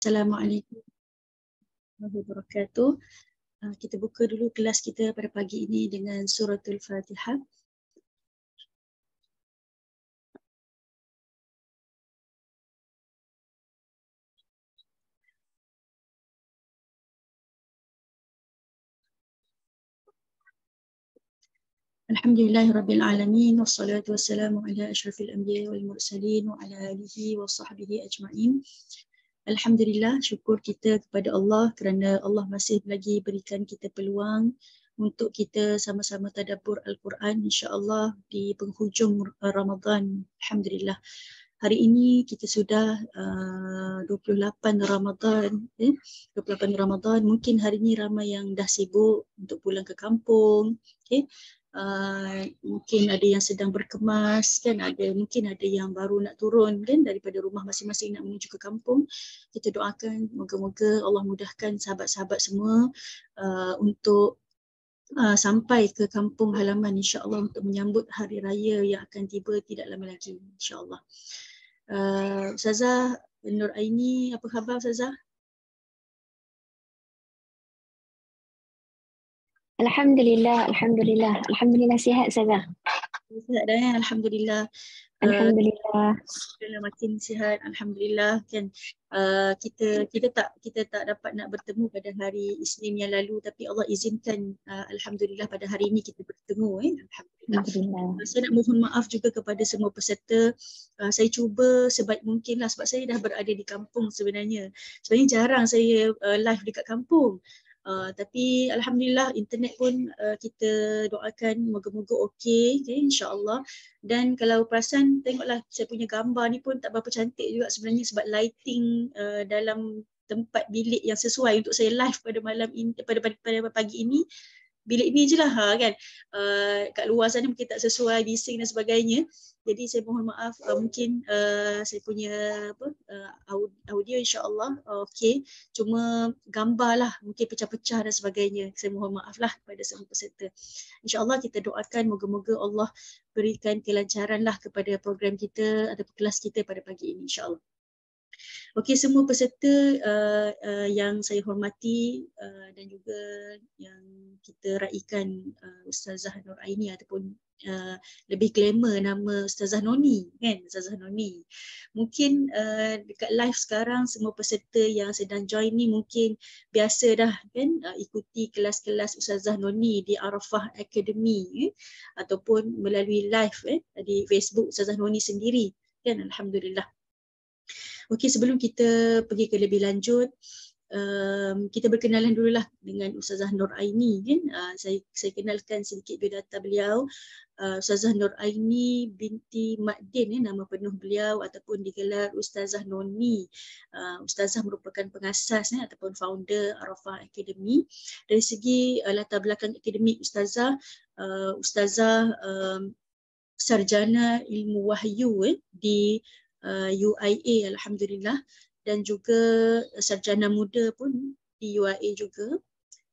Assalamualaikum warahmatullahi wabarakatuh. Kita buka dulu kelas kita pada pagi ini dengan suratul Fatihah. Alhamdulillahirabbil alamin wassalatu wassalamu ala asyrafil anbiya'i wal mursalin wa ala alihi wa sahbihi ajma'in. Alhamdulillah, syukur kita kepada Allah kerana Allah masih lagi berikan kita peluang untuk kita sama-sama tadabbur Al-Quran insya-Allah di penghujung Ramadan. Alhamdulillah. Hari ini kita sudah 28 Ramadan, 28 Ramadan. Mungkin hari ini ramai yang dah sibuk untuk pulang ke kampung, okay? Mungkin ada yang sedang berkemas kan, mungkin ada yang baru nak turun kan daripada rumah masing-masing nak menuju ke kampung. Kita doakan moga-moga Allah mudahkan sahabat-sahabat semua untuk sampai ke kampung halaman insya-Allah untuk menyambut hari raya yang akan tiba tidak lama lagi insya-Allah. Ustazah Nur Aini, apa khabar Ustazah? Alhamdulillah sihat Ustazah. Sihat dah, alhamdulillah. Alhamdulillah. Makin sihat, alhamdulillah kan. Kita tak dapat nak bertemu pada hari Isnin yang lalu, tapi Allah izinkan alhamdulillah pada hari ini kita bertemu alhamdulillah. Saya nak mohon maaf juga kepada semua peserta. Saya cuba sebaik mungkin lah sebab saya dah berada di kampung sebenarnya. Sebenarnya jarang saya live dekat kampung. Tapi alhamdulillah internet pun kita doakan moga-moga okey, insya-Allah. Dan kalau perasan tengoklah saya punya gambar ni pun tak berapa cantik juga sebenarnya sebab lighting dalam tempat bilik yang sesuai untuk saya live pada malam ini, pada pagi ini, bilik ni je lah kan. Kat luar sana mungkin tak sesuai bising dan sebagainya. Jadi saya mohon maaf, mungkin saya punya audio insya-Allah okey. Cuma gambar lah mungkin pecah-pecah dan sebagainya. Saya mohon maaf lah kepada semua peserta. InsyaAllah kita doakan moga-moga Allah berikan kelancaran lah kepada program kita atau kelas kita pada pagi ini insyaAllah. Okey, semua peserta yang saya hormati dan juga yang kita raikan Ustazah Nur Aini ataupun lebih glamour nama Ustazah Noni kan, Ustazah Noni. Mungkin dekat live sekarang semua peserta yang sedang join ni mungkin biasa dah kan ikuti kelas-kelas Ustazah Noni di Arafah Academy ataupun melalui live di Facebook Ustazah Noni sendiri kan, alhamdulillah. Okey, sebelum kita pergi ke lebih lanjut, kita berkenalan dululah dengan Ustazah Nur Aini kan. Saya kenalkan sedikit biodata beliau. Ustazah Nur Aini binti Mak Din, nama penuh beliau ataupun digelar Ustazah Noni. Ustazah merupakan pengasas ataupun founder Arafah Academy. Dari segi latar belakang akademik Ustazah, sarjana ilmu wahyu di UIA alhamdulillah, dan juga sarjana muda pun di UIA juga.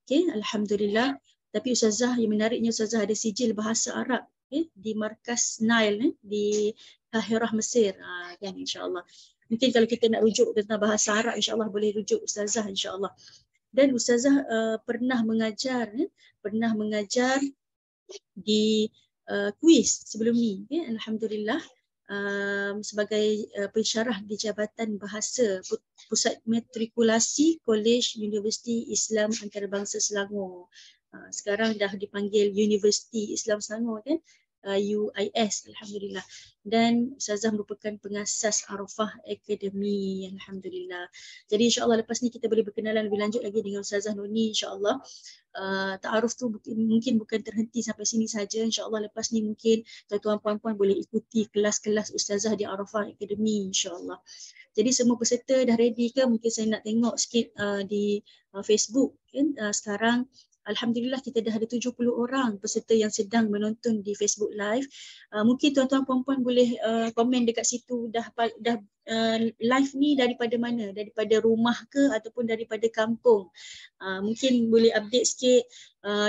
Okey, alhamdulillah. Tapi Ustazah yang menariknya, Ustazah ada sijil bahasa Arab di markas Nile di Kahirah Mesir kan, insya-Allah. Mungkin kalau kita nak rujuk tentang bahasa Arab insya-Allah boleh rujuk Ustazah insya-Allah. Dan Ustazah pernah mengajar di kuis sebelum ni alhamdulillah. Sebagai pensyarah di Jabatan Bahasa Pusat Matrikulasi Kolej Universiti Islam Antarabangsa Selangor. Sekarang dah dipanggil Universiti Islam Selangor kan, UIS alhamdulillah. Dan Ustazah merupakan pengasas Arafah Academy alhamdulillah. Jadi insya-Allah lepas ni kita boleh berkenalan lebih lanjut lagi dengan Ustazah Noni insya-Allah. Ta'aruf tu mungkin bukan terhenti sampai sini saja. InsyaAllah lepas ni mungkin tuan-tuan puan-puan boleh ikuti kelas-kelas Ustazah di Arafah Academy insyaAllah. Jadi semua peserta dah ready ke? Mungkin saya nak tengok sikit di Facebook kan. Sekarang alhamdulillah kita dah ada 70 orang peserta yang sedang menonton di Facebook Live. Mungkin tuan-tuan puan-puan boleh komen dekat situ dah live ni daripada mana? Daripada rumah ke ataupun daripada kampung? Mungkin boleh update sikit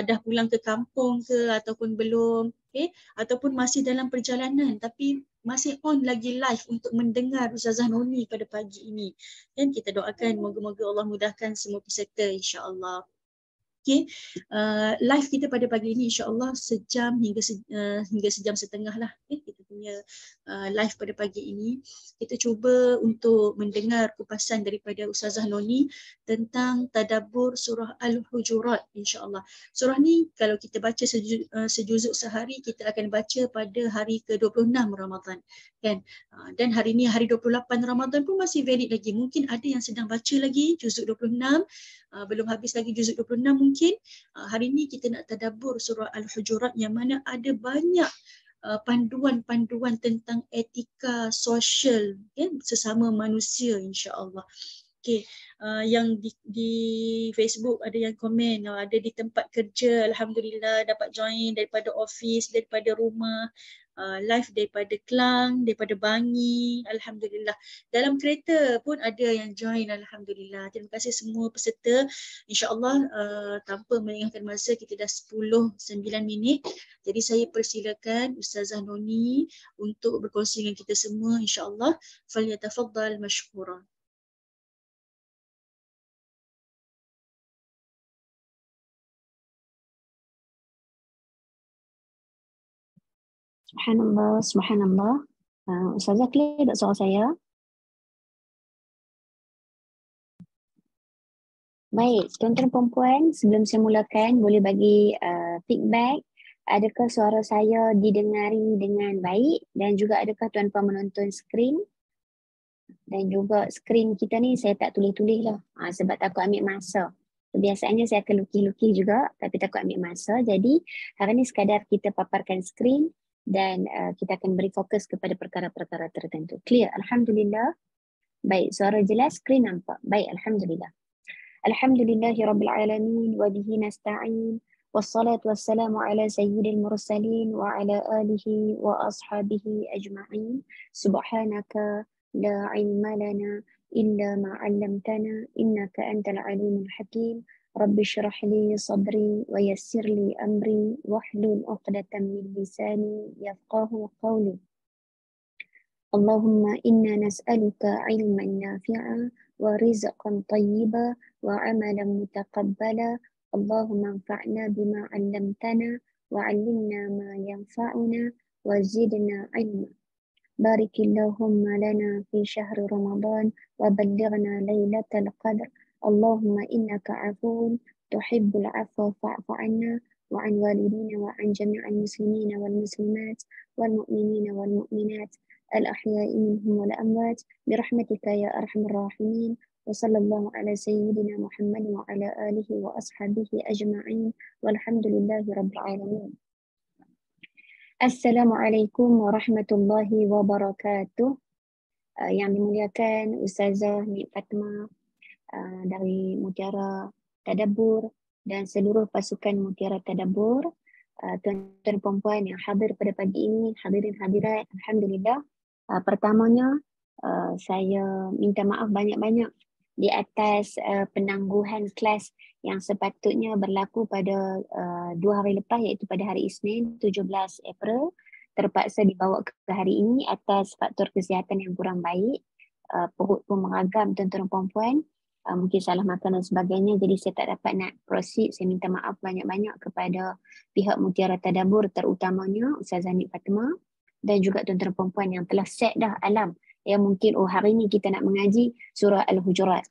dah pulang ke kampung ke ataupun belum. Okay? Ataupun masih dalam perjalanan tapi masih on lagi live untuk mendengar Ustazah Noni pada pagi ini. Dan kita doakan moga-moga Allah mudahkan semua peserta insya-Allah. Okay. Live kita pada pagi ini insya-Allah sejam hingga sejam setengah lah. Okay. Kita punya live pada pagi ini. Kita cuba untuk mendengar kupasan daripada Ustazah Noni tentang tadabbur surah Al-Hujurat insya-Allah. Surah ni kalau kita baca sejuzuk sehari, kita akan baca pada hari ke-26 Ramadan. Kan? Dan hari ni hari 28 Ramadan pun masih valid lagi. Mungkin ada yang sedang baca lagi juzuk 26, belum habis lagi juzuk 26 mungkin. Hari ni kita nak tadabbur surah Al-Hujurat yang mana ada banyak panduan-panduan tentang etika sosial sesama manusia insya-Allah. Okay. Yang di Facebook ada yang komen, ada di tempat kerja, Alhamdulillah dapat join daripada office, daripada rumah, live daripada Kelang, daripada Bangi, Alhamdulillah. Dalam kereta pun ada yang join, Alhamdulillah. Terima kasih semua peserta. InsyaAllah tanpa melengahkan masa, kita dah 10:09 minit. Jadi saya persilakan Ustazah Noni untuk berkongsi dengan kita semua insyaAllah. Falyatafaddal mashkura. Subhanallah, subhanallah. Ustazah clear tak suara saya? Baik, tuan-tuan perempuan, sebelum saya mulakan boleh bagi feedback. Adakah suara saya didengari dengan baik dan juga adakah tuan-puan menonton skrin? Dan juga skrin kita ni saya tak tulis-tulis lah sebab takut ambil masa. Biasanya saya akan lukis-lukis juga tapi takut ambil masa. Jadi hari ni sekadar kita paparkan skrin dan kita akan beri fokus kepada perkara-perkara tertentu. Clear? Alhamdulillah. Baik, suara jelas, skrin nampak. Baik, Alhamdulillah. Alhamdulillahirrabbilalamin wa bihi nasta'in. Wassalatu wassalamu ala sayyidil mursalin wa ala alihi wa ashabihi ajma'in. Subhanaka la ilma lana illa ma 'allamtana innaka antal alimul hakim. Rabbi shrah li sadri wa yassir li amri wahlul 'uqdatam min lisani yafqahu qawli. Allahumma inna nas'aluka 'ilman nafi'a wa rizqan tayyiba wa 'amalan mutaqabbala. Allahumma anfa'na bima 'allamtana wa 'allimna ma yanfa'una wa zidna 'ilma. Barikillahumma lana fi syahri Ramadan wa ballighna lailatal qadr. Allahumma innaka 'afuwun tuhibbul 'afwa fa'fu 'anna wa 'an walidina wa 'an jami'il muslimina wal muslimat wal mu'minina wal mu'minat al-ahya'i minhum wal amwat birahmatika ya arhamar rahimin. Wa sallallahu ala sayyidina Muhammad wa ala alihi wa ashabihi ajma'in walhamdulillahi rabbil alamin. Assalamualaikum warahmatullahi wabarakatuh. Yang dimuliakan Ustazah Nik Fatimah dari Mutiara Tadabbur dan seluruh pasukan Mutiara Tadabbur, tuan-tuan perempuan yang hadir pada pagi ini, hadirin hadirat, alhamdulillah. Pertamanya saya minta maaf banyak-banyak di atas penangguhan kelas yang sepatutnya berlaku pada 2 hari lepas, iaitu pada hari Isnin 17 April, terpaksa dibawa ke hari ini atas faktor kesihatan yang kurang baik. Perut pun meragam tuan-tuan perempuan, mungkin salah makan dan sebagainya, jadi saya tak dapat nak proceed. Saya minta maaf banyak-banyak kepada pihak Mutiara Tadabbur, terutamanya Ustazah Nik Fatimah dan juga tuan-tuan perempuan yang telah set dah alam yang mungkin hari ni kita nak mengaji surah Al-Hujurat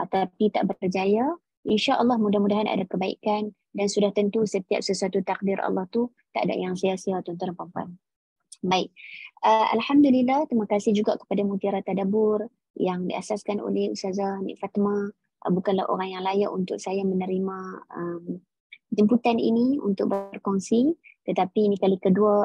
tapi tak berjaya. InsyaAllah mudah-mudahan ada kebaikan dan sudah tentu setiap sesuatu takdir Allah tu tak ada yang sia-sia tuan-tuan perempuan. Baik, alhamdulillah, terima kasih juga kepada Mutiara Tadabbur yang diasaskan oleh Ustazah Nik Fatimah. Bukanlah orang yang layak untuk saya menerima jemputan ini untuk berkongsi, tetapi ini kali kedua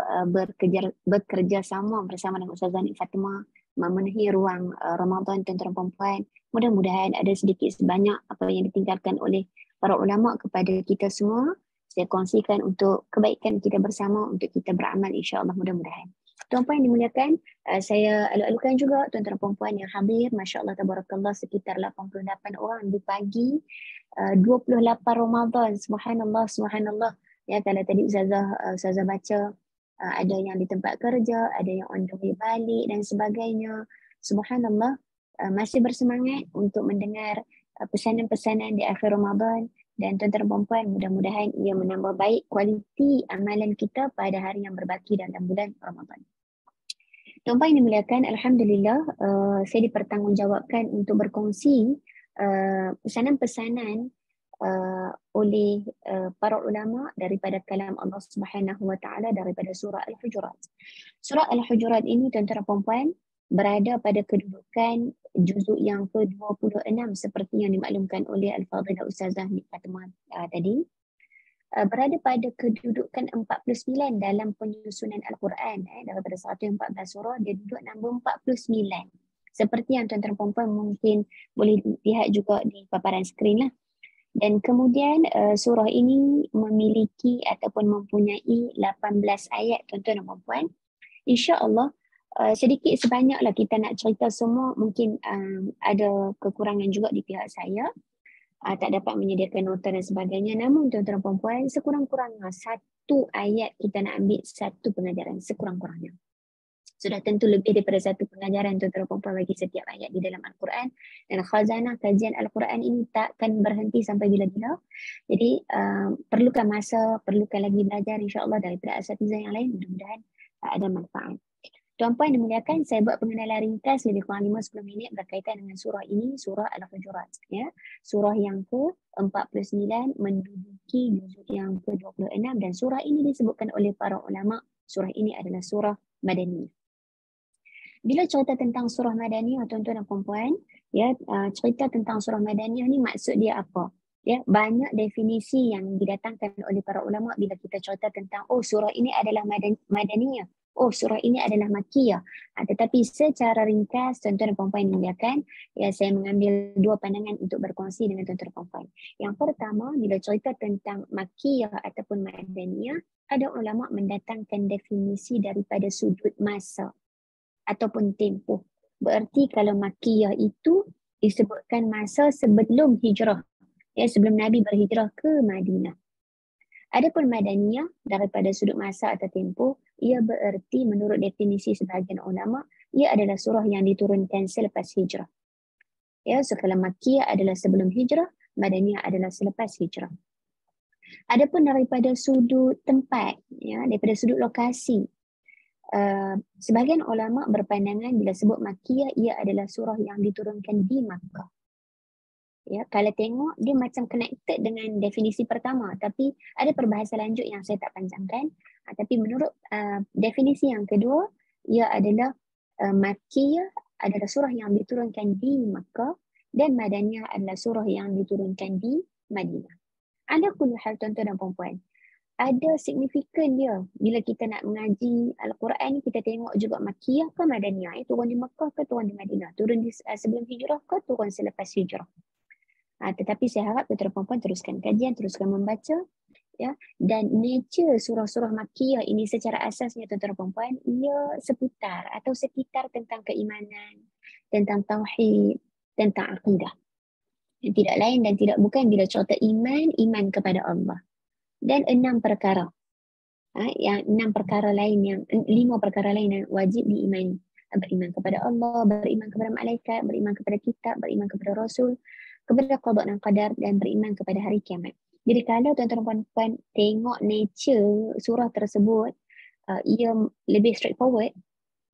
bekerja sama bersama dengan Ustazah Nik Fatimah memenuhi ruang Ramadan tuan-tuan perempuan. Mudah-mudahan ada sedikit sebanyak apa yang ditinggalkan oleh para ulama kepada kita semua saya kongsikan untuk kebaikan kita bersama, untuk kita beramal insya-Allah, mudah-mudahan. Tuan-puan yang dimuliakan, saya alu-alukan juga tuan-tuan perempuan yang hadir, masya-Allah tabarakallah, sekitar 88 orang di pagi 28 Ramadan. Subhanallah, subhanallah. Ya, kalau tadi Ustazah baca ada yang di tempat kerja, ada yang on the way balik dan sebagainya. Subhanallah, masih bersemangat untuk mendengar pesanan-pesanan di akhir Ramadan. Dan tuan-tuan dan puan-puan, mudah-mudahan ia menambah baik kualiti amalan kita pada hari yang berbaki dalam bulan Ramadan. Tuan-puan yang dimuliakan, Alhamdulillah, saya dipertanggungjawabkan untuk berkongsi pesanan-pesanan oleh para ulama daripada kalam Allah Subhanahu wa taala daripada surah Al-Hujurat. Surah Al-Hujurat ini tuan-tuan dan puan-puan berada pada kedudukan juzuk yang ke-26 seperti yang dimaklumkan oleh Al-Fadhilah Ustazah Nik Fatimah tadi. Berada pada kedudukan 49 dalam penyusunan Al-Quran. Daripada 114 surah, dia duduk nombor 49. Seperti yang tuan-tuan dan puan-puan mungkin boleh lihat juga di paparan skrin lah. Dan kemudian surah ini memiliki ataupun mempunyai 18 ayat tuan-tuan dan puan-puan. InsyaAllah sedikit sebanyaklah kita nak cerita semua, mungkin ada kekurangan juga di pihak saya, tak dapat menyediakan nota dan sebagainya. Namun tuan-tuan dan puan-puan, sekurang-kurangnya satu ayat kita nak ambil satu pengajaran sekurang-kurangnya. Sudah tentu lebih daripada satu pengajaran tuan-tuan dan puan-puan bagi setiap ayat di dalam Al-Quran. Dan khazanah kajian Al-Quran ini takkan berhenti sampai bila-bila. Jadi perlukan masa, perlukan lagi belajar insya-Allah daripada asatizah yang lain. Mudah-mudahan ada manfaat. Tuan-puan dimuliakan, saya buat pengenalan ringkas lebih kurang 5-10 minit berkaitan dengan surah ini, surah Al-Hujurat. Ya. Surah yang ke-49 menduduki juzuk yang ke-26 dan surah ini disebutkan oleh para ulama, surah ini adalah surah Madaniyah. Bila cerita tentang surah Madaniyah, tuan-tuan dan puan-puan, ya, cerita tentang surah Madaniyah ni maksud dia apa? Ya, banyak definisi yang didatangkan oleh para ulama bila kita cerita tentang surah ini adalah Madaniyah. Surah ini adalah Makkiyah. Tetapi secara ringkas, tuan-tuan dan puan-puan yang dimuliakan, ya, saya mengambil dua pandangan untuk berkongsi dengan tuan-tuan dan puan-puan. Yang pertama, bila cerita tentang Makkiyah ataupun Madaniyah, ada ulama mendatangkan definisi daripada sudut masa ataupun tempoh. Berarti kalau Makkiyah itu disebutkan masa sebelum hijrah, ya, sebelum Nabi berhijrah ke Madinah. Adapun Madaniyah daripada sudut masa atau tempoh, ia bererti menurut definisi sebahagian ulama, ia adalah surah yang diturunkan selepas hijrah. Ya, so kalau Makkiyah adalah sebelum hijrah, Madaniyah adalah selepas hijrah. Adapun daripada sudut tempat, ya, daripada sudut lokasi, sebahagian ulama berpandangan bila sebut Makkiyah, ia adalah surah yang diturunkan di Makkah. Ya, kalau tengok dia macam connected dengan definisi pertama, tapi ada perbahasan lanjut yang saya tak panjangkan. Tapi menurut definisi yang kedua, ia adalah Makkiyah adalah surah yang diturunkan di Makkah dan Madaniyah adalah surah yang diturunkan di Madinah. Ada kulli hal tuan-tuan dan puan-puan, ada signifikan dia bila kita nak mengaji Al-Quran ni, kita tengok juga Makkiyah ke Madaniyah, turun di Makkah ke turun di Madinah, turun di sebelum hijrah ke turun selepas hijrah. Tetapi saya harap tuan-tuan dan puan-puan teruskan kajian, teruskan membaca, ya. Dan nature surah-surah Makkiyah ini secara asasnya tuan-tuan dan puan-puan, ia seputar atau sekitar tentang keimanan, tentang tauhid, tentang akidah. Tidak lain dan tidak bukan bila cerita iman kepada Allah. Dan 6 perkara. Yang 6 perkara lain, yang 5 perkara lain yang wajib diimani. Beriman kepada Allah, beriman kepada malaikat, beriman kepada kitab, beriman kepada Rasul, kepada qada dan qadar, dan beriman kepada hari kiamat. Jadi kalau tuan-tuan dan puan-puan tengok nature surah tersebut, ia lebih straightforward,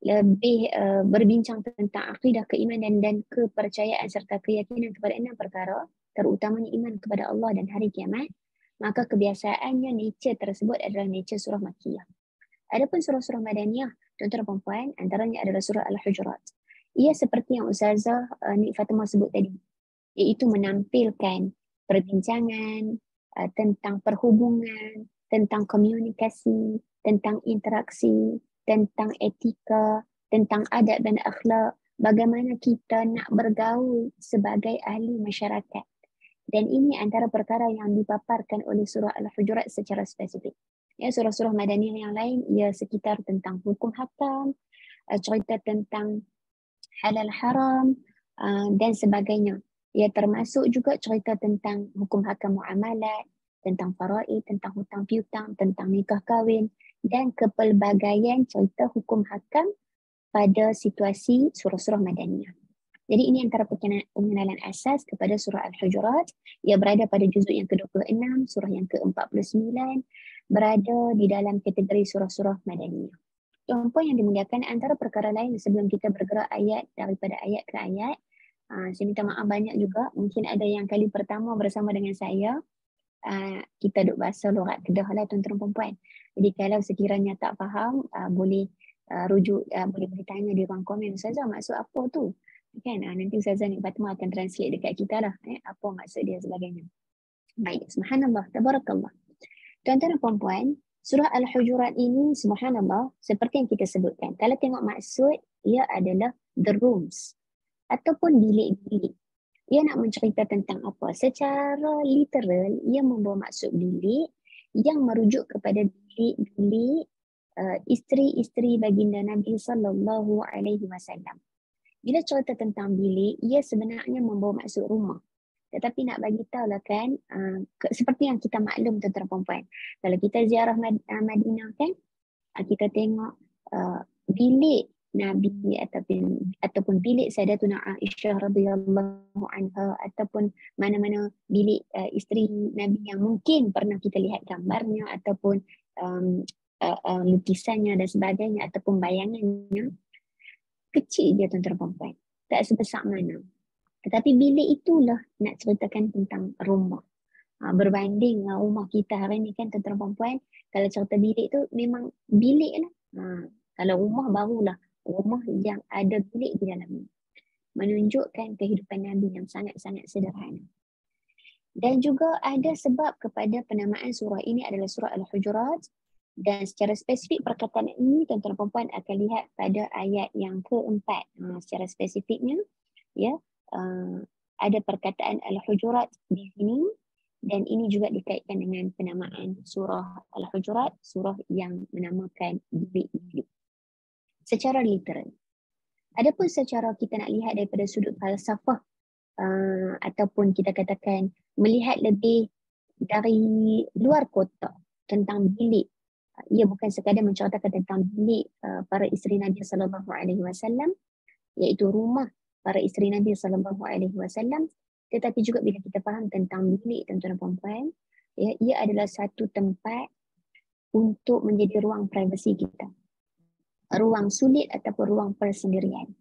lebih berbincang tentang akidah, keimanan dan kepercayaan serta keyakinan kepada 6 perkara, terutamanya iman kepada Allah dan hari kiamat, maka kebiasaannya nature tersebut adalah nature surah Makkiyah. Adapun surah-surah Madaniyah, tuan-tuan dan puan-puan, antaranya adalah surah Al-Hujurat. Ia seperti yang Ustazah Nik Fatimah sebut tadi, iaitu menampilkan perbincangan tentang perhubungan, tentang komunikasi, tentang interaksi, tentang etika, tentang adab dan akhlak, bagaimana kita nak bergaul sebagai ahli masyarakat. Dan ini antara perkara yang dipaparkan oleh surah Al-Hujurat secara spesifik. Ya, surah-surah Madaniyah yang lain ia sekitar tentang hukum hakam, cerita tentang halal haram dan sebagainya. Ia termasuk juga cerita tentang hukum hakam muamalat, tentang faraid, tentang hutang piutang, tentang nikah kahwin dan kepelbagaian cerita hukum hakam pada situasi surah-surah Madaniyah. Jadi ini antara pengenalan asas kepada surah Al-Hujurat. Ia berada pada juzuk yang ke-26, surah yang ke-49, berada di dalam kategori surah-surah Madaniyah. Tuan-puan yang dimuliakan, antara perkara lain sebelum kita bergerak ayat daripada ayat ke ayat, saya minta maaf banyak juga, mungkin ada yang kali pertama bersama dengan saya, kita duk bahasa lorat Kedah lah tuan-tuan perempuan. Jadi kalau sekiranya tak faham, boleh rujuk, boleh tanya di ruang komen, Ustazah maksud apa tu? Kan nanti Ustazah Nik Fatma akan translate dekat kita lah, apa maksud dia sebagainya. Baik, subhanallah, tabarakallah. Tuan-tuan dan puan-puan, surah Al-Hujurat ini subhanallah seperti yang kita sebutkan. Kalau tengok maksud, ia adalah the rooms ataupun bilik-bilik. Ia nak mencerita tentang apa? Secara literal, ia membawa maksud bilik yang merujuk kepada bilik-bilik isteri-isteri baginda Nabi sallallahu alaihi wasallam. Bila cerita tentang bilik, ia sebenarnya membawa maksud rumah. Tetapi nak bagi tahu lah kan, seperti yang kita maklum tuan-tuan perempuan. Kalau kita ziarah Madinah kan, kita tengok bilik Nabi ataupun bilik Sayyidatuna Aisyah radhiyallahu anha ataupun mana-mana bilik isteri Nabi yang mungkin pernah kita lihat gambarnya ataupun lukisannya dan sebagainya ataupun bayangannya. Kecil dia tuan-tuan perempuan, tak sebesar mana. Tetapi bilik itulah nak ceritakan tentang rumah. Berbanding rumah kita hari ni kan tuan-tuan perempuan, kalau cerita bilik tu memang bilik lah. Kalau rumah barulah rumah yang ada bilik di dalamnya. Menunjukkan kehidupan Nabi yang sangat-sangat sederhana. Dan juga ada sebab kepada penamaan surah ini adalah surah Al-Hujurat. Dan secara spesifik perkataan ini tuan-tuan perempuan akan lihat pada ayat yang keempat. Secara spesifiknya, ya, ada perkataan Al-Hujurat di sini dan ini juga dikaitkan dengan penamaan surah Al-Hujurat, surah yang menamakan bilik-bilik. Secara literal. Adapun secara kita nak lihat daripada sudut falsafah ataupun kita katakan melihat lebih dari luar kotak tentang bilik. Ia bukan sekadar menceritakan tentang bilik para isteri Nabi sallallahu alaihi wasallam, iaitu rumah para isteri Nabi sallallahu alaihi wasallam, tetapi juga bila kita faham tentang bilik tuan-tuan dan puan-puan, ya, ia adalah satu tempat untuk menjadi ruang privasi kita. Ruang sulit ataupun ruang persendirian.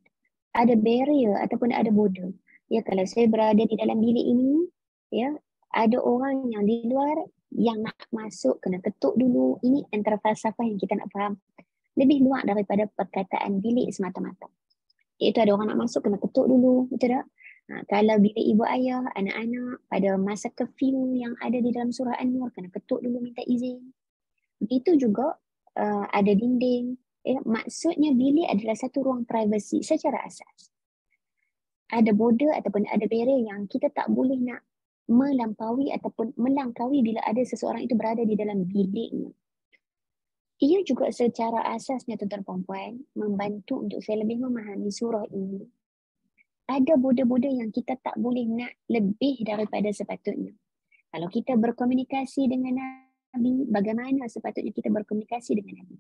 Ada barrier ataupun ada border. Ya, kalau saya berada di dalam bilik ini, ya, ada orang yang di luar yang nak masuk kena ketuk dulu. Ini antara falsafah yang kita nak faham lebih luas daripada perkataan bilik semata-mata. Iaitu ada orang nak masuk kena ketuk dulu, betul tak? Kalau bilik ibu ayah, anak-anak pada masa curfew yang ada di dalam surah An-Nur kena ketuk dulu minta izin. Begitu juga ada dinding. Maksudnya bilik adalah satu ruang privasi secara asas. Ada border ataupun ada barrier yang kita tak boleh nak melampaui ataupun melangkaui bila ada seseorang itu berada di dalam biliknya. Ia juga secara asasnya tuan-tuan perempuan membantu untuk saya lebih memahami surah ini. Ada border-border yang kita tak boleh nak lebih daripada sepatutnya. Kalau kita berkomunikasi dengan Nabi, bagaimana sepatutnya kita berkomunikasi dengan Nabi?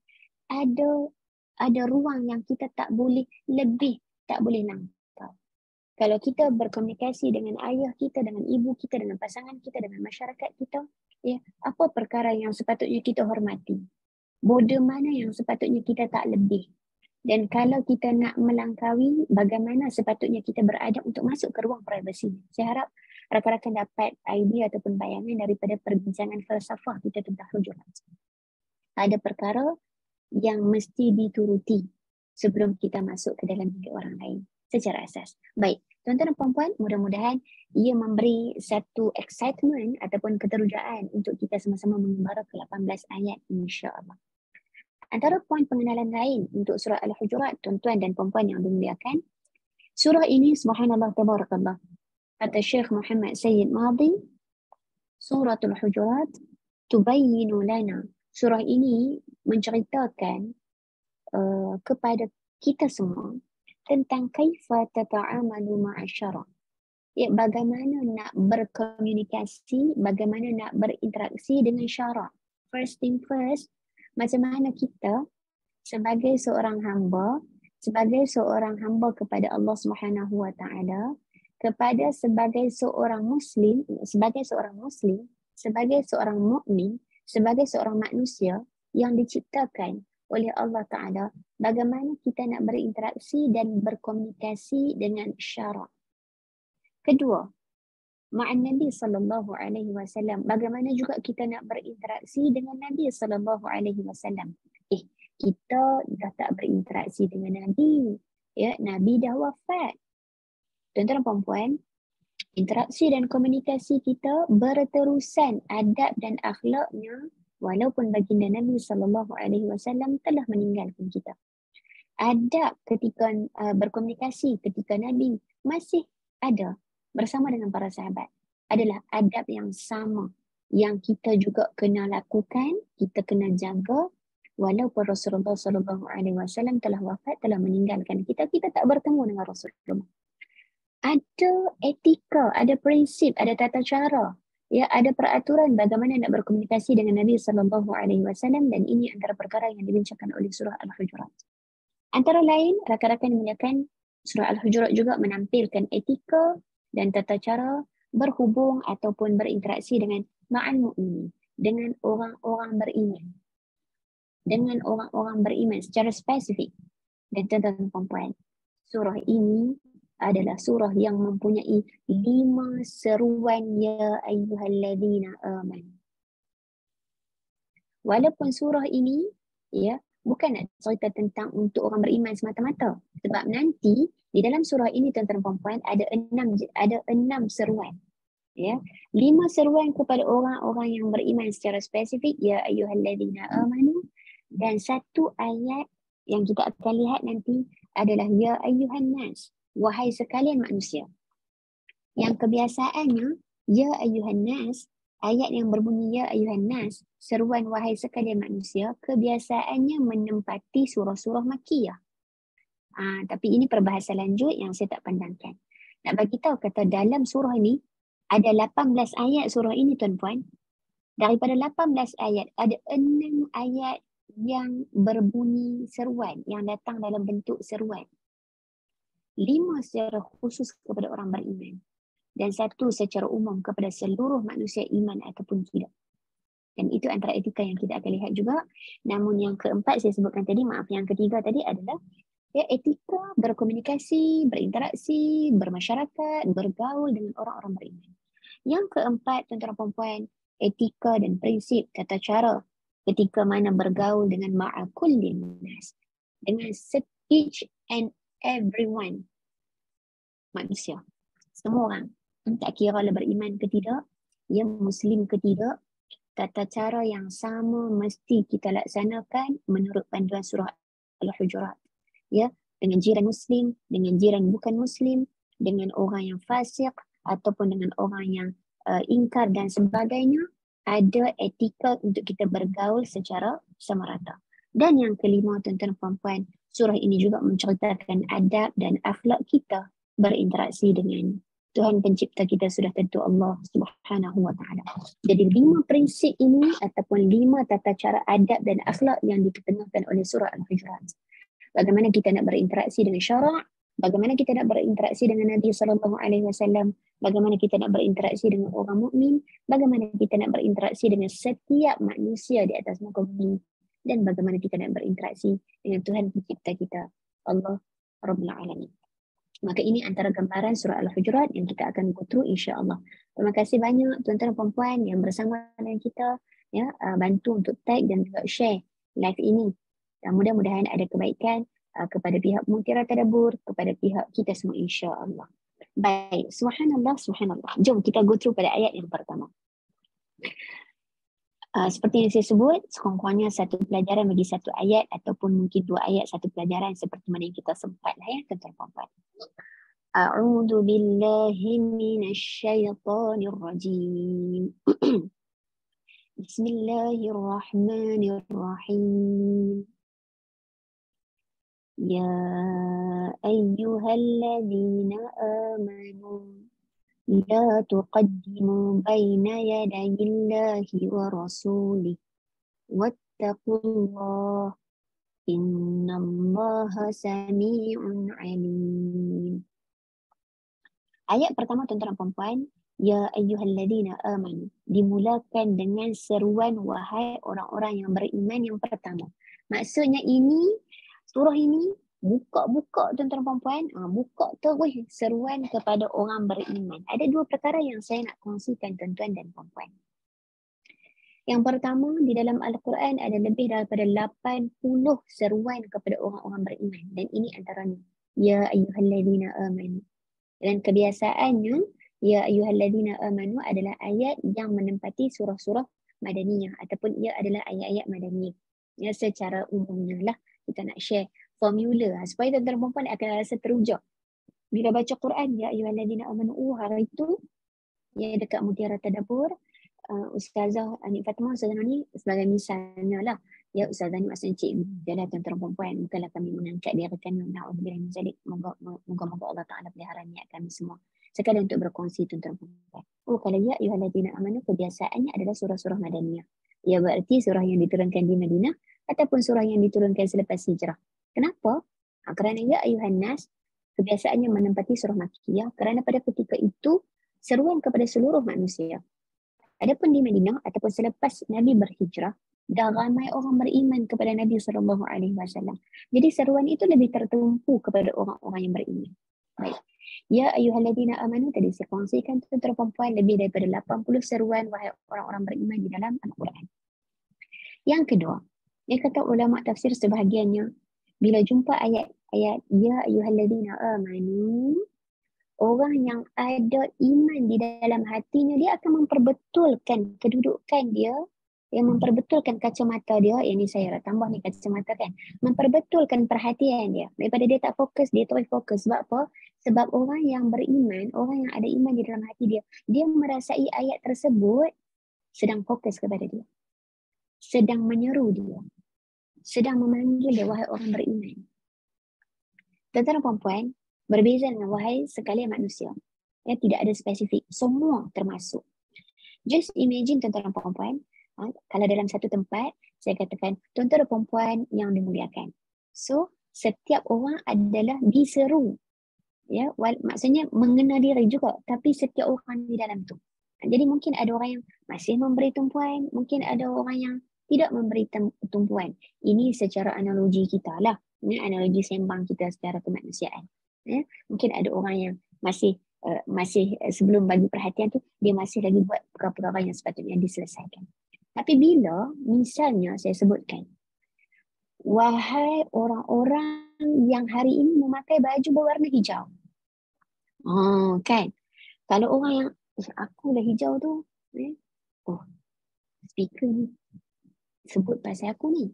Ada ruang yang kita tak boleh lebih, tak boleh langkau. Kalau kita berkomunikasi dengan ayah kita, dengan ibu kita, dengan pasangan kita, dengan masyarakat kita, ya, apa perkara yang sepatutnya kita hormati? Border mana yang sepatutnya kita tak lebih? Dan kalau kita nak melangkaui, bagaimana sepatutnya kita beradab untuk masuk ke ruang privasi? Saya harap rakan-rakan dapat idea ataupun bayangan daripada perbincangan falsafah kita tentang Hujurat. Ada perkara yang mesti dituruti sebelum kita masuk ke dalam bilik orang lain secara asas. Baik, tuan-tuan dan puan-puan, mudah-mudahan ia memberi satu excitement ataupun keterujaan untuk kita sama-sama mengembara ke 18 ayat insya-Allah. Antara poin pengenalan lain untuk surah Al-Hujurat, tuan-tuan dan puan-puan yang dimuliakan, surah ini subhanallah tabarakallah. Kata Syekh Muhammad Sayyid Madhi, Suratul Hujurat tubayyinu lana. Surah ini menceritakan kepada kita semua tentang kaifa tata'amalu ma'asyara. Ya, bagaimana nak berkomunikasi, bagaimana nak berinteraksi dengan syarak. First thing first, macam mana kita sebagai seorang hamba kepada Allah Subhanahu Wa Taala, sebagai seorang muslim, sebagai seorang mukmin, sebagai seorang manusia yang diciptakan oleh Allah Taala, bagaimana kita nak berinteraksi dan berkomunikasi dengan syarak. Kedua, ma'an Nabi sallallahu alaihi wasallam, bagaimana juga kita nak berinteraksi dengan Nabi sallallahu alaihi wasallam. Kita dah tak berinteraksi dengan Nabi, ya, Nabi dah wafat. Tuan-tuan dan puan-puan, interaksi dan komunikasi kita berterusan, adab dan akhlaknya walaupun baginda Nabi sallallahu alaihi wasallam telah meninggalkan kita. Adab ketika berkomunikasi ketika Nabi masih ada bersama dengan para sahabat adalah adab yang sama yang kita juga kena lakukan, kita kena jaga walaupun Rasulullah sallallahu alaihi wasallam telah wafat, telah meninggalkan kita, kita tak bertemu dengan Rasulullah. Ada etika, ada prinsip, ada tata cara, ya, ada peraturan bagaimana nak berkomunikasi dengan Nabi sallallahu alaihi wasallam, dan ini antara perkara yang dibincangkan oleh surah Al-Hujurat. Antara lain, rakan-rakan dimuliakan, surah Al-Hujurat juga menampilkan etika dan tata cara berhubung ataupun berinteraksi dengan ma'al mu'minin, dengan orang-orang beriman secara spesifik. Dan tuan-tuan dan puan-puan, surah ini adalah surah yang mempunyai 5 seruan ya ayyuhalladzina amanu. Walaupun surah ini, ya, bukan nak cerita tentang untuk orang beriman semata-mata, sebab nanti di dalam surah ini tuan-tuan dan puan-puan ada 6 seruan, ya. 5 seruan kepada orang-orang yang beriman secara spesifik, ya ayyuhalladzina amanu, dan 1 ayat yang kita akan lihat nanti adalah ya ayyuhan nas, wahai sekalian manusia. Yang kebiasaannya ya ayyuhan nas, ayat yang berbunyi ya ayyuhan nas, seruan wahai sekalian manusia, kebiasaannya menempati surah-surah Makkiyah. Tapi ini perbahasan lanjut yang saya tak pandangkan. Nak bagi tahu kata dalam surah ini ada 18 ayat surah ini tuan-puan. Daripada 18 ayat ada 6 ayat yang berbunyi seruan, yang datang dalam bentuk seruan. 5 secara khusus kepada orang beriman dan 1 secara umum kepada seluruh manusia iman ataupun tidak. Dan itu antara etika yang kita akan lihat juga. Namun yang keempat saya sebutkan tadi, yang ketiga tadi adalah ya, etika berkomunikasi, berinteraksi, bermasyarakat, bergaul dengan orang-orang beriman. Yang keempat, tuan-tuan dan puan-puan, etika dan prinsip tata cara ketika mana bergaul dengan ma'akullin nas, dengan each and everyone, manusia, semua orang, tak kira lah beriman ke tidak, ya muslim ke tidak, tata cara yang sama mesti kita laksanakan menurut panduan surah Al-Hujurat, ya, dengan jiran muslim, dengan jiran bukan muslim, dengan orang yang fasik ataupun dengan orang yang ingkar dan sebagainya. Ada etika untuk kita bergaul secara sama rata. Dan yang kelima, tuan-tuan dan puan-puan, surah ini juga menceritakan adab dan akhlak kita berinteraksi dengan Tuhan pencipta kita, sudah tentu Allah Subhanahu Wa Taala. Jadi 5 prinsip ini ataupun 5 tata cara adab dan akhlak yang diketengahkan oleh surah Al-Hujurat. Bagaimana kita nak berinteraksi dengan syarak, bagaimana kita nak berinteraksi dengan Nabi sallallahu alaihi wasallam, bagaimana kita nak berinteraksi dengan orang mukmin, bagaimana kita nak berinteraksi dengan setiap manusia di atas muka bumi, dan bagaimana kita nak berinteraksi dengan Tuhan pencipta kita, Allah Rabbul Alamin. Maka ini antara gambaran surah Al-Hujurat yang kita akan go through insya-Allah. Terima kasih banyak tuan-tuan dan puan-puan yang bersama dengan kita, ya, bantu untuk tag dan juga share live ini. Dan mudah-mudahan ada kebaikan kepada pihak Mutiara Tadabbur, kepada pihak kita semua insya-Allah. Baik, subhanallah, subhanallah. Jom kita go through pada ayat yang pertama. Seperti yang saya sebut, sekurang-kurangnya 1 pelajaran bagi 1 ayat ataupun mungkin 2 ayat 1 pelajaran seperti mana yang kita sempat lah, ya, tuan-tuan puan-puan. A'udzu billahi minasyaitonir rajim. Bismillahirrahmanirrahim. Ya ayyuhalladzina amanu la tuqaddimu baina yadayillahi wa rasulih wattaqullah innallaha sami'un alim. Ayat pertama tuan-tuan dan puan-puan, ya ayyuhalladzina amanu, dimulakan dengan seruan wahai orang-orang yang beriman yang pertama. Maksudnya ini, surah ini buka-buka tuan-tuan dan puan-puan, buka terus seruan kepada orang beriman. Ada dua perkara yang saya nak kongsikan tuan-tuan dan puan-puan. Yang pertama, di dalam Al-Quran ada lebih daripada 80 seruan kepada orang-orang beriman. Dan ini antaranya, ya ayyuhalladzina amanu. Dan kebiasaannya, ya ayyuhalladzina amanu adalah ayat yang menempati surah-surah Madaniyah ataupun ia adalah ayat-ayat Madaniyah. Ya, secara umumnya lah kita nak share formula supaya tuan-tuan dan puan-puan akan rasa teruja. Bila baca Quran, ya ayyuhalladzina amanu, hari itu ya dekat Mutiara Tadabbur, Ustazah Anik Fatimah, Ustazah ni sebagai misalnya lah. Ya, Ustazah ni maksudnya cikgu. Dia lah tuan-tuan perempuan. Bukanlah kami mengangkat dia rekan na'udzubillah min zalik. Moga-moga Allah Ta'ala pelihara niat kami semua. Sekadar untuk berkongsi tuan-tuan perempuan. Kalau ya ayyuhalladzina amanu, kebiasaannya adalah surah-surah Madaniyah. Ya, berarti surah yang diturunkan di Madinah ataupun surah yang diturunkan selepas hijrah. Kenapa? Kerana ya ayyuhan nas, kebiasaannya menempati surah Makkiyah kerana pada ketika itu seruan kepada seluruh manusia. Adapun di Madinah ataupun selepas Nabi berhijrah, dah ramai orang beriman kepada Nabi SAW. Jadi seruan itu lebih tertumpu kepada orang-orang yang beriman. Baik. Ya ayyuhalladzina amanu, tadi saya kongsikan tuan-tuan perempuan lebih daripada 80 seruan wahai orang-orang beriman di dalam Al-Quran. Yang kedua, yang kata ulama tafsir sebahagiannya, bila jumpa ayat-ayat ya ayyuhalladzina amanu, orang yang ada iman di dalam hatinya, dia akan memperbetulkan kedudukan dia, yang memperbetulkan kacamata dia. Yang ni saya tambah ni kacamata kan, memperbetulkan perhatian dia. Daripada dia tak fokus, dia terus fokus. Sebab apa? Sebab orang yang beriman, orang yang ada iman di dalam hati dia, dia merasai ayat tersebut sedang fokus kepada dia, sedang menyeru dia, sedang memanggil dia, wahai orang beriman. Tuan-tuan dan puan-puan, berbeza dengan wahai sekalian manusia. Ya, tidak ada spesifik. Semua termasuk. Just imagine tuan-tuan dan puan-puan, kalau dalam satu tempat, saya katakan, tuan-tuan dan puan-puan yang dimuliakan. So, setiap orang adalah diseru. Ya, maksudnya mengena diri juga. Tapi setiap orang di dalam tu. Jadi mungkin ada orang yang masih memberi tumpuan. Mungkin ada orang yang tidak memberi tumpuan. Ini secara analogi kita lah. Ini analogi sembang kita secara kemanusiaan. Ya, mungkin ada orang yang masih sebelum bagi perhatian tu, dia masih lagi buat perkara-perkara yang sepatutnya diselesaikan. Tapi bila misalnya saya sebutkan, wahai orang-orang yang hari ini memakai baju berwarna hijau, kan, kalau orang yang aku dah hijau tu, speaker ni sebut pasal aku ni,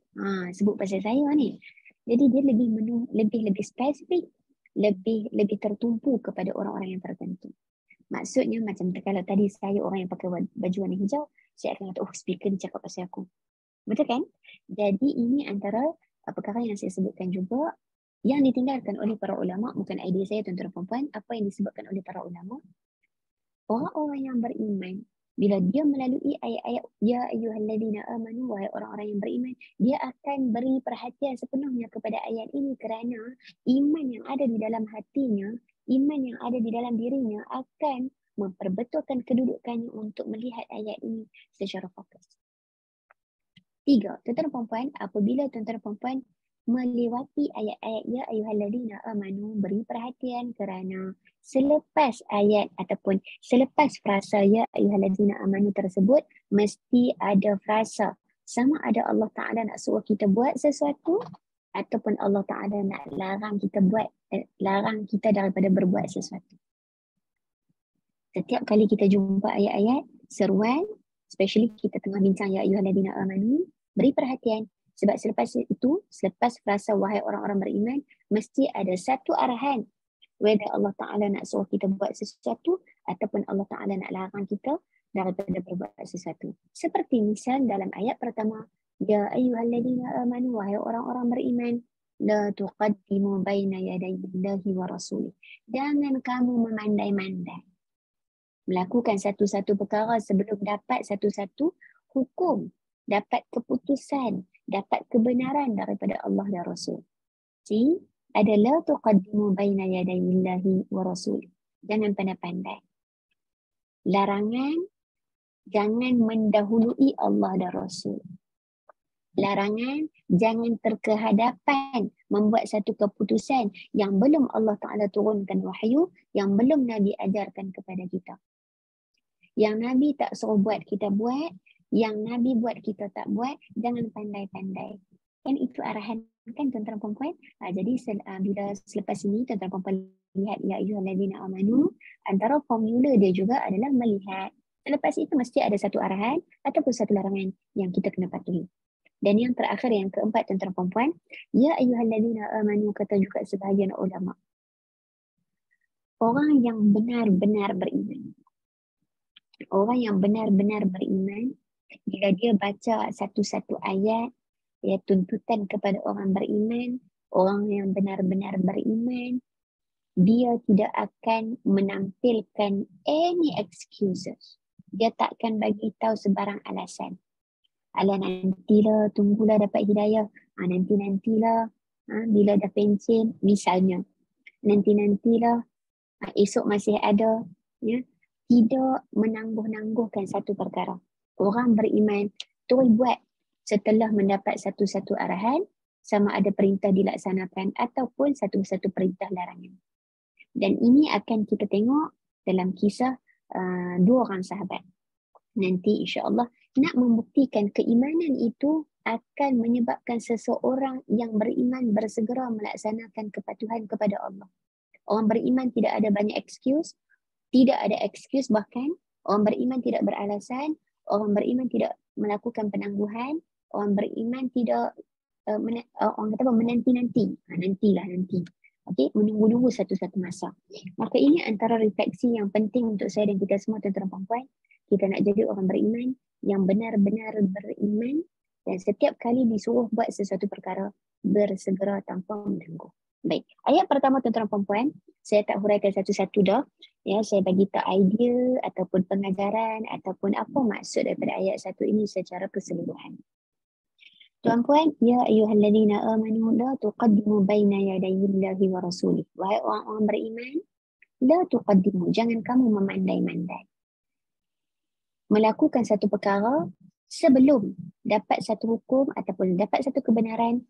sebut pasal saya ni. Jadi dia lebih spesifik, lebih tertumpu kepada orang-orang yang tertentu. Maksudnya macam kalau tadi saya orang yang pakai baju warna hijau, saya akan kata, speaker ni cakap pasal aku. Betul kan? Jadi ini antara perkara yang saya sebutkan juga yang ditinggalkan oleh para ulama. Bukan idea saya tuan-tuan dan puan-puan, apa yang disebutkan oleh para ulama. Orang-orang yang beriman, bila dia melalui ayat-ayat ya ayyuhalladzina amanu, wahai orang-orang yang beriman, dia akan beri perhatian sepenuhnya kepada ayat ini kerana iman yang ada di dalam hatinya, iman yang ada di dalam dirinya akan memperbetulkan kedudukannya untuk melihat ayat ini secara fokus. 3. Tuan-tuan dan puan-puan, apabila tuan-tuan dan puan-puan melewati ayat-ayat ya ayyuhalladzina amanu, beri perhatian kerana selepas ayat ataupun selepas frasa ya ayyuhalladzina amanu tersebut mesti ada frasa, sama ada Allah Ta'ala nak suruh kita buat sesuatu ataupun Allah Ta'ala nak larang kita daripada berbuat sesuatu. Setiap kali kita jumpa ayat-ayat seruan, especially kita tengah bincang ya ayyuhalladzina amanu, beri perhatian. Sebab selepas frasa wahai orang-orang beriman, mesti ada satu arahan. Whether Allah Ta'ala nak suruh kita buat sesuatu ataupun Allah Ta'ala nak larang kita daripada berbuat sesuatu. Seperti misal dalam ayat pertama, ya ayyuhalladzina amanu, wahai orang-orang beriman, la tuqaddimu baina yadayillahi wa rasulih. Jangan kamu memandai-mandai melakukan satu-satu perkara sebelum dapat satu-satu hukum, dapat keputusan, dapat kebenaran daripada Allah dan Rasul. C adalah tuqaddimu baina yadayillahi wa rasul. Jangan pandai-pandai. Larangan, jangan mendahului Allah dan Rasul. Larangan, jangan terkehadapan membuat satu keputusan yang belum Allah Ta'ala turunkan wahyu, yang belum Nabi ajarkan kepada kita. Yang Nabi tak suruh buat, kita buat. Yang Nabi buat, kita tak buat. Jangan pandai-pandai. Kan itu arahan kan tuan-tuan perempuan. Jadi bila selepas ini tuan-tuan perempuan lihat ya ayyuhallazina amanu, antara formula dia juga adalah melihat. Selepas itu mesti ada satu arahan ataupun satu larangan yang kita kena patuhi. Dan yang terakhir, yang keempat tuan-tuan perempuan, ya ayyuhallazina amanu, kata juga sebahagian ulama. Orang yang benar-benar beriman. Orang yang benar-benar beriman, bila dia baca satu-satu ayat, ya tuntutan kepada orang beriman, orang yang benar-benar beriman, dia tidak akan menampilkan any excuses. Dia tak akan bagi tahu sebarang alasan. Alah nantilah, tunggulah dapat hidayah. Nanti-nantilah, bila dah pencen, misalnya. Nanti-nantilah, esok masih ada. Ya. Tidak menangguh-nangguhkan satu perkara. Orang beriman terus buat setelah mendapat satu-satu arahan, sama ada perintah dilaksanakan ataupun satu-satu perintah larangan. Dan ini akan kita tengok dalam kisah dua orang sahabat. Nanti insya-Allah nak membuktikan keimanan itu akan menyebabkan seseorang yang beriman bersegera melaksanakan kepatuhan kepada Allah. Orang beriman tidak ada banyak excuse, tidak ada excuse, bahkan orang beriman tidak beralasan, orang beriman tidak melakukan penangguhan, orang beriman tidak orang kata apa, menanti-nanti. Nantilah, nanti. Okey, menunggu-nunggu satu-satu masa. Maka ini antara refleksi yang penting untuk saya dan kita semua tuan-tuan perempuan. Kita nak jadi orang beriman yang benar-benar beriman dan setiap kali disuruh buat sesuatu perkara bersegera tanpa menangguh. Baik, ayat pertama tuan-tuan perempuan, saya tak huraikan satu-satu dah. Ya, saya bagi tak idea ataupun pengajaran ataupun apa maksud daripada ayat satu ini secara keseluruhan. Tuan-puan, ya ayyuhallazina amanu la tuqaddimu baina yadayillahi wa rasulih. Wahai orang-orang beriman, la tuqaddimu, jangan kamu memandai-mandai. Melakukan satu perkara sebelum dapat satu hukum ataupun dapat satu kebenaran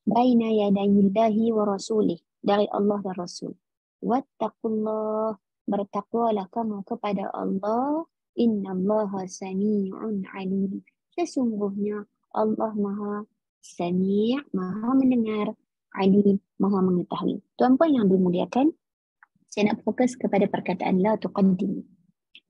baina yadayillahi wa rasulih, dari Allah dan Rasul. Wattaqullah, bertakwalah kamu kepada Allah. Innallaha sami'un alim. Sesungguhnya Allah Maha Sami', Maha mendengar, Alim, Maha mengetahui. Tuan-puan yang dimuliakan, saya nak fokus kepada perkataan la tuqaddimu.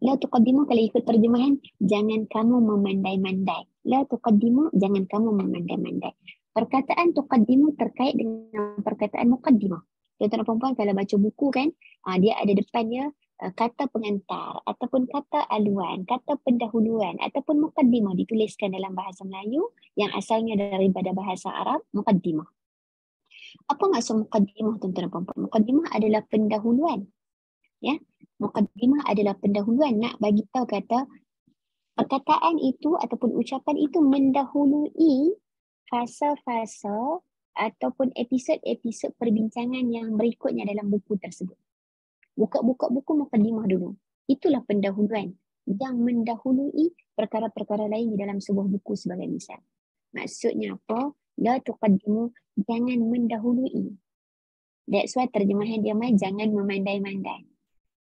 La tuqaddimu, kalau ikut terjemahan, jangan kamu memandai-mandai. La tuqaddimu, jangan kamu memandai-mandai. Perkataan tuqaddimu terkait dengan perkataan muqaddimah. Tuan-tuan perempuan kalau baca buku kan, dia ada depannya kata pengantar ataupun kata aluan, kata pendahuluan ataupun muqaddimah dituliskan dalam bahasa Melayu yang asalnya daripada bahasa Arab, muqaddimah. Apa maksud muqaddimah tuan-tuan perempuan? Muqaddimah adalah pendahuluan. Ya, muqaddimah adalah pendahuluan, nak bagi tahu kata perkataan itu ataupun ucapan itu mendahului fasa-fasa ataupun episod-episod perbincangan yang berikutnya dalam buku tersebut. Buka buku muqaddimah dulu. Itulah pendahuluan yang mendahului perkara-perkara lain di dalam sebuah buku sebagai misal. Maksudnya apa? La tuqaddimu, jangan mendahului. That's why terjemahan dia jangan memandai-mandai.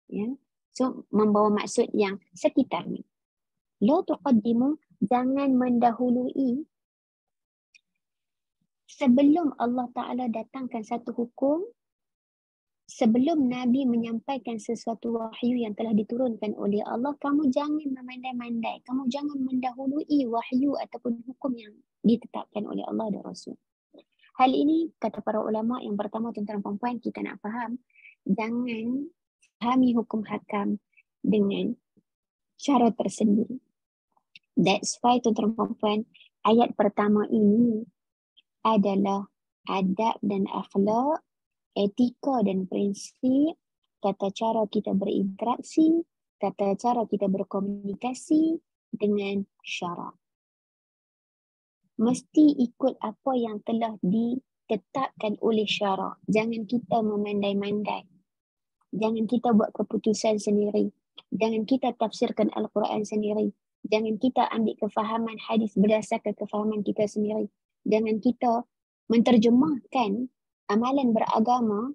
Ya. So membawa maksud yang sekitarnya. La tuqaddimu, jangan mendahului. Sebelum Allah Ta'ala datangkan satu hukum, sebelum Nabi menyampaikan sesuatu wahyu yang telah diturunkan oleh Allah, kamu jangan memandai-mandai. Kamu jangan mendahului wahyu ataupun hukum yang ditetapkan oleh Allah dan Rasul. Hal ini, kata para ulama, yang pertama tuan-tuan perempuan, kita nak faham, jangan fahami hukum hakam dengan cara tersendiri. That's why tuan-tuan perempuan, ayat pertama ini adalah adab dan akhlak, etika dan prinsip, tata cara kita berinteraksi, tata cara kita berkomunikasi dengan syarak. mesti ikut apa yang telah ditetapkan oleh syarak. Jangan kita memandai-mandai. Jangan kita buat keputusan sendiri. Jangan kita tafsirkan Al-Quran sendiri. Jangan kita ambil kefahaman hadis berdasarkan kefahaman kita sendiri. Jangan kita menterjemahkan amalan beragama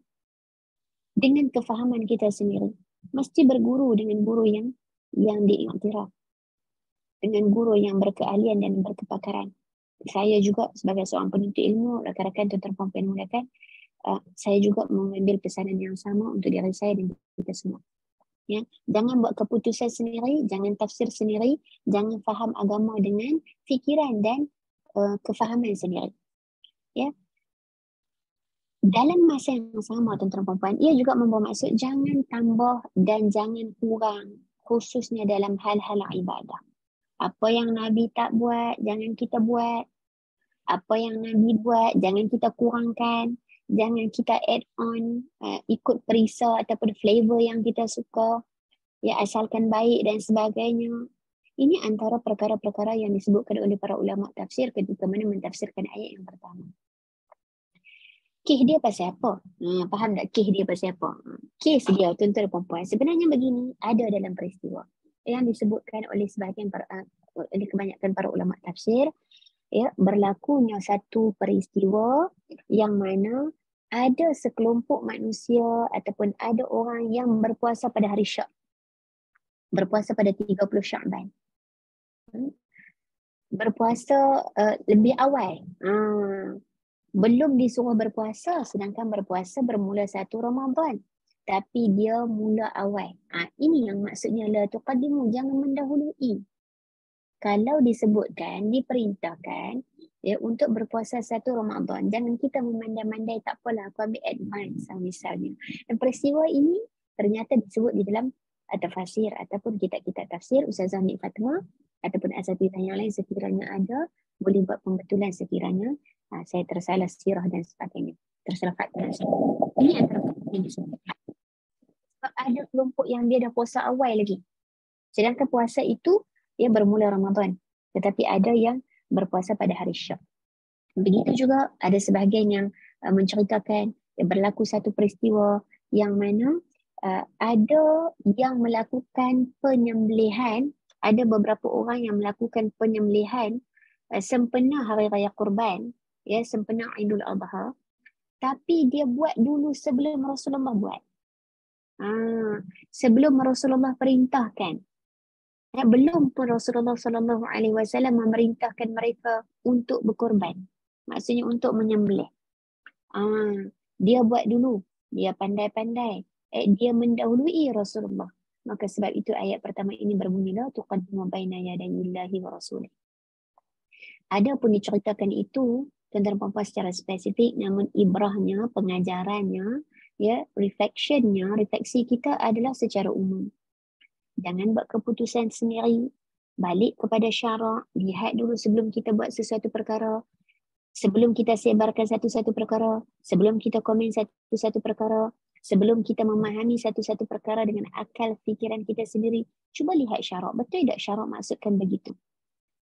dengan kefahaman kita sendiri. Mesti berguru dengan guru yang diiktiraf. Dengan guru yang berkeahlian dan berkepakaran. Saya juga sebagai seorang penuntut ilmu, rakan-rakan tuan-tuan puan-puan muliakan, saya juga mengambil pesanan yang sama untuk diri saya dan kita semua. Ya, jangan buat keputusan sendiri, jangan tafsir sendiri, jangan faham agama dengan fikiran dan kefahaman sendiri. Ya. Dalam masa yang sama tuan-tuan puan-puan, ia juga membawa maksud jangan tambah dan jangan kurang, khususnya dalam hal-hal ibadah. Apa yang Nabi tak buat, jangan kita buat. Apa yang Nabi buat, jangan kita kurangkan. Jangan kita add on, ikut perisa ataupun flavor yang kita suka. Ya, asalkan baik dan sebagainya. Ini antara perkara-perkara yang disebutkan oleh para ulama tafsir ketika mana mentafsirkan ayat yang pertama. Kes dia pasal apa? Faham tak kes dia pasal apa? Kes dia, tuan-tuan dan puan-puan, sebenarnya begini, ada dalam peristiwa yang disebutkan oleh oleh kebanyakan para ulama tafsir. Ya, berlakunya satu peristiwa yang mana ada sekelompok manusia ataupun ada orang yang berpuasa pada hari Syak. Berpuasa pada 30 Syakban. Berpuasa lebih awal. Belum disuruh berpuasa sedangkan berpuasa bermula 1 Ramadan. Tapi dia mula awal. Ini yang maksudnya la tuqaddimu, jangan mendahului. Kalau disebutkan, diperintahkan ya, untuk berpuasa 1 Ramadan, jangan kita memandai-mandai, tak apalah aku ambil advance misalnya. Dan peristiwa ini ternyata disebut di dalam tafsir ataupun kitab-kitab tafsir Ustazah Nik Fatimah ataupun asatidzah yang lain sekiranya ada, boleh buat pembetulan sekiranya saya tersalah sirah dan sebagainya. Tersalah fakta dan sebagainya. Ini antara yang disebutkan. Sebab ada kelompok yang dia dah puasa awal lagi. Sedangkan puasa itu ia bermula Ramadan. Tetapi ada yang berpuasa pada hari Syak. Begitu juga ada sebahagian yang menceritakan berlaku satu peristiwa yang mana ada yang melakukan penyembelihan, ada beberapa orang yang melakukan penyembelihan sempena hari raya Kurban, ya, sempena Idul Adha, tapi dia buat dulu sebelum Rasulullah buat. Sebelum Rasulullah perintahkan. Belum pun Rasulullah SAW memerintahkan mereka untuk berkorban. Maksudnya untuk menyembelih. Dia buat dulu. Dia pandai-pandai. Dia mendahului Rasulullah. Maka sebab itu ayat pertama ini berbunyi la tuqaddimu baina yadayillahi wa rasulih. Ada pun diceritakan itu tuan-tuan puan-puan secara spesifik, namun ibrahnya, pengajarannya, ya, refleksi kita adalah secara umum. Jangan buat keputusan sendiri. Balik kepada syarak. Lihat dulu sebelum kita buat sesuatu perkara. Sebelum kita sebarkan satu-satu perkara. Sebelum kita komen satu-satu perkara. Sebelum kita memahami satu-satu perkara dengan akal fikiran kita sendiri. Cuba lihat syarak. Betul tak syarak maksudkan begitu?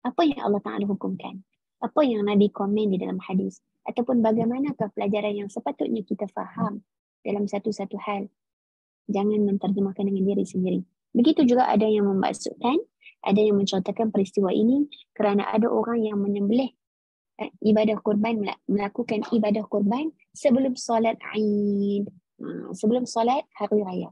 Apa yang Allah Ta'ala hukumkan? Apa yang Nabi komen di dalam hadis? Ataupun bagaimanakah pelajaran yang sepatutnya kita faham dalam satu-satu hal? Jangan menterjemahkan dengan diri sendiri. Begitu juga ada yang memaksudkan, ada yang menceritakan peristiwa ini kerana ada orang yang menyembelih ibadah kurban, melakukan ibadah kurban sebelum solat Aid, sebelum solat hari raya.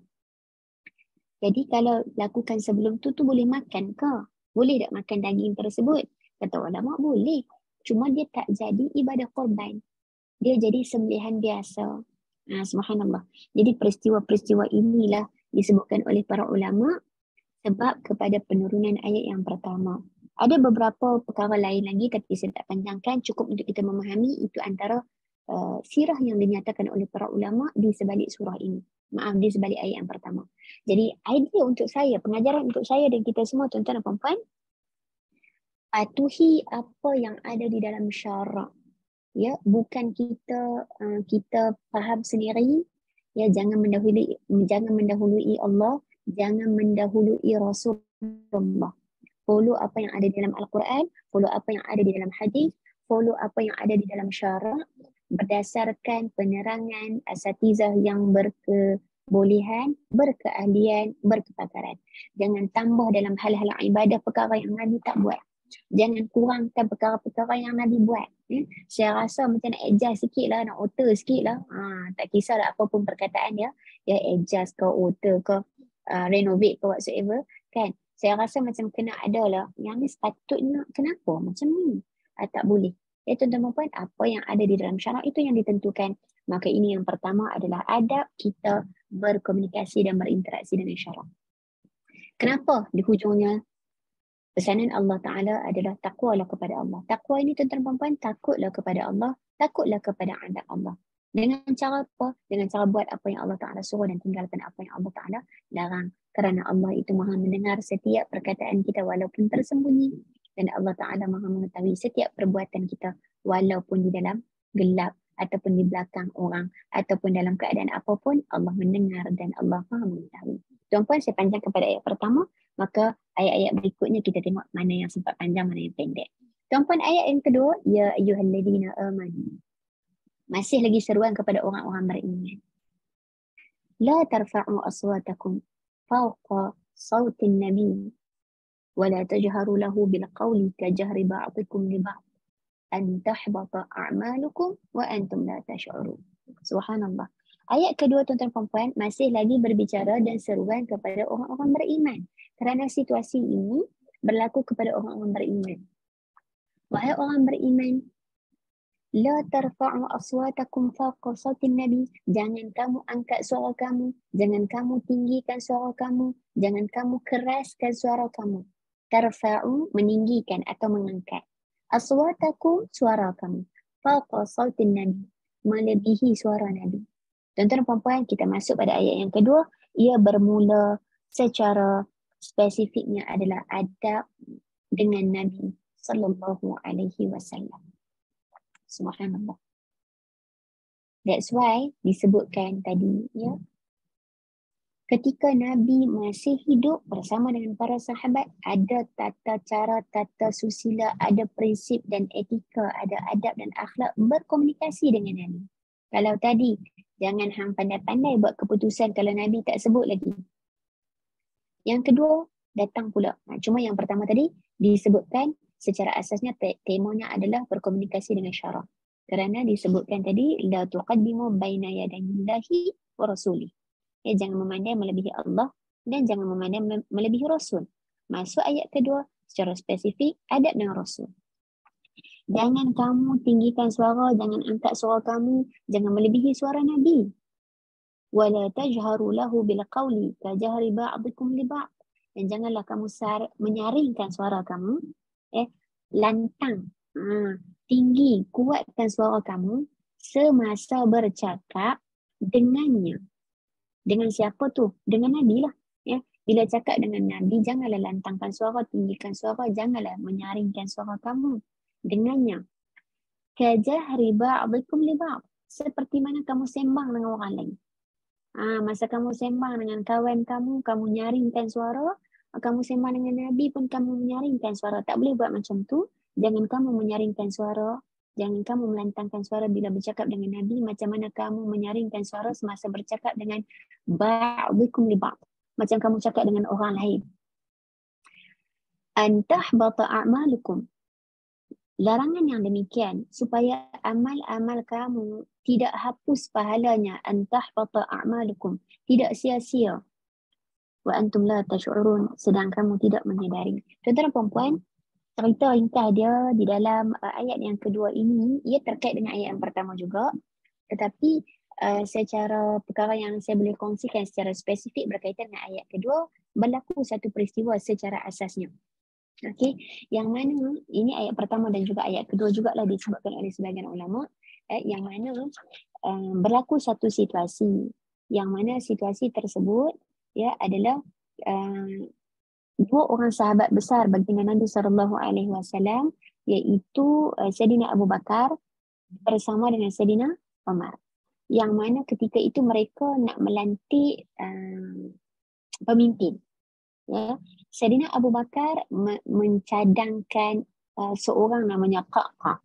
Jadi kalau lakukan sebelum tu boleh makan ke? Boleh tak makan daging tersebut? Kata ulama boleh. Cuma dia tak jadi ibadah kurban. Dia jadi sembelihan biasa. Subhanallah. Jadi peristiwa-peristiwa inilah disebutkan oleh para ulama sebab kepada penurunan ayat yang pertama. Ada beberapa perkara lain lagi tapi saya tak panjangkan, cukup untuk kita memahami itu antara sirah yang dinyatakan oleh para ulama di sebalik surah ini. Di sebalik ayat yang pertama. Jadi idea untuk saya, pengajaran untuk saya dan kita semua tuan-tuan dan puan-puan, patuhi apa yang ada di dalam syarak. Ya, bukan kita faham sendiri. Ya, jangan mendahului Allah, jangan mendahului Rasulullah. Follow apa yang ada di dalam Al-Quran, follow apa yang ada di dalam hadis, follow apa yang ada di dalam syarak berdasarkan penerangan asatizah yang berkebolehan, berkeahlian, berkepakaran. Jangan tambah dalam hal-hal ibadah perkara yang Nabi tak buat. Jangan kurangkan perkara-perkara yang Nabi buat. Saya rasa macam nak adjust sikit lah, nak alter sikit lah. Tak kisahlah apa pun perkataan dia, ya adjust ke alter ke renovate ke whatsoever kan. Saya rasa macam kena ada lah. Yang ni sepatutnya kenapa macam ni? Tak boleh. Ya tuan-tuan dan puan, apa yang ada di dalam syarak itu yang ditentukan. Maka ini yang pertama adalah adab kita berkomunikasi dan berinteraksi dengan syarak. Kenapa di hujungnya pesanan Allah Ta'ala adalah takwalah kepada Allah. Takwa ini tuan-tuan dan puan, takutlah kepada Allah, takutlah kepada adab Allah. Dengan cara apa? Dengan cara buat apa yang Allah Ta'ala suruh dan tinggalkan apa yang Allah Ta'ala larang. Kerana Allah itu maha mendengar setiap perkataan kita walaupun tersembunyi. Dan Allah Ta'ala maha mengetahui setiap perbuatan kita walaupun di dalam gelap ataupun di belakang orang ataupun dalam keadaan apapun, Allah mendengar dan Allah maha mengetahui. Tuan-puan, saya panjangkan pada ayat pertama, maka ayat-ayat berikutnya kita tengok mana yang sempat panjang, mana yang pendek. Tuan-puan, ayat yang kedua, ya ayyuhalladzina amanu. Masih lagi seruan kepada orang-orang beriman. La tarfa'u aswatakum fawqa sawtin nabi wa la tajharu lahu bil qawli ka jahri ba'dikum li ba'd an tahbata a'malukum wa antum la tash'urun. Subhanallah. Ayat kedua tuan-tuan puan-puan masih lagi berbicara dan seruan kepada orang-orang beriman. Kerana situasi ini berlaku kepada orang-orang beriman. Wahai orang beriman, la tarfa'u aswatakum fawqa sautin nabi. Jangan kamu angkat suara kamu, jangan kamu tinggikan suara kamu, jangan kamu keraskan suara kamu. Tarfa'u meninggikan atau mengangkat. Aswatakum suara kamu. Fawqa sautin nabi, melebihi suara nabi. Tuan-tuan dan puan-puan, kita masuk pada ayat yang kedua. Ia bermula secara spesifiknya adalah adab dengan Nabi sallallahu alaihi wasallam. Subhanallah. That's why disebutkan tadi, ya, ketika Nabi masih hidup bersama dengan para sahabat, ada tata cara, tata susila, ada prinsip dan etika, ada adab dan akhlak berkomunikasi dengan Nabi. Kalau tadi, jangan hang pandai-pandai buat keputusan kalau Nabi tak sebut lagi. Yang kedua, datang pula. Cuma yang pertama tadi disebutkan secara asasnya temanya adalah berkomunikasi dengan syarak. Kerana disebutkan tadi, la tuqaddimu baina yadayillahi wa rasulih. Ya, jangan memandai melebihi Allah dan jangan memandai melebihi Rasul. Masuk ayat kedua, secara spesifik, adab dengan Rasul. Jangan kamu tinggikan suara, jangan angkat suara kamu, jangan melebihi suara Nabi. Wala tajharu lahu bil qawli ka jahri ba'dikum li ba'd. Dan janganlah kamu menyaringkan suara kamu, lantang, tinggi, kuatkan suara kamu semasa bercakap dengannya. Dengan siapa tu? Dengan Nabi lah. Ya. Bila cakap dengan Nabi, janganlah lantangkan suara, tinggikan suara, janganlah menyaringkan suara kamu dengannya. Kajahri ba'dikum li ba'd. Seperti mana kamu sembang dengan orang lain. Masa kamu sembang dengan kawan kamu, kamu nyaringkan suara. Kamu sembang dengan Nabi pun kamu menyaringkan suara. Tak boleh buat macam tu. Jangan kamu menyaringkan suara. Jangan kamu melantangkan suara bila bercakap dengan Nabi. Macam mana kamu menyaringkan suara semasa bercakap dengan ba'dikum li ba'd. Macam kamu cakap dengan orang lain. An tahbata a'malukum. Larangan yang demikian supaya amal-amal kamu tidak hapus pahalanya. An tahbata a'malukum. Tidak sia-sia. Wa antum la tash'urun. Sedang kamu tidak menyadari. Tuan-tuan dan puan-puan, cerita ringkas dia di dalam ayat yang kedua ini, ia terkait dengan ayat yang pertama juga. Tetapi secara perkara yang saya boleh kongsikan secara spesifik berkaitan dengan ayat kedua, berlaku satu peristiwa secara asasnya. Okey, yang mana ini ayat pertama dan juga ayat kedua jugalah disebutkan oleh sebahagian ulama, yang mana berlaku satu situasi, yang mana situasi tersebut ya adalah dua orang sahabat besar baginda Nabi SAW, iaitu Sayyidina Abu Bakar bersama dengan Sayyidina Umar. Yang mana ketika itu mereka nak melantik pemimpin. Ya, Sayyidina Abu Bakar mencadangkan seorang namanya Qa'qa'.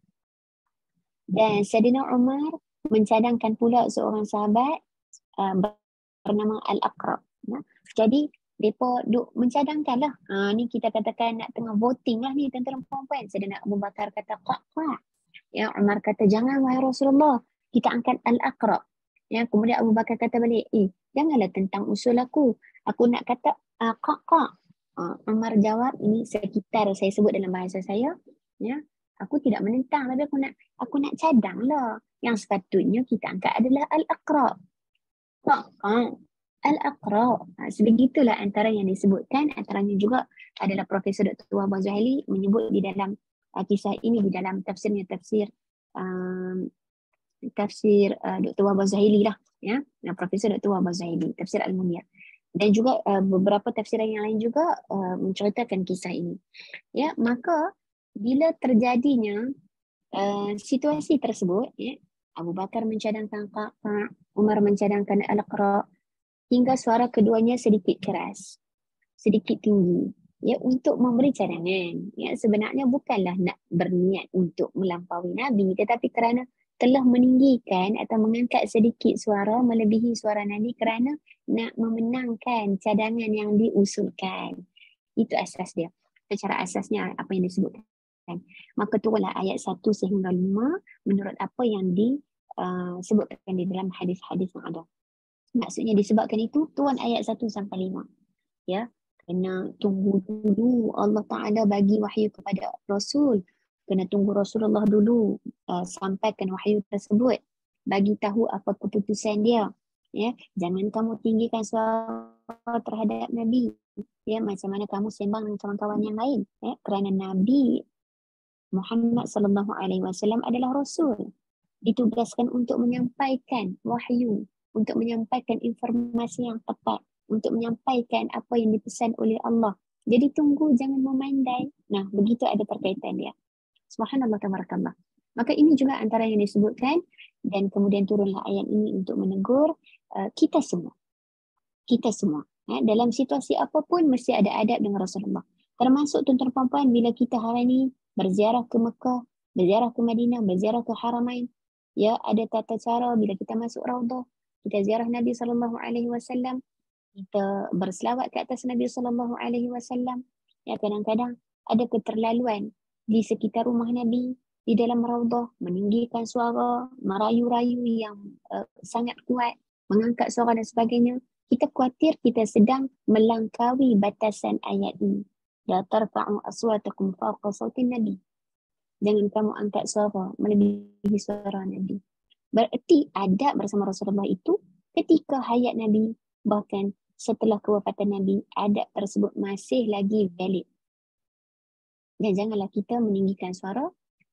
Dan Sayyidina Umar mencadangkan pula seorang sahabat bernama Al-Aqra. Jadi mereka duk mencadangkan lah. Ni kita katakan nak tengah voting lah ni tuan-tuan puan-puan. Sayyidina Abu Bakar kata qaq. Ya, Umar kata jangan wahai Rasulullah, kita angkat Al-Aqra. Ya, kemudian Abu Bakar kata balik, janganlah tentang usul aku. Aku nak kata qaq. Umar jawab, ini sekitar saya sebut dalam bahasa saya, ya. Aku tidak menentang, tapi aku nak cadang lah. Yang sepatutnya kita angkat adalah Al-Aqra. Al-Aqra. Sebegitulah antara yang disebutkan. Antaranya juga adalah Profesor Dr. Wahbah Zuhaili menyebut di dalam kisah ini di dalam tafsirnya, tafsir Dr. Wahbah Zuhaili lah, ya. Profesor Dr. Wahbah Zuhaili, tafsir Al-Munir. Dan juga beberapa tafsiran yang lain juga menceritakan kisah ini. Ya, maka bila terjadinya situasi tersebut, ya, Abu Bakar mencadangkan qaq, Umar mencadangkan Al-Aqra, hingga suara keduanya sedikit keras, sedikit tinggi, ya, untuk memberi cadangan. Ya, sebenarnya bukanlah nak berniat untuk melampaui Nabi, tetapi kerana telah meninggikan atau mengangkat sedikit suara melebihi suara Nabi kerana nak memenangkan cadangan yang diusulkan. Itu asas dia. Secara asasnya apa yang disebutkan. Maka turunlah ayat 1 sehingga 5 menurut apa yang disebutkan di dalam hadis-hadis yang ada. Maksudnya disebabkan itu turun ayat 1 sampai 5. Ya, kena tunggu dulu Allah Ta'ala bagi wahyu kepada Rasul. Kena tunggu Rasulullah dulu sampaikan wahyu tersebut. Bagi tahu apa keputusan dia. Ya, jangan kamu tinggikan suara terhadap Nabi. Ya, macam mana kamu sembang dengan kawan-kawan yang lain. Ya, kerana Nabi Muhammad sallallahu alaihi wasallam adalah Rasul. Ditugaskan untuk menyampaikan wahyu, untuk menyampaikan informasi yang tepat, untuk menyampaikan apa yang dipesan oleh Allah. Jadi tunggu, jangan memandai. Nah, begitu ada perkaitan dia. Subhanallah, tabarakallah. Maka ini juga antara yang disebutkan dan kemudian turunlah ayat ini untuk menegur kita semua. Kita semua. Dalam situasi apapun mesti ada adab dengan Rasulullah. Termasuk tuan-tuan puan-puan bila kita hari ini berziarah ke Mekah, berziarah ke Madinah, berziarah ke Haramain. Ya, ada tata cara bila kita masuk Raudah, kita ziarah Nabi SAW, kita berselawat ke atas Nabi SAW. Ya, kadang-kadang ada keterlaluan di sekitar rumah Nabi, di dalam Raudah, meninggikan suara, merayu-rayu yang sangat kuat, mengangkat suara dan sebagainya. Kita khawatir kita sedang melangkaui batasan ayat ini. La tarfa'u aswatakum fawqa sautin Nabi. Jangan kamu angkat suara melebihi suara Nabi. Berarti adab bersama Rasulullah itu ketika hayat Nabi, bahkan setelah kewafatan Nabi, adab tersebut masih lagi valid. Dan janganlah kita meninggikan suara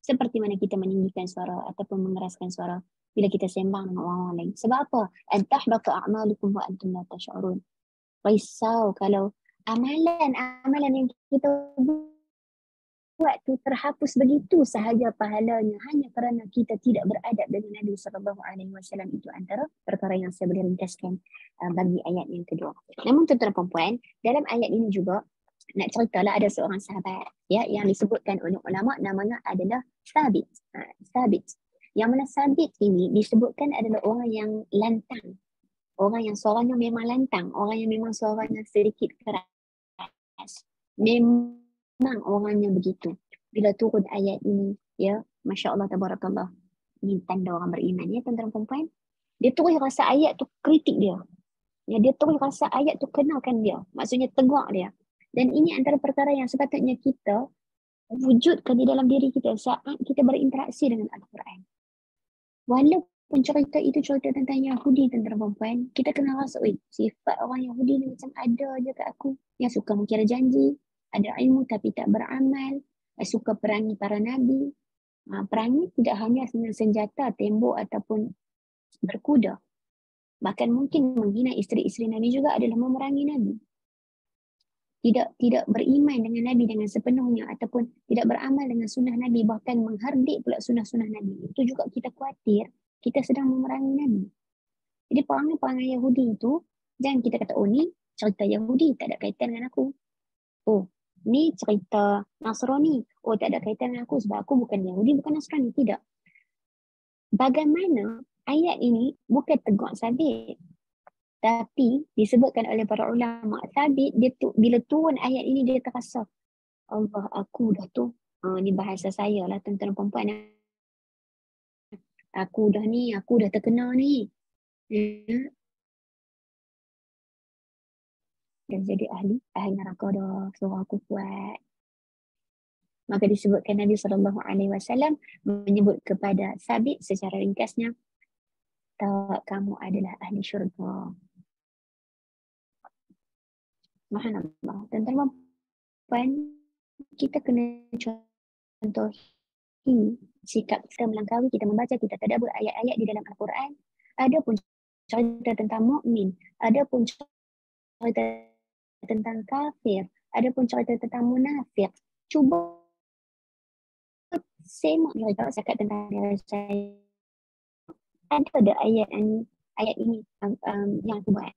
seperti mana kita meninggikan suara ataupun mengeraskan suara bila kita sembang dengan orang-orang lain. Sebab apa? Antahbata a'malukum wa antum la tash'urun. Risau kalau amalan yang kita buat tu terhapus begitu sahaja pahalanya hanya kerana kita tidak beradab dengan Nabi SAW. Itu antara perkara yang saya boleh ringkaskan bagi ayat yang kedua. Namun tuan-tuan perempuan, dalam ayat ini juga nak ceritalah ada seorang sahabat, ya, yang disebutkan oleh ulama namanya adalah Thabit. Thabit. Yang mana Thabit ini disebutkan adalah orang yang lantang. Orang yang suaranya memang lantang, orang yang memang suaranya sedikit keras. Memang orangnya begitu. Bila turun ayat ini, ya, Masya Allah, tabarakallah. Ini tanda orang beriman, ya, tuan-tuan perempuan. Dia terus rasa ayat tu kritik dia. Ya, dia terus rasa ayat tu kenakan dia. Maksudnya tegur dia. Dan ini antara perkara yang sepatutnya kita wujudkan di dalam diri kita saat kita berinteraksi dengan Al-Quran. Walaupun cerita itu cerita tentang Yahudi, tuan-tuan perempuan, kita kena rasa, sifat orang Yahudi ni macam ada je kat aku. Yang suka mengkira janji, ada ilmu tapi tak beramal, suka perangi para nabi. Perangi tidak hanya dengan senjata, tembok ataupun berkuda. Bahkan mungkin menghina isteri-isteri Nabi juga adalah memerangi Nabi. Tidak beriman dengan Nabi dengan sepenuhnya ataupun tidak beramal dengan sunnah Nabi, bahkan menghardik pula sunnah-sunnah Nabi. Itu juga kita khawatir kita sedang memerangi Nabi. Jadi perangai-perangai Yahudi itu, jangan kita kata, ni cerita Yahudi, tak ada kaitan dengan aku. Ni cerita Nasrani, tak ada kaitan dengan aku sebab aku bukan Yahudi, bukan Nasrani. Tidak. bagaimana ayat ini bukan tegur Sabit, tapi disebutkan oleh para ulama, Sabit dia bila turun ayat ini dia terasa, Allah, aku dah tu, ni bahasa saya lah tuan-tuan perempuan, aku dah terkena ni, dan jadi ahli neraka dah, suruh aku kuat. Maka disebutkan Nabi SAW menyebut kepada Sabit secara ringkasnya, tak, kamu adalah ahli syurga. Subhanallah. Tuan-tuan puan, kita kena contohi sikap kita melangkaui, kita membaca, kita tadabbur ayat-ayat di dalam Al-Quran. Ada pun cerita tentang mukmin, ada pun cerita tentang kafir, ada pun cerita tentang munafik. Cuba semak mereka cakap tentang diri saya. Ada ayat ini yang aku buat.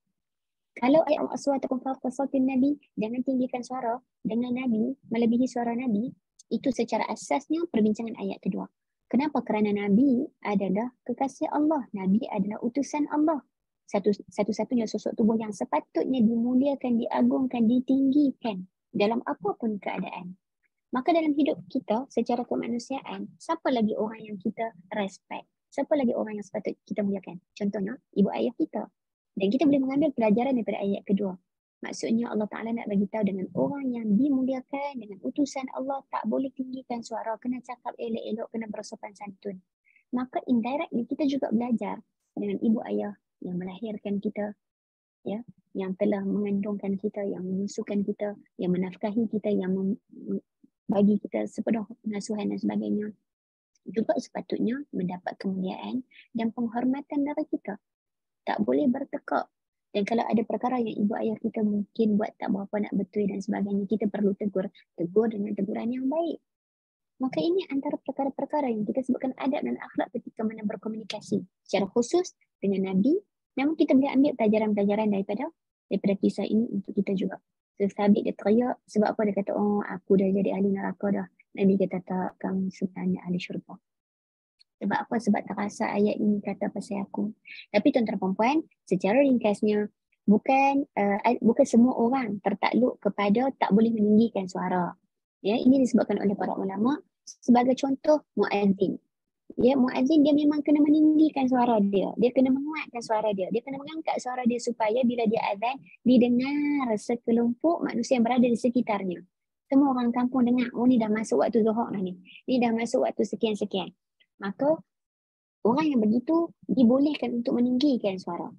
Kalau ayat al-aswat ataupun fawqa sautin Nabi, jangan tinggikan suara dengan Nabi, melebihi suara Nabi, itu secara asasnya perbincangan ayat kedua. Kenapa? Kerana Nabi adalah kekasih Allah. Nabi adalah utusan Allah. Satu-satunya sosok tubuh yang sepatutnya dimuliakan, diagungkan, ditinggikan dalam apapun keadaan. Maka dalam hidup kita secara kemanusiaan, siapa lagi orang yang kita respect? Siapa lagi orang yang sepatut kita muliakan? Contohnya, ibu ayah kita. Dan kita boleh mengambil pelajaran daripada ayat kedua. Maksudnya Allah Ta'ala nak bagi tahu dengan orang yang dimuliakan, dengan utusan Allah, tak boleh tinggikan suara, kena cakap elok-elok, kena bersopan santun. Maka indirectly kita juga belajar dengan ibu ayah yang melahirkan kita, ya, yang telah mengandungkan kita, yang menyusukan kita, yang menafkahi kita, yang bagi kita sepenuh pengasuhan dan sebagainya, juga sepatutnya mendapat kemuliaan dan penghormatan dari kita. Tak boleh bertekak. Dan kalau ada perkara yang ibu ayah kita mungkin buat tak berapa nak betul dan sebagainya, kita perlu tegur dengan teguran yang baik. Maka ini antara perkara-perkara yang kita sebutkan adab dan akhlak ketika mana berkomunikasi secara khusus dengan Nabi. Namun kita boleh ambil pelajaran-pelajaran daripada kisah ini untuk kita juga. Sabit dia teriak sebab apa? Dia kata, oh, aku dah jadi ahli neraka dah. Nabi kata, tak, kamu sebenarnya ahli syurga. Sebab apa? Sebab terasa ayat ini kata pasal aku. Tapi tuan-tuan perempuan, secara ringkasnya, bukan semua orang tertakluk kepada tak boleh meninggikan suara. Ya, ini disebabkan oleh para ulama. Sebagai contoh, muazzin. Ya, muazzin dia memang kena meninggikan suara dia. Dia kena menguatkan suara dia. Dia kena mengangkat suara dia supaya bila dia azan, didengar sekelompok manusia yang berada di sekitarnya. Semua orang kampung dengar, oh ni dah masuk waktu zuhur dah ni. Ni dah masuk waktu sekian-sekian. Maka orang yang begitu dibolehkan untuk meninggikan suara.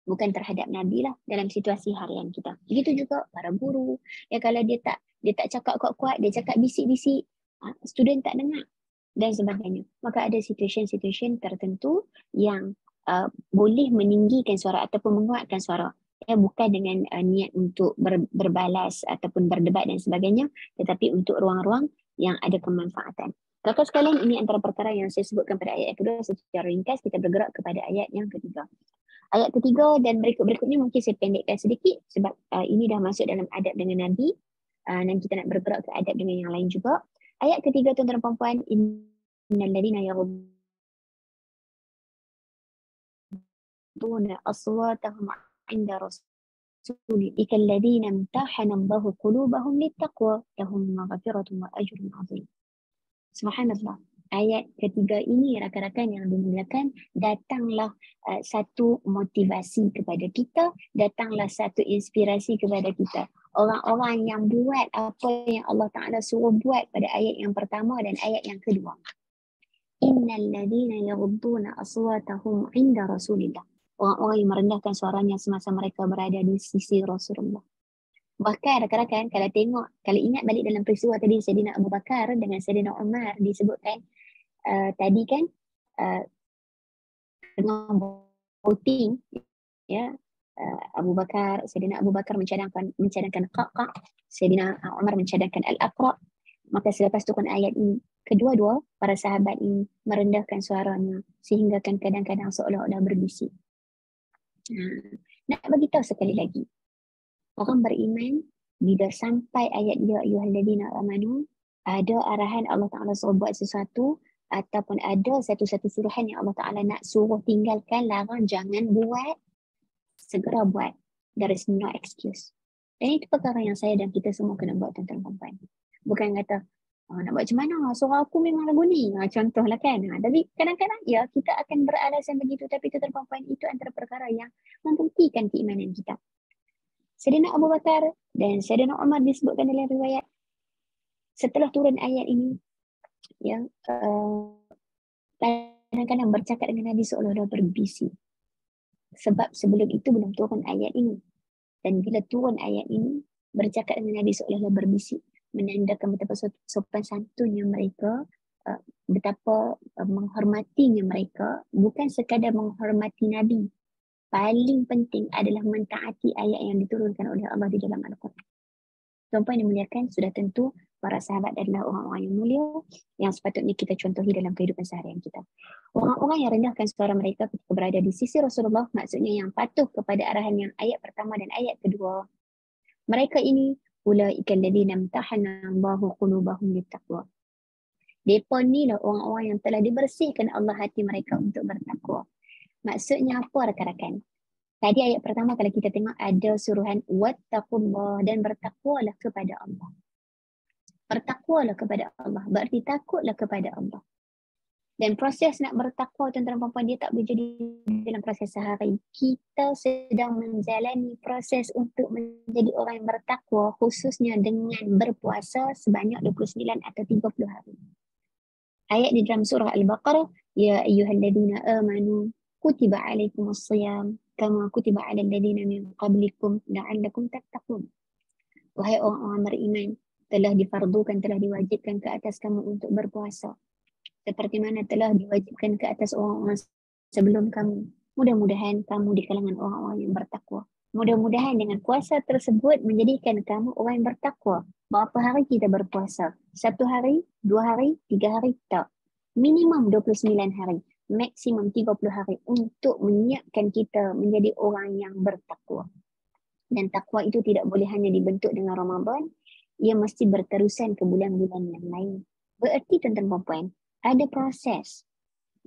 Bukan terhadap Nabi lah dalam situasi harian kita. Begitu juga para guru. Ya, kalau dia tak cakap kuat-kuat, dia cakap bisik-bisik, student tak dengar dan sebagainya. Maka ada situasi-situasi tertentu yang boleh meninggikan suara ataupun menguatkan suara. Ya, bukan dengan niat untuk berbalas ataupun berdebat dan sebagainya, tetapi untuk ruang-ruang yang ada kemanfaatan. Kakak sekalian, ini antara perkara yang saya sebutkan pada ayat kedua. Secara ringkas kita bergerak kepada ayat yang ketiga. Ayat ketiga dan berikut-berikutnya mungkin saya pendekkan sedikit sebab ini dah masuk dalam adab dengan Nabi, dan kita nak bergerak ke adab dengan yang lain juga. Ayat ketiga, tuan-tuan dan puan-puan, innal ladina yaghudduna aswatahum 'inda rasuli ikal ladina imtahana Allahu qulubahum littaqwa lahum maghfiratun wa ajrun 'azim. Subhanallah. Ayat ketiga ini, rakan-rakan yang dimuliakan, datanglah satu motivasi kepada kita, datanglah satu inspirasi kepada kita. Orang-orang yang buat apa yang Allah Ta'ala suruh buat pada ayat yang pertama dan ayat yang kedua. Innal ladhina yaghudduna aswatahum 'inda Rasulillah. Orang-orang yang merendahkan suaranya semasa mereka berada di sisi Rasulullah. Bahkan rakan-rakan, kalau ingat balik dalam peristiwa tadi Sayyidina Abu Bakar dengan Sayyidina Umar disebutkan tadi kan, dengan voting, ya, Sayyidina Abu Bakar mencadangkan Qaqa', Sayyidina Umar mencadangkan Al-Aqra'. Maka selepas tu kan ayat ini, kedua-dua para sahabat ini merendahkan suaranya sehingga kan kadang-kadang seolah-olah berbisik. Nak bagi tahu sekali lagi, orang beriman bila sampai ayat ya ayyuhalladzina amanu, ada arahan Allah Ta'ala suruh buat sesuatu, ataupun ada satu-satu suruhan yang Allah Ta'ala nak suruh tinggalkan, larang, jangan buat, segera buat. There is no excuse. Dan itu perkara yang saya dan kita semua kena buat, tuan-tuan perempuan. Bukan kata, nak buat macam mana, suruh aku memang lagu ni, contohlah kan. Tapi kadang-kadang ya kita akan beralasan begitu, tapi tuan-tuan perempuan itu antara perkara yang membuktikan keimanan kita. Sayyidina Abu Bakar dan Sayyidina Umar disebutkan dalam riwayat, setelah turun ayat ini, ya, kadang-kadang bercakap dengan Nabi seolah-olah berbisi. Sebab sebelum itu belum turun ayat ini. Dan bila turun ayat ini, bercakap dengan Nabi seolah-olah berbisi, menandakan betapa sopan santunnya mereka, betapa menghormatinya mereka, bukan sekadar menghormati Nabi. Paling penting adalah mentaati ayat yang diturunkan oleh Allah di dalam Al-Quran. Tuan-puan yang dimuliakan, sudah tentu para sahabat adalah orang-orang yang mulia yang sepatutnya kita contohi dalam kehidupan seharian kita. Orang-orang yang rendahkan suara mereka ketika berada di sisi Rasulullah, maksudnya yang patuh kepada arahan yang ayat pertama dan ayat kedua. Mereka ini ulaikal ladzina imtahana Allahu qulubahum littaqwa. Depa ni lah orang-orang yang telah dibersihkan Allah hati mereka untuk bertakwa. Maksudnya apa rakan-rakan? Tadi ayat pertama kalau kita tengok ada suruhan wattaqullah, dan bertakwalah kepada Allah. Bertakwalah kepada Allah, berarti takutlah kepada Allah. Dan proses nak bertakwa, tuan-tuan dan puan-puan, dia tak boleh jadi dalam proses sehari. Kita sedang menjalani proses untuk menjadi orang yang bertakwa, khususnya dengan berpuasa sebanyak 29 atau 30 hari. Ayat di dalam surah Al-Baqarah, ya ayyuhalladzina amanu kutiba alaikumus-shiyam kama kutiba alal ladzina min qablikum la'allakum tattaqun. Wahai orang-orang beriman, telah difardukan, telah diwajibkan ke atas kamu untuk berpuasa, seperti mana telah diwajibkan ke atas orang-orang sebelum kamu. Mudah-mudahan kamu di kalangan orang-orang yang bertakwa. Mudah-mudahan dengan puasa tersebut menjadikan kamu orang yang bertakwa. Berapa hari kita berpuasa? 1 hari, 2 hari, 3 hari? Tak. Minimum 29 hari. Maksimum 30 hari untuk menyiapkan kita menjadi orang yang bertakwa. Dan takwa itu tidak boleh hanya dibentuk dengan Ramadan, ia mesti berterusan ke bulan-bulan yang lain. Berarti tuan-tuan puan-puan, ada proses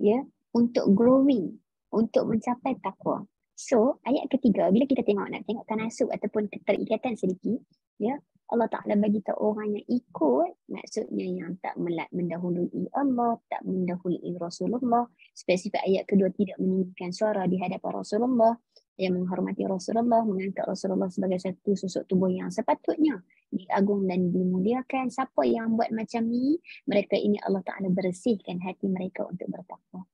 ya untuk growing, untuk mencapai takwa. So, ayat ketiga, bila kita nak tengok tanasub ataupun keterikatan sedikit, ya, Allah Ta'ala bagi tahu orang yang ikut, maksudnya yang tak mendahului Allah, tak mendahului Rasulullah. Spesifik ayat kedua, tidak meninggikan suara di hadapan Rasulullah, yang menghormati Rasulullah, mengangkat Rasulullah sebagai satu susuk tubuh yang sepatutnya diagung dan dimuliakan. Siapa yang buat macam ni, mereka ini Allah Ta'ala bersihkan hati mereka untuk bertakwa.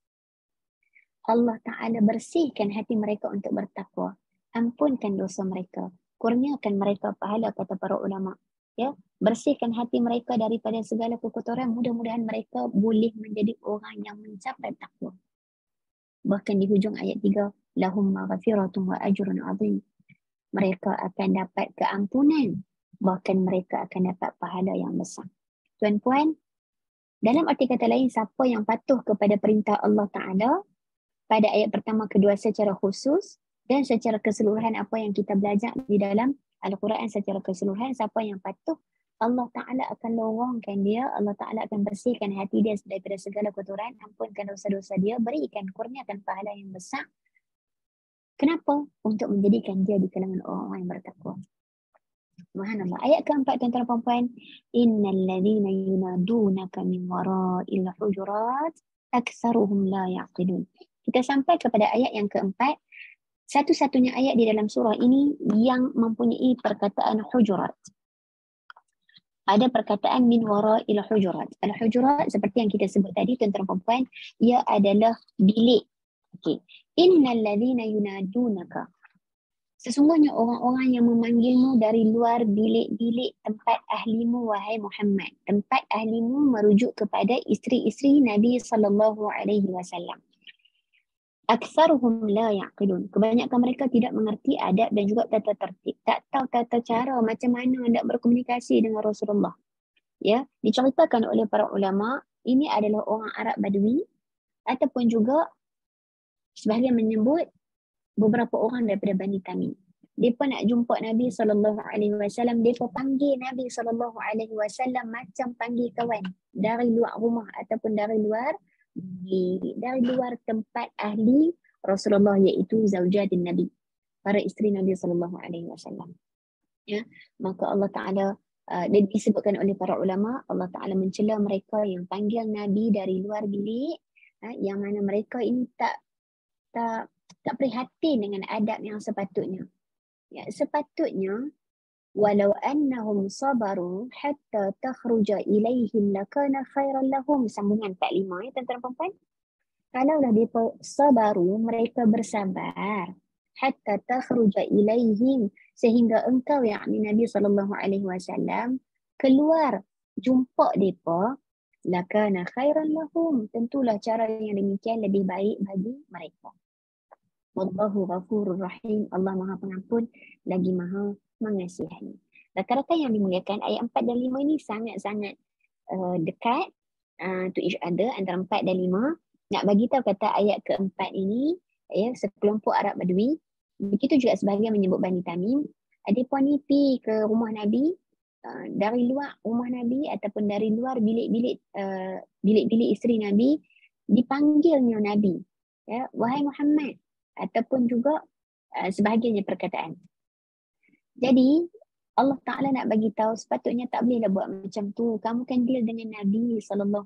Allah Ta'ala bersihkan hati mereka untuk bertakwa. Ampunkan dosa mereka, kurniakan mereka pahala, kata para ulama. Ya, bersihkan hati mereka daripada segala kekotoran. Mudah-mudahan mereka boleh menjadi orang yang mencapai takwa. Bahkan di hujung ayat 3, lahum maghfiratun wa ajrun azim. Mereka akan dapat keampunan, bahkan mereka akan dapat pahala yang besar. Tuan-puan, dalam arti kata lain, siapa yang patuh kepada perintah Allah Ta'ala pada ayat pertama kedua secara khusus dan secara keseluruhan apa yang kita belajar di dalam Al-Quran secara keseluruhan, siapa yang patuh, Allah Ta'ala akan lorongkan dia, Allah Ta'ala akan bersihkan hati dia daripada segala kotoran, ampunkan dosa-dosa dia, berikan kurniakan pahala yang besar. Kenapa? Untuk menjadikan dia di kalangan orang-orang yang bertakwa. Subhanallah. Ayat keempat, tuan-tuan dan puan-puan, innal ladzina yunadunaka min wara'il hujurat aktsaruhum la yaqilun. Kita sampai kepada ayat yang keempat, satu-satunya ayat di dalam surah ini yang mempunyai perkataan hujurat. Ada perkataan min wara'il hujurat. Al-hujurat seperti yang kita sebut tadi, tuan-tuan dan puan-puan, ia adalah bilik. Okey. Innal ladzina yunadunaka. Sesungguhnya orang-orang yang memanggilmu dari luar bilik-bilik tempat ahlimu, wahai Muhammad. Tempat ahlimu merujuk kepada isteri-isteri Nabi SAW. Aktsaruhum la yaqilun. Kebanyakan mereka tidak mengerti adab dan juga tata tertib. Tak tahu tata cara macam mana nak berkomunikasi dengan Rasulullah. Ya, diceritakan oleh para ulama, ini adalah orang Arab Badui ataupun juga sebahagian menyebut beberapa orang daripada Bani Tamim. Mereka nak jumpa Nabi SAW, mereka panggil Nabi SAW macam panggil kawan dari luar rumah ataupun dari luar tempat ahli Rasulullah, iaitu zaujatin Nabi, para isteri Nabi SAW. Ya, maka Allah Ta'ala disebutkan oleh para ulama, Allah Ta'ala mencela mereka yang panggil Nabi dari luar bilik, yang mana mereka ini tak prihatin dengan adab yang sepatutnya. Ya, sepatutnya walau annahum sabaru hatta takhruja ilaihim lakana khairan lahum. Sambungan 45 ya tuan-tuan dan puan. Kalaulah mereka sabaru, mereka bersabar, hatta takhruja ilaihim, sehingga engkau yakni Nabi SAW keluar jumpa mereka, lakana khairan lahum, tentulah cara yang demikian lebih baik bagi mereka. Wallahu ghafurur rahim. Allah Maha Pengampun lagi Maha Mengasihani. Rakan-rakan yang dimuliakan, ayat 4 dan 5 ini sangat-sangat dekat to each other, antara 4 dan 5. Nak bagi tahu kata ayat keempat ini, ya, sekelompok Arab Badui, begitu juga sebahagian menyebut Bani Tamim, ada puan ni pergi ke rumah Nabi, dari luar rumah Nabi ataupun dari luar bilik-bilik isteri Nabi, dipanggilnya Nabi, ya, wahai Muhammad, ataupun juga sebahagiannya perkataan. Jadi Allah Ta'ala nak bagi tahu sepatutnya tak bolehlah buat macam tu. Kamu kan deal dengan Nabi SAW.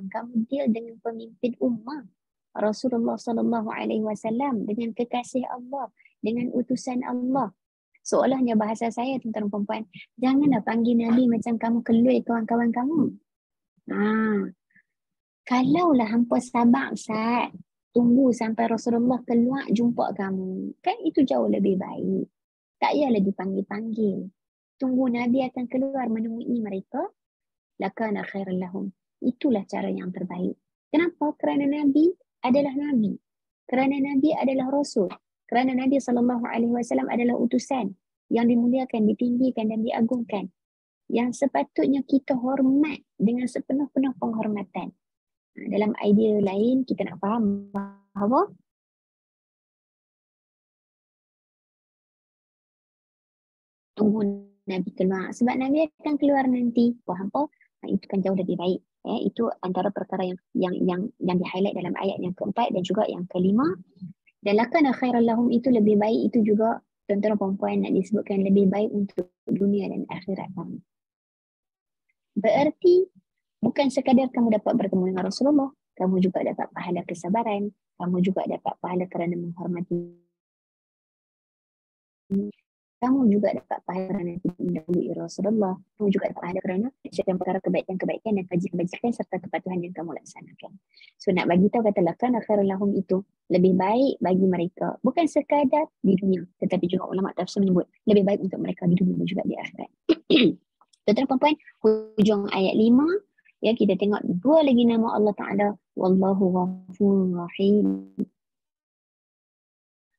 Kamu deal dengan pemimpin ummah Rasulullah SAW, dengan kekasih Allah, dengan utusan Allah. Seolahnya bahasa saya, tuan-tuan dan puan-puan, janganlah panggil Nabi macam kamu kelui kawan-kawan kamu. Kalaulah hampa sabar saat tunggu sampai Rasulullah keluar jumpa kamu, kan itu jauh lebih baik. Tak payahlah dipanggil-panggil. Tunggu Nabi akan keluar menemui mereka, lakana khairan lahum. Itulah cara yang terbaik. Kenapa? Kerana Nabi adalah Nabi. Kerana Nabi adalah Rasul. Kerana Nabi SAW adalah utusan yang dimuliakan, ditinggikan dan diagungkan, yang sepatutnya kita hormat dengan sepenuh-penuh penghormatan. Dalam idea lain, kita nak faham bahawa tunggu Nabi keluar. Sebab Nabi akan keluar nanti. Faham apa? Itu kan jauh lebih baik. Itu antara perkara yang di-highlight dalam ayat yang keempat dan juga yang kelima. Dan lakana khairan lahum, itu lebih baik. Itu juga tuan-tuan perempuan nak disebutkan lebih baik untuk dunia dan akhirat kamu. Bererti bukan sekadar kamu dapat bertemu dengan Rasulullah, kamu juga dapat pahala kesabaran, kamu juga dapat pahala kerana menghormati, kamu juga dapat pahala kerana mendahului Rasulullah, kamu juga dapat pahala kerana mengerjakan perkara kebaikan-kebaikan dan kebajikan serta kepatuhan yang kamu laksanakan. So nak bagi tahu kata lakana khairan lahum itu lebih baik bagi mereka, bukan sekadar di dunia, tetapi juga ulama tafsir menyebut lebih baik untuk mereka di dunia dan juga di akhirat. Tuan-tuan puan-puan, hujung ayat 5, ya, kita tengok dua lagi nama Allah Ta'ala, Wallahu Ghafurur Rahim.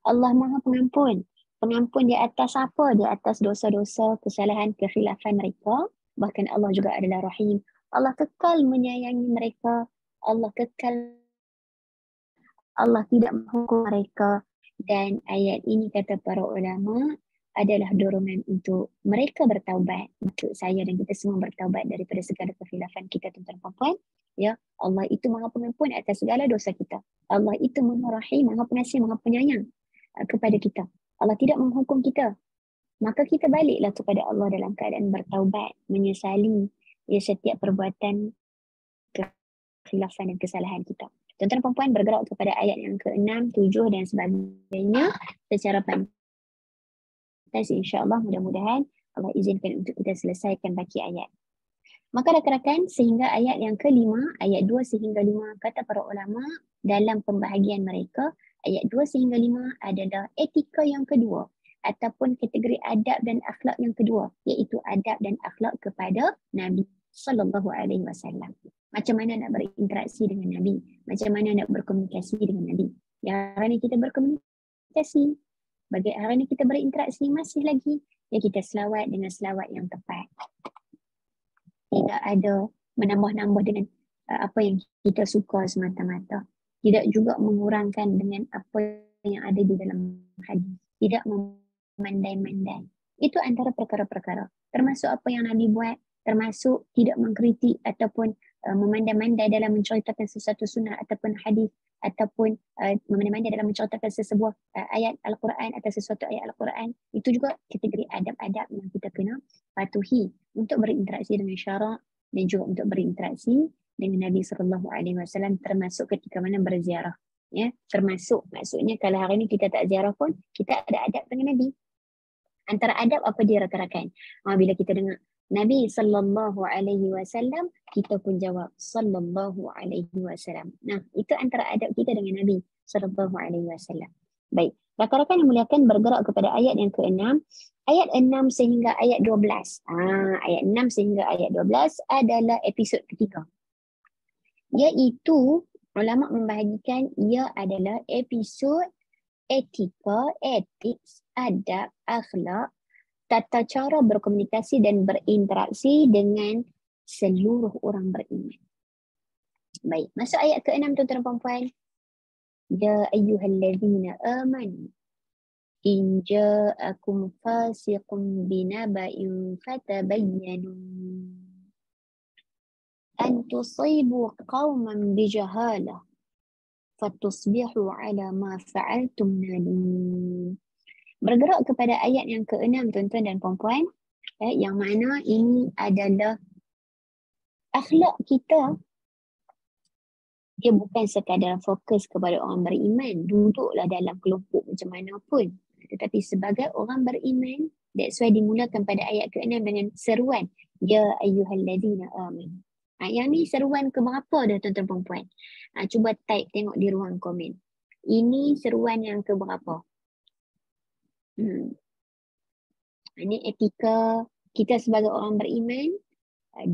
Allah Maha Pengampun. Pengampun di atas apa? Di atas dosa-dosa, kesalahan, kekhilafan mereka. Bahkan Allah juga adalah Rahim. Allah kekal menyayangi mereka. Allah kekal, Allah tidak menghukum mereka. Dan ayat ini kata para ulama adalah dorongan untuk mereka bertaubat. Maksud saya dan kita semua bertaubat daripada segala kekhilafan kita, tuan-tuan dan puan. Ya, Allah itu Maha Pengampun atas segala dosa kita. Allah itu Maha Rahim, Maha Pengasih, Maha Penyayang kepada kita. Allah tidak menghukum kita. Maka kita baliklah kepada Allah dalam keadaan bertaubat, menyesali ya setiap perbuatan kekhilafan dan kesalahan kita. Tuan-tuan dan puan bergerak kepada ayat yang ke-6, 7 dan sebagainya secara pantas. InsyaAllah mudah-mudahan Allah izinkan untuk kita selesaikan baki ayat. Maka rakan-rakan, sehingga ayat yang ke-5, ayat 2 sehingga 5, kata para ulama dalam pembahagian mereka, ayat 2 sehingga 5 adalah etika yang kedua ataupun kategori adab dan akhlak yang kedua, iaitu adab dan akhlak kepada Nabi SAW. Macam mana nak berinteraksi dengan Nabi, macam mana nak berkomunikasi dengan Nabi. Yang hari ini kita berkomunikasi, bagi hari ini kita berinteraksi masih lagi, ya kita selawat dengan selawat yang tepat. Tidak ada menambah-nambah dengan apa yang kita suka semata-mata. Tidak juga mengurangkan dengan apa yang ada di dalam hadis. Tidak memandai-mandai. Itu antara perkara-perkara. Termasuk apa yang Nabi buat, termasuk tidak mengkritik ataupun memandai-mandai dalam menceritakan sesuatu sunnah ataupun hadis, ataupun memandai-mandai dalam menceritakan sesebuah ayat Al-Quran atau sesuatu ayat Al-Quran. Itu juga kategori adab-adab yang kita kena patuhi untuk berinteraksi dengan syarak dan juga untuk berinteraksi dengan Nabi SAW, termasuk ketika mana berziarah. Ya, termasuk maksudnya kalau hari ni kita tak ziarah pun kita ada adab dengan Nabi. Antara adab apa dia rakan-rakan? Bila kita dengar Nabi SAW, kita pun jawab SAW. Nah, itu antara adab kita dengan Nabi SAW. Baik, rakan-rakan yang muliakan, bergerak kepada ayat yang ke-6. Ayat 6 sehingga ayat 12. Ayat 6 sehingga ayat 12 adalah episod ketiga. Iaitu ulama membahagikan ia adalah episod etika, etik, adab, akhlak, tata cara berkomunikasi dan berinteraksi dengan seluruh orang beriman. Baik, masuk ayat ke-6 tuan-tuan dan puan-puan. Ya ayyuhallazina amanu in ja'akum fasiqun binaba'in fatabayyanu an tusibu qauman bijahalah fatusbihu ala ma fa'altum nadim. Bergerak kepada ayat yang ke-6 tuan-tuan dan puan-puan, yang mana ini adalah akhlak kita. Dia bukan sekadar fokus kepada orang beriman, duduklah dalam kelompok macam mana pun, tetapi sebagai orang beriman. That's why dimulakan pada ayat ke-6 dengan seruan ya ayyuhallazina amanu. Yang ni seruan ke berapa dah tuan-tuan puan-puan? Cuba type tengok di ruang komen. Ini seruan yang ke berapa? Ini etika kita sebagai orang beriman,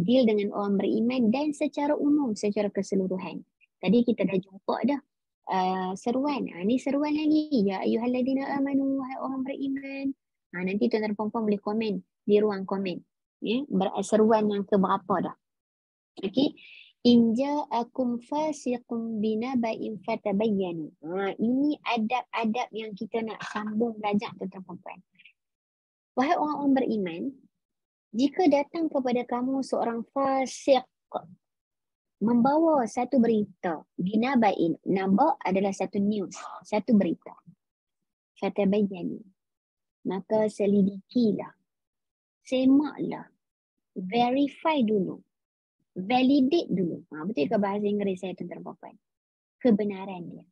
deal dengan orang beriman dan secara umum, secara keseluruhan. Tadi kita dah jumpa dah seruan. Ini seruan lagi. Ya ayyuhallazina amanu, wahai orang beriman. Nanti tuan-tuan puan-puan boleh komen di ruang komen. Seruan yang ke berapa dah. Okey. In ja'akum fasiqun binaba'in fatabayyanu. Ini adab-adab yang kita nak sambung belajar tuan-tuan puan-puan. Wahai orang-orang beriman, jika datang kepada kamu seorang fasik membawa satu berita, binaba'in, naba adalah satu news, satu berita. Fatabayyanu. Maka selidikilah, semaklah, verify dulu, validate dulu. Betul ke bahasa Inggeris saya tuan-tuan puan-puan? Kebenaran dia.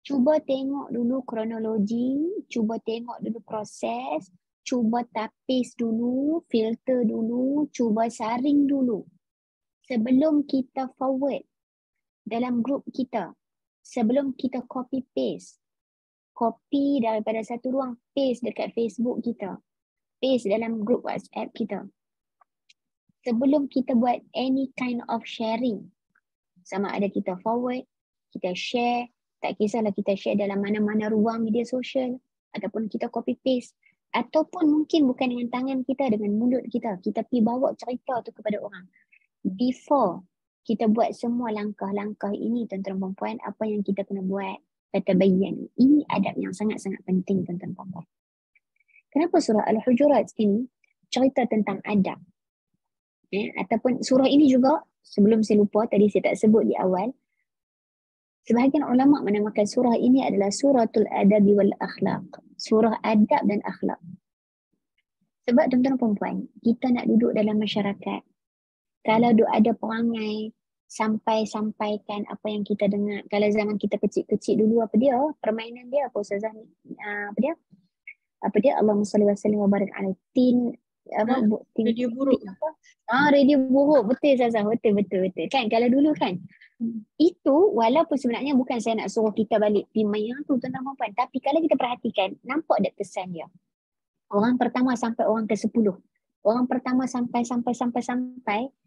Cuba tengok dulu kronologi, cuba tengok dulu proses, cuba tapis dulu, filter dulu, cuba saring dulu. Sebelum kita forward dalam grup kita, sebelum kita copy paste, copy daripada satu ruang, paste dekat Facebook kita, paste dalam grup WhatsApp kita. Sebelum kita buat any kind of sharing, sama ada kita forward, kita share, tak kisahlah kita share dalam mana-mana ruang media sosial, ataupun kita copy paste, ataupun mungkin bukan dengan tangan kita, dengan mulut kita, kita pergi bawa cerita tu kepada orang. Before kita buat semua langkah-langkah ini tuan-tuan puan-puan, apa yang kita kena buat? Fatabayyan. Ini adab yang sangat-sangat penting tuan-tuan puan-puan. Kenapa surah Al-Hujurat ini cerita tentang adab? Ataupun surah ini juga, sebelum saya lupa, tadi saya tak sebut di awal, sebahagian ulama menamakan surah ini adalah suratul adabi wal akhlaq. Surah adab dan akhlak. Sebab tuan-tuan puan-puan, kita nak duduk dalam masyarakat. Kalau ada perangai sampaikan apa yang kita dengar. Kalau zaman kita kecil-kecil dulu, apa dia? Permainan dia apa Ustazah? Apa dia? Allahumma salli wa sallim wa barik ala tin. Radio buruk. Radio buruk. Betul Ustazah. Betul. Kan kalau dulu kan. Itu walaupun sebenarnya bukan saya nak suruh kita balik pergi main tu tuan-tuan puan. Tapi kalau kita perhatikan, nampak tak kesan dia? Orang pertama sampai orang ke-10. Orang pertama sampai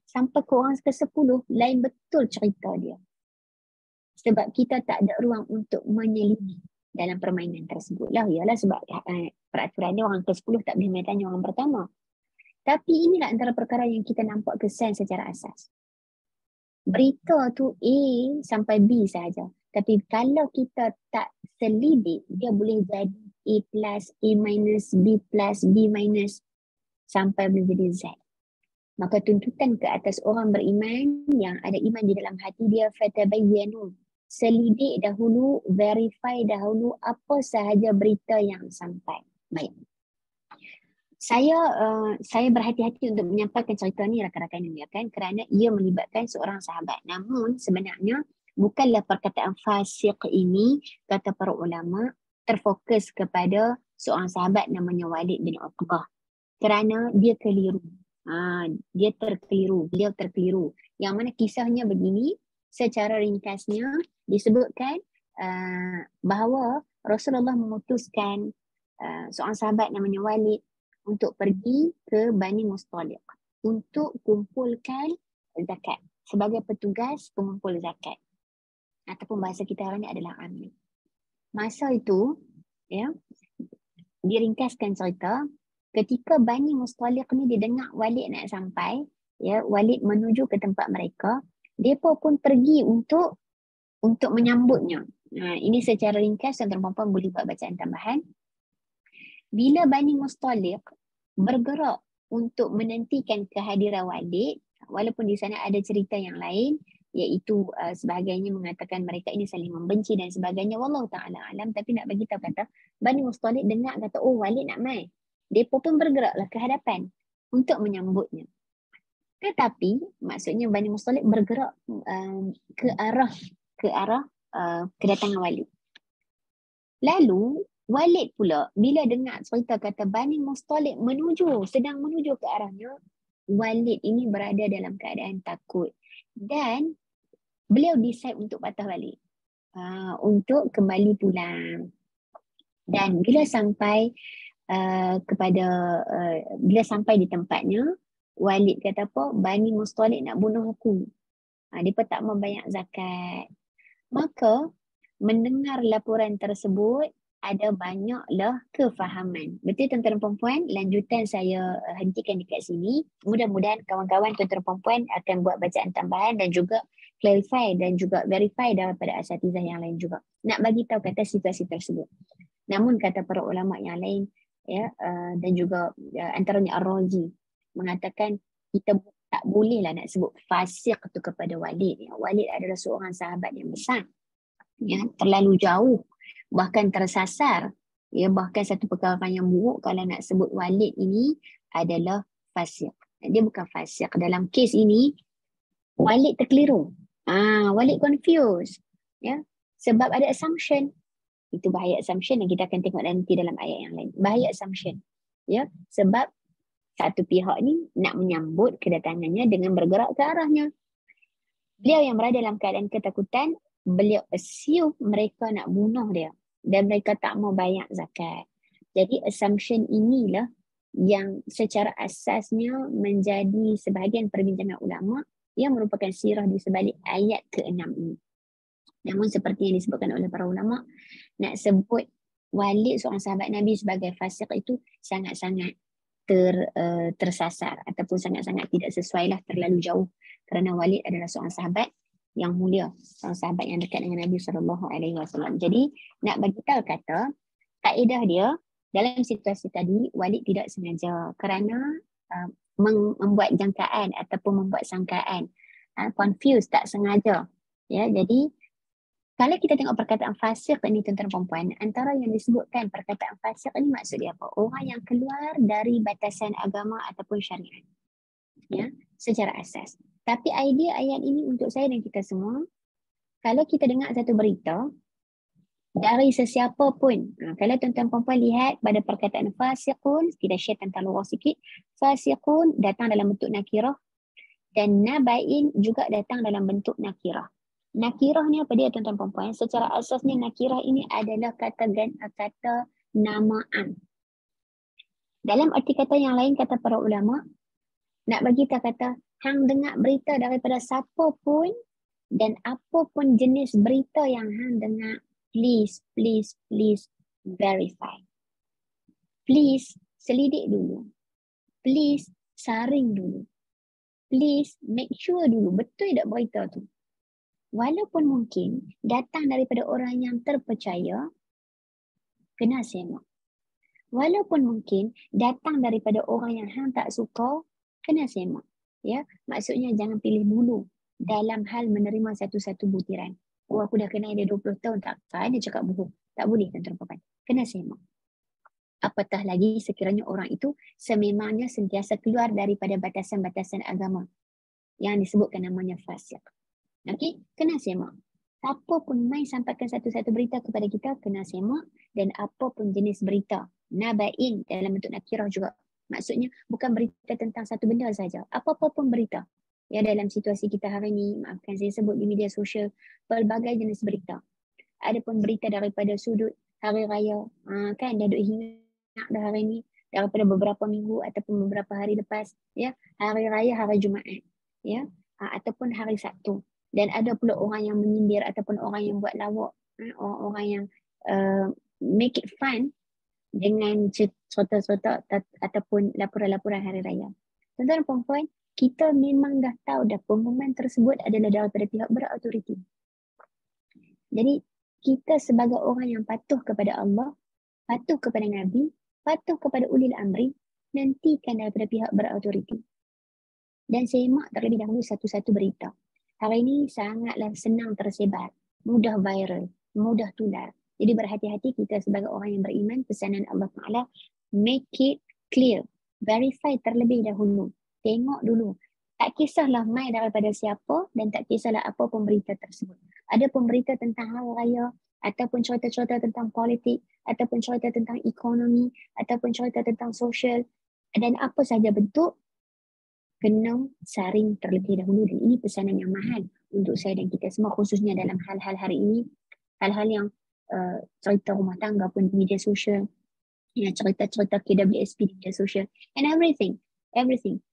ke orang ke-10, lain betul cerita dia. Sebab kita tak ada ruang untuk menyelidiki dalam permainan tersebut lah. Ialah sebab peraturan dia orang ke-10 tak boleh tanya orang pertama. Tapi inilah antara perkara yang kita nampak kesan secara asas. Berita tu A sampai B sahaja. Tapi kalau kita tak selidik, dia boleh jadi A plus, A minus, B plus, B minus sampai menjadi Z. Maka tuntutan ke atas orang beriman yang ada iman di dalam hati dia, fatabayyanu, selidik dahulu, verify dahulu apa sahaja berita yang sampai. Baik. Saya berhati-hati untuk menyampaikan cerita ni rakan-rakan yang dimuliakan kerana ia melibatkan seorang sahabat. Namun sebenarnya bukanlah perkataan fasik ini, kata para ulama, terfokus kepada seorang sahabat namanya Walid bin Uqbah. Kerana dia keliru. Dia terkeliru, beliau terkeliru. Yang mana kisahnya begini, secara ringkasnya disebutkan bahawa Rasulullah memutuskan seorang sahabat namanya Walid untuk pergi ke Bani Mustaliq untuk kumpulkan zakat sebagai petugas pengumpul zakat. Ataupun bahasa kita hari ini adalah amil. Masa itu, ya, diringkaskan cerita, ketika Bani Mustaliq ni didengar Walid nak sampai, ya, Walid menuju ke tempat mereka, mereka pun pergi untuk menyambutnya. Ini secara ringkas, tuan-tuan boleh buat bacaan tambahan. Bila Bani Mustaliq bergerak untuk menantikan kehadiran Walid, walaupun di sana ada cerita yang lain, iaitu sebagainya mengatakan mereka ini saling membenci dan sebagainya, wallahu ta'ala alam, tapi nak bagi tahu kata Bani Mustaliq dengar kata, oh Walid nak mai, mereka pun bergeraklah ke hadapan untuk menyambutnya. Tetapi maksudnya Bani Mustaliq bergerak ke arah kedatangan Walid. Lalu Walid pula bila dengar cerita kata Bani Mustaliq sedang menuju ke arahnya, Walid ini berada dalam keadaan takut dan beliau decide untuk patah balik, untuk kembali pulang. Dan bila sampai bila sampai di tempatnya, Walid kata apa? Bani Mustaliq nak bunuh aku. Mereka tak membayar zakat. Maka mendengar laporan tersebut, ada banyaklah kefahaman. Betul tuan-tuan dan puan-puan? Lanjutan saya hentikan dekat sini. Mudah-mudahan kawan-kawan tuan-tuan dan puan-puan akan buat bacaan tambahan dan juga clarify dan juga verify daripada asatizah yang lain juga. Nak bagi tahu kata situasi tersebut. Namun kata para ulama yang lain, ya, dan juga antaranya Ar-Razi mengatakan kita tak bolehlah nak sebut fasik tu kepada Walid. Walid adalah seorang sahabat yang besar, ya, terlalu jauh, bahkan tersasar, ya, bahkan satu perkara yang buruk kalau nak sebut Walid ini adalah fasik. Dia bukan fasik. Dalam kes ini Walid terkeliru. Walid confused, ya, sebab ada assumption. Itu bahaya assumption yang kita akan tengok nanti dalam ayat yang lain. Bahaya assumption, ya, sebab satu pihak ni nak menyambut kedatangannya dengan bergerak ke arahnya. Beliau yang berada dalam keadaan ketakutan, beliau assume mereka nak bunuh dia dan mereka tak mau bayar zakat. Jadi assumption inilah yang secara asasnya menjadi sebahagian perbincangan ulama yang merupakan sirah di sebalik ayat ke-6 ini. Namun seperti yang disebutkan oleh para ulama, nak sebut Walid seorang sahabat Nabi sebagai fasik itu sangat-sangat tersasar ataupun sangat-sangat tidak sesuai lah, terlalu jauh, kerana Walid adalah seorang sahabat yang mulia, seorang sahabat yang dekat dengan Nabi SAW. Jadi nak bagi tahu kata kaedah dia dalam situasi tadi, Walid tidak sengaja kerana membuat jangkaan ataupun membuat sangkaan, confused, tak sengaja, ya. Jadi kalau kita tengok perkataan fasik ini tuan-tuan perempuan, antara yang disebutkan perkataan fasik ini maksud dia apa? Orang yang keluar dari batasan agama ataupun syariat, ya, secara asas. Tapi idea ayat ini untuk saya dan kita semua, kalau kita dengar satu berita dari sesiapa pun, kalau tuan-tuan perempuan lihat pada perkataan fasiqun, kita share tentang luar sikit, fasiqun datang dalam bentuk nakirah dan nabain juga datang dalam bentuk nakirah. Nakirah ni apa dia tuan-tuan perempuan? Secara asasnya nakirah ini adalah kata namaan. Dalam arti kata yang lain, kata para ulama, nak bagi tahu kata hang dengar berita daripada siapa pun dan apa pun jenis berita yang hang dengar, please verify. Please selidik dulu. Please saring dulu. Please make sure dulu betul tak berita tu. Walaupun mungkin datang daripada orang yang terpercaya, kena semak. Walaupun mungkin datang daripada orang yang hang tak suka, kena semak. Ya, maksudnya jangan pilih bulu dalam hal menerima satu-satu butiran. Oh, aku dah kenal dia 20 tahun, tak dia cakap bohong. Tak boleh kan tuan-tuan. Kena semak. Apatah lagi sekiranya orang itu sememangnya sentiasa keluar daripada batasan-batasan agama yang disebutkan namanya fasik. Okey, kena semak. Apa pun mai sampaikan satu-satu berita kepada kita, kena semak. Dan apa pun jenis berita, naba'in dalam bentuk nakirah juga. Maksudnya bukan berita tentang satu benda saja. Apa-apa pun berita. Ya, dalam situasi kita hari ini, maafkan saya sebut di media sosial, pelbagai jenis berita. Ada pun berita daripada sudut hari raya, kan dah duk ingat dah hari ni, daripada beberapa minggu ataupun beberapa hari lepas, ya, hari raya hari Jumaat, ya, ataupun hari Sabtu. Dan ada pula orang yang menyindir ataupun orang yang buat lawak, orang-orang yang make it fun dengan cerita-cerita ataupun laporan-laporan hari raya. Tuan-tuan dan puan-puan, kita memang dah tahu dah pengumuman tersebut adalah daripada pihak berautoriti. Jadi kita sebagai orang yang patuh kepada Allah, patuh kepada Nabi, patuh kepada ulil amri, nantikan daripada pihak berautoriti. Dan semak terlebih dahulu satu-satu berita. Hari ini sangatlah senang tersebar, mudah viral, mudah tular. Jadi berhati-hati kita sebagai orang yang beriman, pesanan Allah Ta'ala, make it clear, verify terlebih dahulu, tengok dulu. Tak kisahlah mai daripada siapa dan tak kisahlah apa pun berita tersebut. Ada pun berita tentang hari raya, ataupun cerita-cerita tentang politik, ataupun cerita tentang ekonomi, ataupun cerita tentang sosial, dan apa sahaja bentuk, kena saring terlebih dahulu. Dan ini pesanan yang mahal untuk saya dan kita semua, khususnya dalam hal-hal hari ini, hal-hal yang cerita rumah tangga pun di media sosial, ya, cerita-cerita KWSP di media sosial, and everything,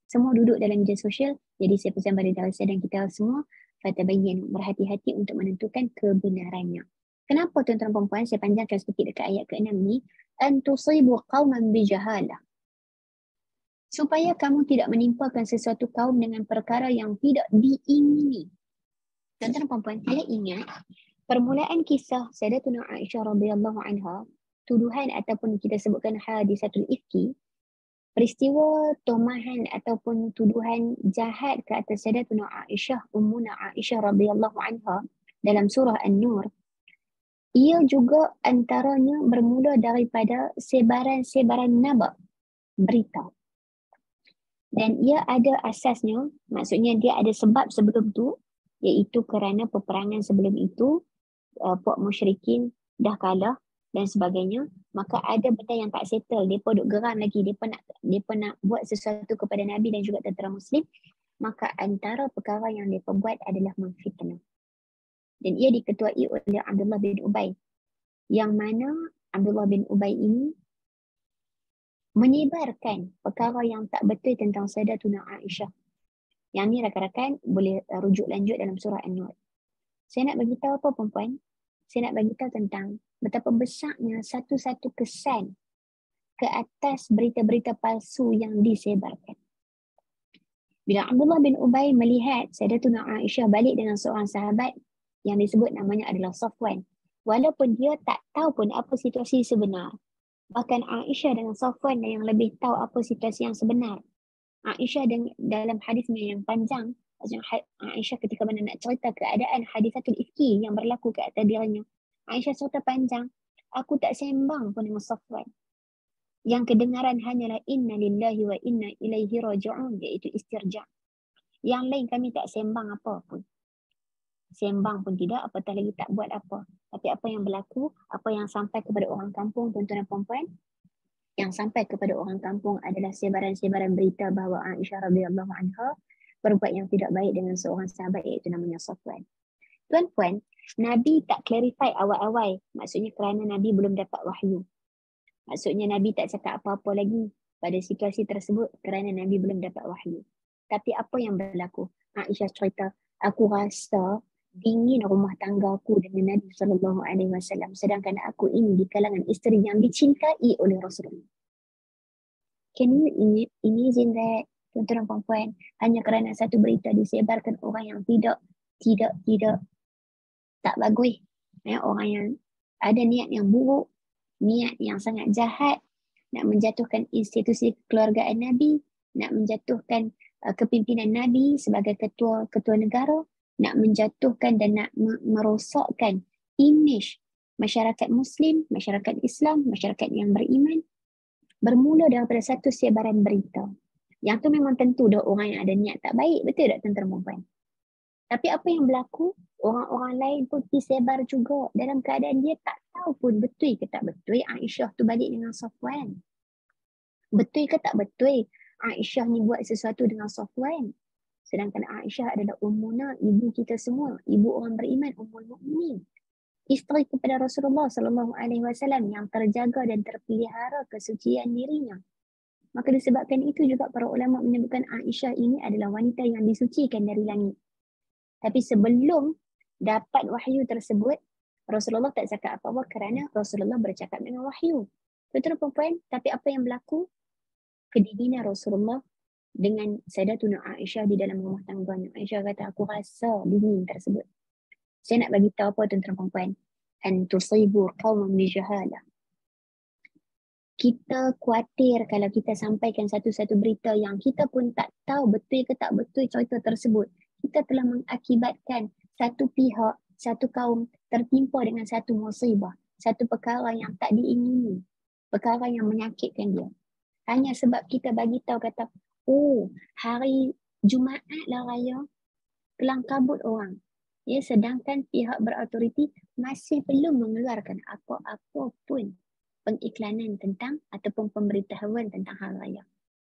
semua duduk dalam media sosial. Jadi saya pesan pada diri saya dan kita semua, fatabayyin, berhati-hati untuk menentukan kebenarannya. Kenapa tuan-tuan dan puan, saya panjangkan sedikit dekat ayat ke-6 ni, an tusibu qauman bijahalah, supaya kamu tidak menimpakan sesuatu kaum dengan perkara yang tidak diingini. Tuan-tuan dan puan, saya ingat permulaan kisah Sayyidatuna Aisyah radhiyallahu anha, tuduhan ataupun kita sebutkan hadisatul ifki, peristiwa tomahan ataupun tuduhan jahat ke atas Sayyidatuna Aisyah, Ummuna Aisyah radhiyallahu anha dalam surah An-Nur, ia juga antaranya bermula daripada sebaran-sebaran naba, berita. Dan ia ada asasnya, maksudnya dia ada sebab sebelum tu, iaitu kerana peperangan sebelum itu, puak musyrikin dah kalah dan sebagainya. Maka ada benda yang tak settle, mereka duk geram lagi, mereka nak buat sesuatu kepada Nabi dan juga tentera Muslim. Maka antara perkara yang mereka buat adalah memfitnah. Dan ia diketuai oleh Abdullah bin Ubay, yang mana Abdullah bin Ubay ini menyebarkan perkara yang tak betul tentang Sayyidatuna Aisyah. Yang ni rakan-rakan boleh rujuk lanjut dalam surah An-Nur. Saya nak bagi tahu apa perempuan? Saya nak bagi tahu tentang betapa besarnya satu-satu kesan ke atas berita-berita palsu yang disebarkan. Bila Abdullah bin Ubay melihat Sayyidatuna Aisyah balik dengan seorang sahabat yang disebut namanya adalah Safwan, walaupun dia tak tahu pun apa situasi sebenar. Bahkan Aisyah dengan Safwan yang lebih tahu apa situasi yang sebenar. Aisyah dalam hadisnya yang panjang, Aisyah ketika mana nak cerita keadaan hadisatul ifki yang berlaku ke atas dirinya, Aisyah cerita panjang, aku tak sembang pun dengan Safwan. Yang kedengaran hanyalah inna lillahi wa inna ilaihi raji'un, iaitu istirja'. Yang lain kami tak sembang apa pun. Sembang pun tidak, apatah lagi tak buat apa. Tapi apa yang berlaku, apa yang sampai kepada orang kampung, tuan-tuan dan puan-puan, yang sampai kepada orang kampung adalah sebaran-sebaran berita bahawa Aisyah radhiyallahu anha berbuat yang tidak baik dengan seorang sahabat, iaitu namanya Safwan. Tuan-puan, Nabi tak clarify awal-awal, maksudnya kerana Nabi belum dapat wahyu. Maksudnya Nabi tak cakap apa-apa lagi pada situasi tersebut kerana Nabi belum dapat wahyu. Tapi apa yang berlaku? Aisyah cerita, aku rasa dingin rumah tangga aku dengan Nabi SAW, sedangkan aku ini di kalangan isteri yang dicintai oleh Rasulullah. Can you imagine that, tuan-tuan dan puan-puan, hanya kerana satu berita disebarkan orang yang tidak tak bagus, orang yang ada niat yang buruk, niat yang sangat jahat, nak menjatuhkan institusi kekeluargaan Nabi, nak menjatuhkan kepimpinan Nabi sebagai ketua negara, nak menjatuhkan dan nak merosakkan imej masyarakat Muslim, masyarakat Islam, masyarakat yang beriman, bermula daripada satu sebaran berita. Yang tu memang tentu dah orang yang ada niat tak baik, betul tak tuan-tuan dan puan? Tapi apa yang berlaku, orang-orang lain pun disebar juga dalam keadaan dia tak tahu pun betul ke tak betul Aisyah tu balik dengan Safwan. Betul ke tak betul Aisyah ni buat sesuatu dengan Safwan. Sedangkan Aisyah adalah ummuna, ibu kita semua, ibu orang beriman, ummul mukminin. Isteri kepada Rasulullah sallallahu alaihi wasallam yang terjaga dan terpelihara kesucian dirinya. Maka disebabkan itu juga para ulama menyebutkan Aisyah ini adalah wanita yang disucikan dari langit. Tapi sebelum dapat wahyu tersebut, Rasulullah tak cakap apa-apa kerana Rasulullah bercakap dengan wahyu. Betul perempuan? Tapi apa yang berlaku? Kedinginan Rasulullah dengan Sayyidatuna Aisyah di dalam rumah tangganya. Aisyah kata, aku rasa dingin tersebut. Saya nak bagi tahu apa tuan-tuan perempuan? An tusibu qauman bijahalah. Kita khawatir kalau kita sampaikan satu-satu berita yang kita pun tak tahu betul ke tak betul cerita tersebut. Kita telah mengakibatkan satu pihak, satu kaum tertimpa dengan satu musibah. Satu perkara yang tak diingini. Perkara yang menyakitkan dia. Hanya sebab kita bagi tahu kata, oh, hari Jumaat lah raya, kelang kabut orang. Ya, sedangkan pihak berautoriti masih belum mengeluarkan apa-apa pun pengiklanan tentang ataupun pemberitahuan tentang hari raya.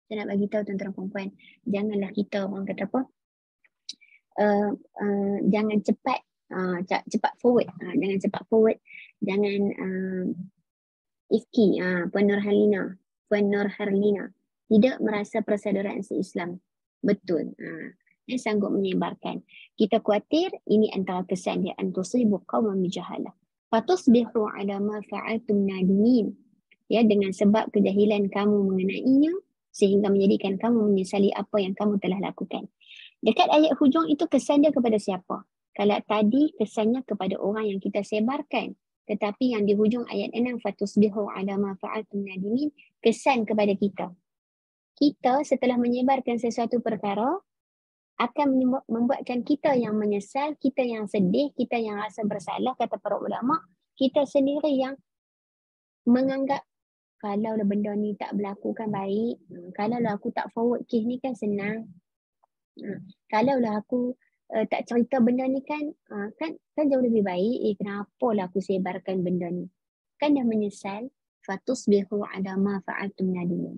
Saya nak bagi tahu tuan-tuan perempuan, janganlah kita orang kata apa, jangan cepat forward, jangan cepat forward, jangan ifki, Puan Nur Harlina tidak merasa persaudaraan se-Islam. Betul. Dia sanggup menyebarkan. Kita khawatir ini antara kesan dia, antusibu qauman bijahalah. Fatusbihu ala ma fa'altum nadimin. Ya, dengan sebab kejahilan kamu mengenainya sehingga menjadikan kamu menyesali apa yang kamu telah lakukan. Dekat ayat hujung itu kesan dia kepada siapa? Kalau tadi kesannya kepada orang yang kita sebarkan. Tetapi yang di hujung ayat 6, fatusbihu ala ma fa'altum nadimin, kesan kepada kita. Kita setelah menyebarkan sesuatu perkara akan membuatkan kita yang menyesal, kita yang sedih, kita yang rasa bersalah, kata para ulama, kita sendiri yang menganggap kalau lah benda ni tak berlaku kan baik, kalau lah aku tak forward kes ni kan senang, kalau lah aku tak cerita benda ni kan jauh lebih baik, kenapa lah aku sebarkan benda ni, kan dah menyesal. Fatusbihu ala ma fa'altum nadimin,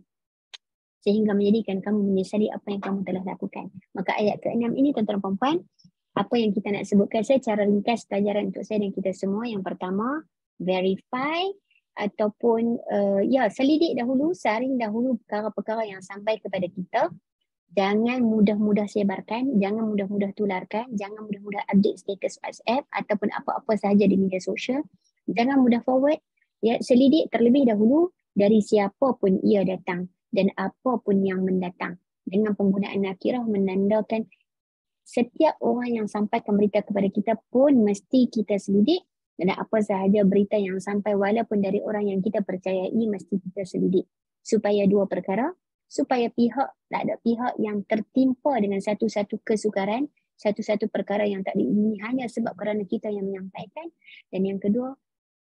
sehingga menjadikan kamu menyesali apa yang kamu telah lakukan. Maka ayat ke-6 ini tuan-tuan perempuan, apa yang kita nak sebutkan secara ringkas pelajaran untuk saya dan kita semua. Yang pertama, verify ataupun selidik dahulu, saring dahulu perkara-perkara yang sampai kepada kita. Jangan mudah-mudah sebarkan, jangan mudah-mudah tularkan, jangan mudah-mudah update status WhatsApp ataupun apa-apa sahaja di media sosial. Jangan mudah forward. Ya, selidik terlebih dahulu dari siapa pun ia datang dan apa pun yang mendatang. Dengan penggunaan nakirah menandakan setiap orang yang sampaikan berita kepada kita pun mesti kita selidik, dan apa sahaja berita yang sampai walaupun dari orang yang kita percayai mesti kita selidik. Supaya dua perkara, supaya tak ada pihak yang tertimpa dengan satu-satu kesukaran, satu-satu perkara yang tak diingini hanya sebab kerana kita yang menyampaikan. Dan yang kedua,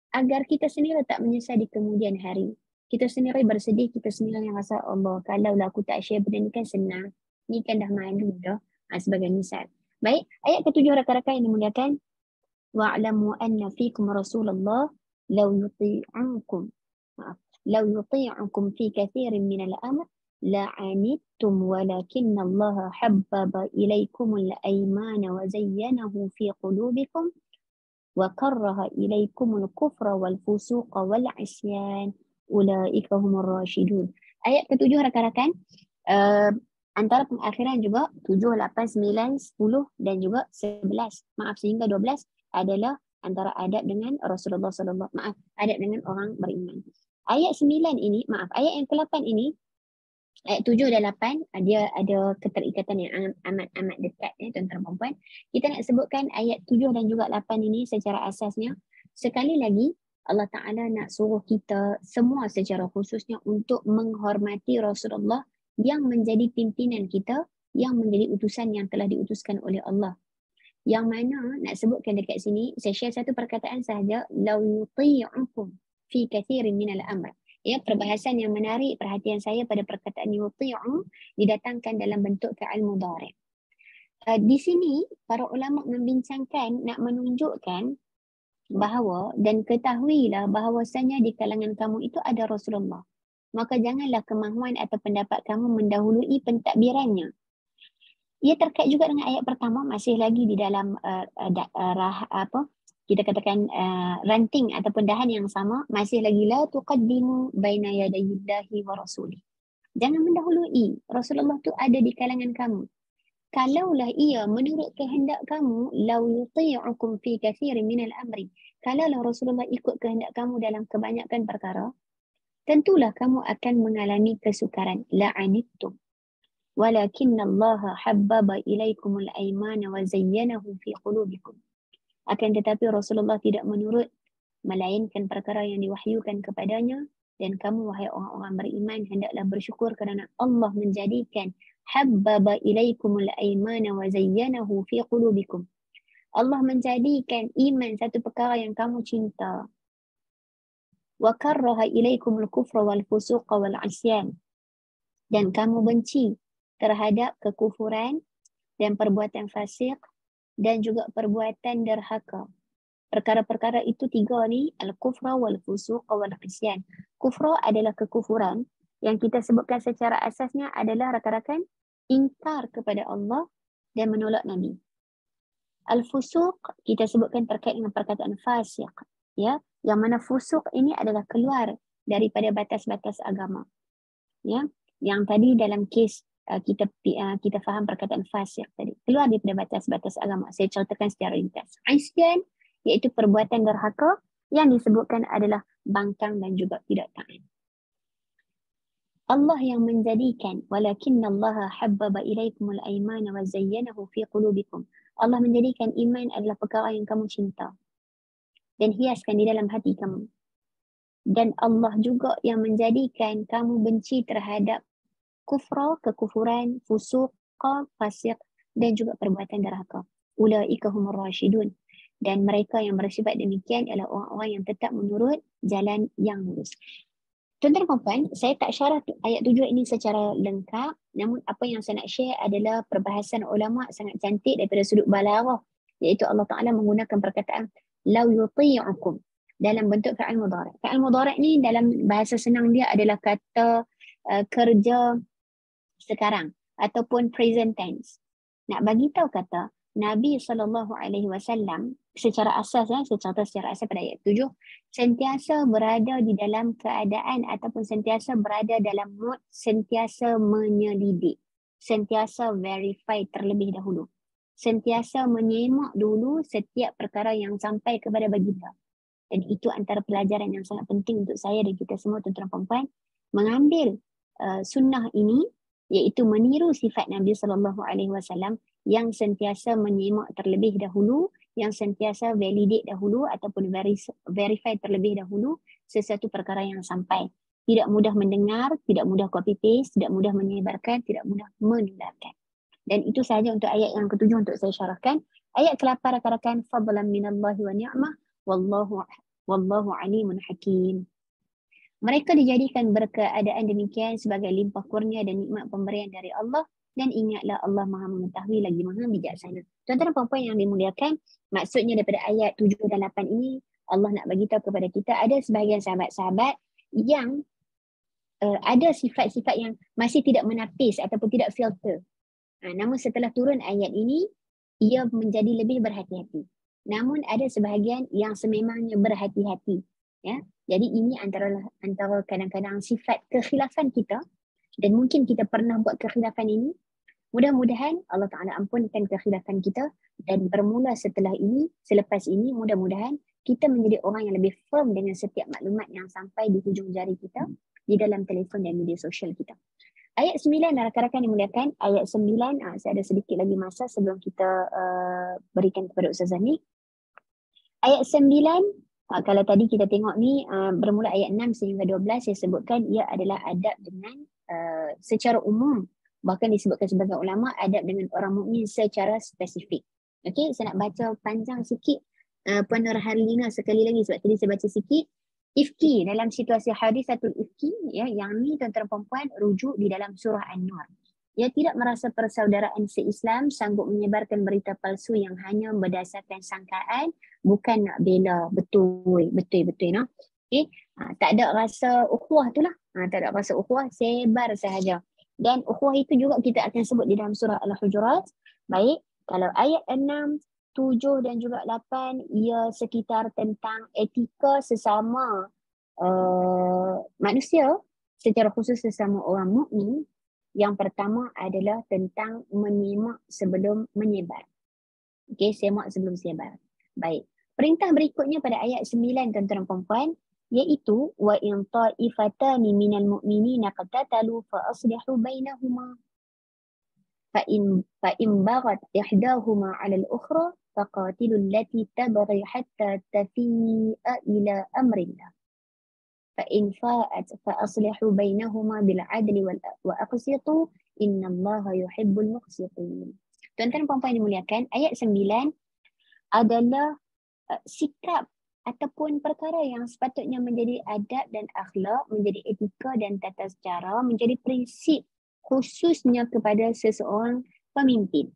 agar kita sendiri tak menyesal di kemudian hari. Kita sendiri bersedih, kita sendiri yang rasa Allah, kalau lah aku tak share benda ni kan senang, ni kan dah malu dah, sebagai misal. Baik, ayat ke-7 rakan-rakan yang dimuliakan, wa'lamu anna fikum Rasulullah law yuti'ukum fi kathirin minal amr la'anittum walakinna Allah habbaba ilaikumul aymana wa zayyanahu fi qulubikum wa karraha ilaikumul kufra wal fusuqa wal isyan ulaika humur rasyidun. Ayat ke-7 rakan-rakan, antara pengakhiran juga 7, 8, 9, 10 dan juga 11. Sehingga 12 adalah antara adab dengan Rasulullah adab dengan orang beriman. Ayat 9 ini, ayat yang ke-8 ini, ayat 7 dan 8, dia ada keterikatan yang amat dekat tuan-tuan dan puan. Kita nak sebutkan ayat 7 dan juga 8 ini secara asasnya. Sekali lagi, Allah Ta'ala nak suruh kita semua secara khususnya untuk menghormati Rasulullah yang menjadi pimpinan kita, yang menjadi utusan yang telah diutuskan oleh Allah. Yang mana nak sebutkan dekat sini, saya share satu perkataan sahaja, law yuti'ukum fi kathirin minal amr. Ya, perbahasan yang menarik perhatian saya pada perkataan yuti'u didatangkan dalam bentuk fi'il mudhari'. Di sini para ulama membincangkan, nak menunjukkan bahawa dan ketahuilah bahawasanya di kalangan kamu itu ada Rasulullah. Maka janganlah kemahuan atau pendapat kamu mendahului pentadbirannya. Ia terkait juga dengan ayat pertama, masih lagi di dalam kita katakan ranting ataupun dahan yang sama, masih lagi la tuqaddimu baina yadayillahi wa rasulih. Jangan mendahului, Rasulullah tu ada di kalangan kamu. Kalaulah ia menurut kehendak kamu, law yuti'ukum fi kathirin minal amri. Kalaulah Rasulullah ikut kehendak kamu dalam kebanyakan perkara, tentulah kamu akan mengalami kesukaran. La'anittum. Walakinna Allah habbaba ilaikumul aimana wa zayyanahu fi qulubikum. Akan tetapi Rasulullah tidak menurut, melainkan perkara yang diwahyukan kepadanya, dan kamu wahai orang-orang beriman hendaklah bersyukur kerana Allah menjadikan habbaba ilaikumul aimana wa zayyanahu fi qulubikum. Allah menjadikan iman satu perkara yang kamu cinta. Wa karraha ilaikumul kufra wal fusuqa wal isyan. Dan kamu benci terhadap kekufuran dan perbuatan fasik dan juga perbuatan derhaka. Perkara-perkara itu tiga ni, al-kufra wal fusuqa wal isyan. Kufra adalah kekufuran yang kita sebutkan secara asasnya adalah rakan-rakan ingkar kepada Allah dan menolak Nabi. Al-fusuq kita sebutkan terkait dengan perkataan fasiq, ya, yang mana fusuq ini adalah keluar daripada batas-batas agama. Ya, yang tadi dalam kes kita faham perkataan fasiq tadi, keluar daripada batas-batas agama. Saya ceritakan secara ringkas. Isyan iaitu perbuatan derhaka yang disebutkan adalah bangkang dan juga tidak taat. Allah yang menjadikan walakinnallaha habbaba ilaikumul aimana wa zayyanahu fi qulubikum. Allah menjadikan iman adalah perkara yang kamu cinta dan hiaskan di dalam hati kamu. Dan Allah juga yang menjadikan kamu benci terhadap kufra, kekufuran, fusuq, fasik dan juga perbuatan derhaka. Ulaika humur rasyidun. Dan mereka yang bersifat demikian adalah orang-orang yang tetap menurut jalan yang lurus. Tuan-tuan dan puan, saya tak syarah ayat 7 ini secara lengkap, namun apa yang saya nak share adalah perbahasan ulama sangat cantik daripada sudut balaghah, iaitu Allah Ta'ala menggunakan perkataan law yuti'ukum dalam bentuk fa'il mudhari'. Fa'il mudhari' ni dalam bahasa senang dia adalah kata kerja sekarang ataupun present tense. Nak bagi tahu kata Nabi SAW secara asas, saya cerita secara asas pada ayat 7, sentiasa berada di dalam keadaan ataupun sentiasa berada dalam mood sentiasa menyelidik, sentiasa verify terlebih dahulu, sentiasa menyemak dulu setiap perkara yang sampai kepada baginda. Dan itu antara pelajaran yang sangat penting untuk saya dan kita semua tuan-tuan dan puan-puan, mengambil sunnah ini, iaitu meniru sifat Nabi SAW yang sentiasa menyemak terlebih dahulu, yang sentiasa validate dahulu ataupun verify terlebih dahulu sesuatu perkara yang sampai. Tidak mudah mendengar, tidak mudah copy paste, tidak mudah menyebarkan, tidak mudah menularkan. Dan itu sahaja untuk ayat yang ketujuh untuk saya syarahkan. Ayat ke-8 rakan-rakan, fadlan minallahi wa ni'mah wallahu alimun hakim. Mereka dijadikan berkeadaan demikian sebagai limpah kurnia dan nikmat pemberian dari Allah, dan ingatlah Allah Maha mengetahui lagi Maha bijaksana. Tuan-tuan dan puan-puan yang dimuliakan, maksudnya daripada ayat 7 dan 8 ini, Allah nak bagi tahu kepada kita ada sebahagian sahabat-sahabat yang ada sifat-sifat yang masih tidak menapis ataupun tidak filter. Namun setelah turun ayat ini, ia menjadi lebih berhati-hati. Namun ada sebahagian yang sememangnya berhati-hati. Ya, jadi ini antara kadang-kadang sifat kekhilafan kita, dan mungkin kita pernah buat kekhilafan ini. Mudah-mudahan Allah Ta'ala ampunkan kekhilafan kita, dan bermula setelah ini, selepas ini, mudah-mudahan kita menjadi orang yang lebih firm dengan setiap maklumat yang sampai di hujung jari kita di dalam telefon dan media sosial kita. Ayat 9, rakan-rakan dimuliakan, ayat 9, saya ada sedikit lagi masa sebelum kita berikan kepada Ustazah ni. Ayat 9 Kalau tadi kita tengok ni bermula ayat 6 sehingga 12 saya sebutkan ia adalah adab dengan secara umum, bahkan disebutkan sebagai ulama adab dengan orang mukmin secara spesifik. Okey, saya nak baca panjang sikit Puan Nur Harlina sekali lagi sebab tadi saya baca sikit. Ifki dalam situasi hadisatul ifki, ya, yang ni tuan-tuan perempuan rujuk di dalam surah An-Nur. Ia tidak merasa persaudaraan se-Islam sanggup menyebarkan berita palsu yang hanya berdasarkan sangkaan, bukan nak bela betul, no? Okay? Tak ada rasa ukhuwah tu lah. Tak ada rasa ukhuwah, sebar sahaja. Dan ukhuwah itu juga kita akan sebut di dalam surah Al-Hujurat. Baik, kalau ayat 6, 7 dan juga 8, ia sekitar tentang etika sesama manusia, secara khusus sesama orang mukmin. Yang pertama adalah tentang menyimak sebelum menyebar. Okey, semak sebelum sebar. Baik. Perintah berikutnya pada ayat 9 tuan-tuan perempuan, iaitu wa in ta'ifatani minal mu'minina qatatalu fa aslihu bainahuma fa in baghat ihdahuma 'ala al-ukhra faqatilu allati tabghi hatta tafi'a ila amrillah. فإن فاءت فأصلحوا بينهما بالعدل وأقسطوا إن الله يحب المقسطين. Tuan-tuan dan puan-puan dimuliakan, ayat 9 adalah sikap ataupun perkara yang sepatutnya menjadi adab dan akhlak, menjadi etika dan tata cara, menjadi prinsip khususnya kepada seseorang pemimpin.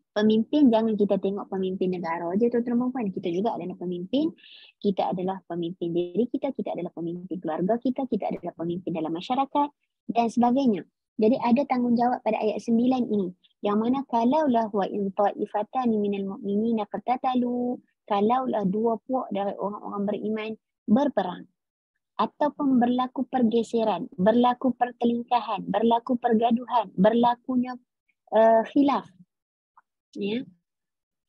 Pemimpin, jangan kita tengok pemimpin negara je tuan-tuan perempuan. Kita juga adalah pemimpin. Kita adalah pemimpin diri kita, kita adalah pemimpin keluarga kita, kita adalah pemimpin dalam masyarakat dan sebagainya. Jadi ada tanggungjawab pada ayat 9 ini. Yang mana kalaulah wa in ta'ifatani minal mu'minina qatatalu, kalaulah dua puak dari orang-orang beriman berperang ataupun berlaku pergeseran, berlaku pertelingkahan, berlaku pergaduhan, berlakunya khilaf, ya,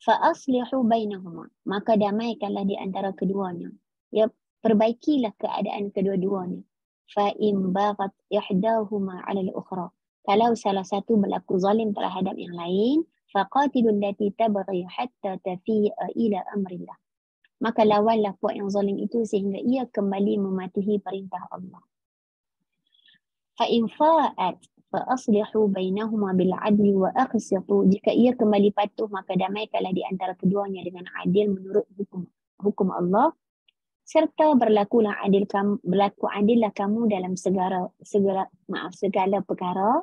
fa aslihu bainahuma, maka damaikanlah di antara keduanya, ya, perbaikilah keadaan kedua-duanya. Fa in baghat ihdahuma 'ala al-ukhra, kalau salah satu berlaku zalim terhadap yang lain, faqatilul lati tabghi hatta tafi'a ila amrillah, maka lawanlah puak yang zalim itu sehingga ia kembali mematuhi perintah Allah. Fa in fa'at fa aslihu bainahuma bil adli wa aqsitu, jika ia kembali patuh maka damaikanlah di antara keduanya dengan adil menurut hukum Allah, serta berlaku adillah kamu dalam segala perkara.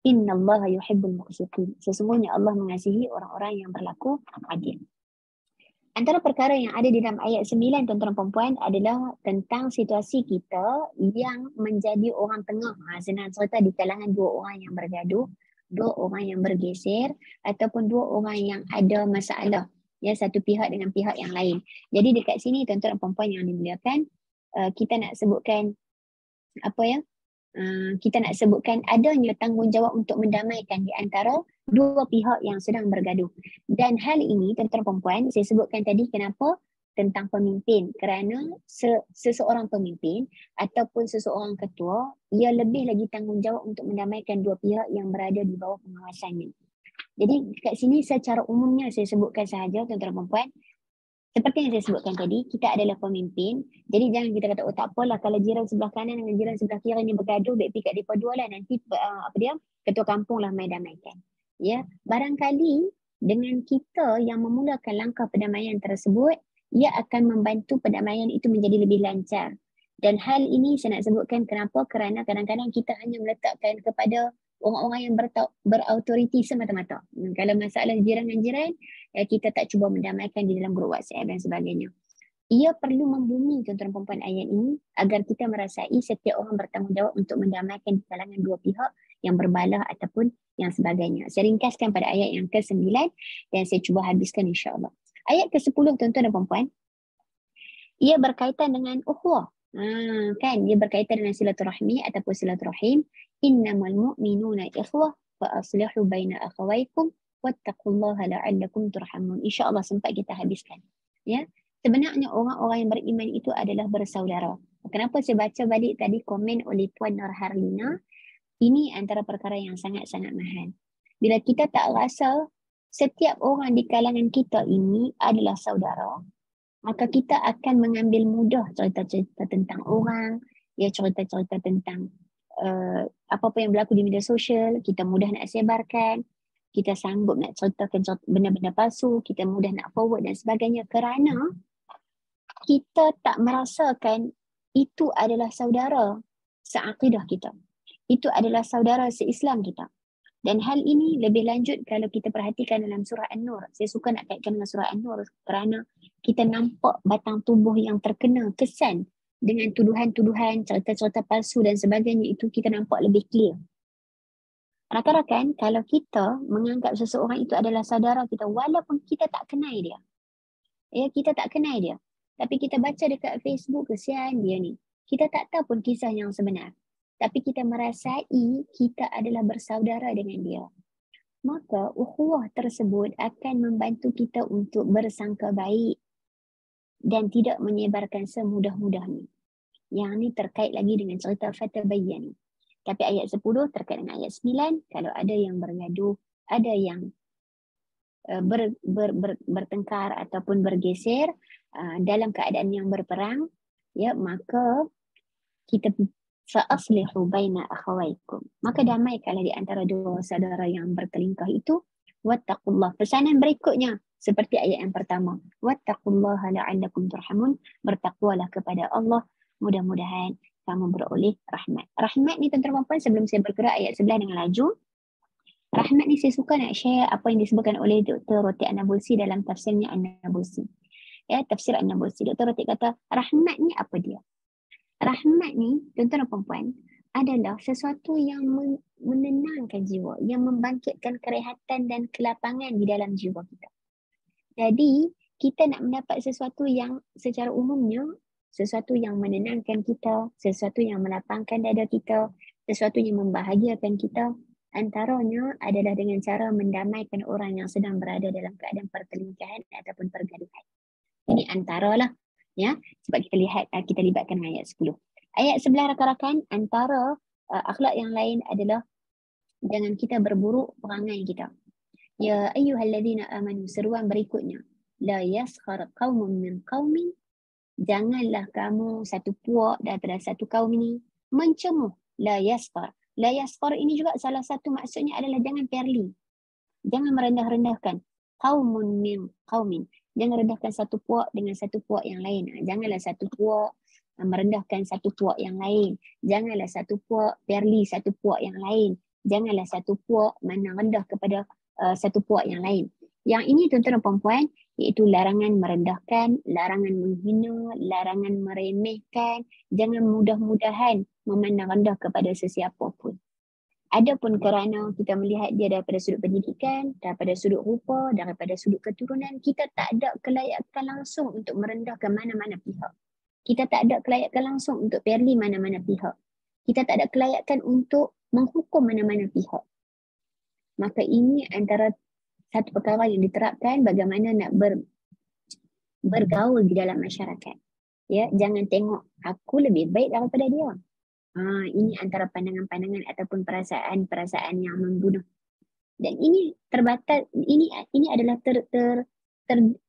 Innallaha yuhibbul muqsitin, sesungguhnya Allah mengasihi orang-orang yang berlaku adil. Antara perkara yang ada di dalam ayat 9 tuan-tuan perempuan adalah tentang situasi kita yang menjadi orang tengah. Senang cerita di kalangan dua orang yang bergaduh, dua orang yang bergeser ataupun dua orang yang ada masalah, ya, satu pihak dengan pihak yang lain. Jadi dekat sini tuan-tuan perempuan yang dimuliakan, kita nak sebutkan kita nak sebutkan adanya tanggungjawab untuk mendamaikan di antara dua pihak yang sedang bergaduh. Dan hal ini tuan-tuan perempuan saya sebutkan tadi kenapa tentang pemimpin, kerana seseorang pemimpin ataupun seseorang ketua, ia lebih lagi tanggungjawab untuk mendamaikan dua pihak yang berada di bawah pengawasannya. Jadi kat sini secara umumnya saya sebutkan sahaja tuan-tuan perempuan, seperti yang saya sebutkan tadi, kita adalah pemimpin. Jadi jangan kita kata, oh tak apalah kalau jiran sebelah kanan dengan jiran sebelah kiri ni bergaduh, baik kat mereka dua lah, nanti ketua kampung lah main damaikan. Ya, barangkali dengan kita yang memulakan langkah perdamaian tersebut, ia akan membantu perdamaian itu menjadi lebih lancar. Dan hal ini saya nak sebutkan kenapa, kerana kadang-kadang kita hanya meletakkan kepada orang-orang yang berautoriti semata-mata. Kalau masalah jiran dan jiran, kita tak cuba mendamaikan di dalam grup WhatsApp dan sebagainya. Ia perlu membumi tuan-tuan perempuan ayat ini agar kita merasai setiap orang bertanggungjawab untuk mendamaikan di kalangan dua pihak yang berbalah ataupun yang sebagainya. Saya ringkaskan pada ayat yang ke-9 dan saya cuba habiskan insya-Allah. Ayat ke-10 tuan-tuan dan perempuan, ia berkaitan dengan ukhuwah. Kan, dia berkaitan dengan silaturahmi ataupun silaturahim. Innamal mu'minuna ikhwah fa aslihu baina akhawaykum wattaqullaha la'allakum turhamun. Insya-Allah sempat kita habiskan. Ya. Sebenarnya orang-orang yang beriman itu adalah bersaudara. Kenapa saya baca balik tadi komen oleh Puan Nur Harlina? Ini antara perkara yang sangat-sangat mahal. Bila kita tak rasa setiap orang di kalangan kita ini adalah saudara, maka kita akan mengambil mudah cerita-cerita tentang orang, ya, cerita-cerita tentang apa-apa yang berlaku di media sosial, kita mudah nak sebarkan, kita sanggup nak ceritakan benda-benda palsu, kita mudah nak forward dan sebagainya, kerana kita tak merasakan itu adalah saudara seaqidah kita. Itu adalah saudara se-Islam kita. Dan hal ini lebih lanjut kalau kita perhatikan dalam surah An-Nur. Saya suka nak kaitkan dengan surah An-Nur kerana kita nampak batang tubuh yang terkena kesan dengan tuduhan-tuduhan, cerita-cerita palsu dan sebagainya, itu kita nampak lebih clear. Rakan-rakan, kalau kita menganggap seseorang itu adalah saudara kita walaupun kita tak kenal dia. Ya, kita tak kenal dia. Tapi kita baca dekat Facebook, kesian dia ni. Kita tak tahu pun kisah yang sebenar. Tapi kita merasai kita adalah bersaudara dengan dia. Maka ukhuwah tersebut akan membantu kita untuk bersangka baik dan tidak menyebarkan semudah-mudahnya. Yang ni terkait lagi dengan cerita Fatabayyan. Tapi ayat 10 terkait dengan ayat 9, kalau ada yang bergaduh, ada yang bertengkar ataupun bergeser dalam keadaan yang berperang, ya, maka kita fa'aslihu baina akhawaikum, maka damaikanlah di antara dua saudara yang bertelingkah itu. Wattaqullah, pesanan berikutnya seperti ayat yang pertama, wattaqullaha la'allakum turhamun, bertakwalah kepada Allah, mudah-mudahan kamu beroleh rahmat. Rahmat ni tuan-tuan dan puan, sebelum saya bergerak ayat 11 dengan laju, rahmat ni saya suka nak share apa yang disebutkan oleh Dr. Rotiq An-Nabulsi dalam tafsirnya An-Nabulsi. Ya, tafsir An-Nabulsi. Dr. Rotiq kata, rahmat ni apa dia? Rahmat ni, tuan-tuan dan puan, adalah sesuatu yang menenangkan jiwa, yang membangkitkan kerehatan dan kelapangan di dalam jiwa kita. Jadi, kita nak mendapat sesuatu yang secara umumnya, sesuatu yang menenangkan kita, sesuatu yang melapangkan dada kita, sesuatu yang membahagiakan kita, antaranya adalah dengan cara mendamaikan orang yang sedang berada dalam keadaan pertelingkahan ataupun pergaduhan. Ini antaralah, ya, sebab kita libatkan ayat 10. Ayat 11 rakan-rakan, antara akhlak yang lain adalah jangan kita berburuk perangai kita. Ya ayyuhalladzina amanu, seruan berikutnya, la yaskhar qaumun min qaumin, janganlah kamu satu puak daripada satu kaum ini mencemuh. La yaskhar. La yaskhar ini juga salah satu maksudnya adalah jangan perli. Jangan merendah-rendahkan. Qaumun min qaumin. Jangan rendahkan satu puak dengan satu puak yang lain. Janganlah satu puak merendahkan satu puak yang lain. Janganlah satu puak perli satu puak yang lain. Janganlah satu puak mandang rendah kepada satu puak yang lain. Yang ini tuan-tuan dan puan-puan, iaitu larangan merendahkan, larangan menghina, larangan meremehkan. Jangan mudah-mudahan memandang rendah kepada sesiapa pun. Adapun kerana kita melihat dia daripada sudut pendidikan, daripada sudut rupa, daripada sudut keturunan, kita tak ada kelayakan langsung untuk merendahkan mana-mana pihak. Kita tak ada kelayakan langsung untuk perli mana-mana pihak. Kita tak ada kelayakan untuk menghukum mana-mana pihak. Maka ini antara satu perkara yang diterapkan bagaimana nak bergaul di dalam masyarakat. Ya, jangan tengok aku lebih baik daripada dia. Ini antara pandangan-pandangan ataupun perasaan-perasaan yang membunuh. Dan ini terbatas, ini adalah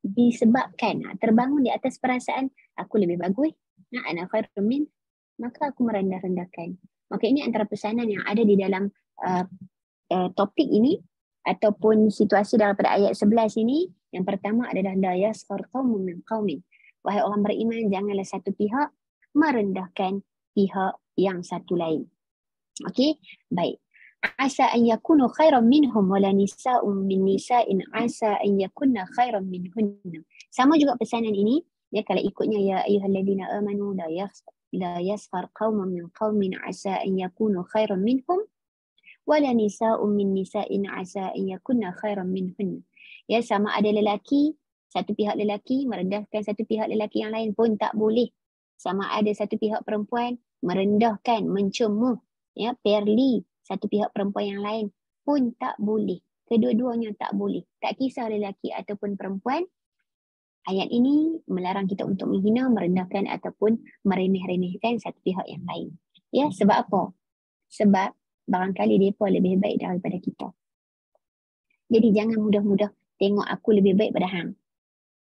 disebabkan terbangun di atas perasaan aku lebih bagus, ana khairun min, maka aku merendah-rendahkan. Maka ini antara pesanan yang ada di dalam topik ini ataupun situasi daripada ayat 11 ini. Yang pertama adalah la yaskhar qaumun min qaumin. Wahai orang beriman, janganlah satu pihak merendahkan pihak yang satu lain. Okey, baik. Asa an yakunu khairan minhum wala nisa'un min nisa'in asa an yakunna khairan minhunna. Sama juga pesanan ini, ya, kalau ikutnya ya ayyuhalladzina amanu la yaskhar qaumun min qaumin asa an yakunu khairan minhum wala nisa'un min nisa'in asa an yakunna khairan minhunna. Ya, sama ada lelaki, satu pihak lelaki merendahkan satu pihak lelaki yang lain pun tak boleh. Sama ada satu pihak perempuan merendahkan, mencemuh, ya, perli satu pihak perempuan yang lain pun tak boleh. Kedua-duanya tak boleh. Tak kisah lelaki ataupun perempuan. Ayat ini melarang kita untuk menghina, merendahkan ataupun meremeh-remehkan satu pihak yang lain. Ya, sebab apa? Sebab barangkali mereka lebih baik daripada kita. Jadi jangan mudah-mudah tengok aku lebih baik pada hang.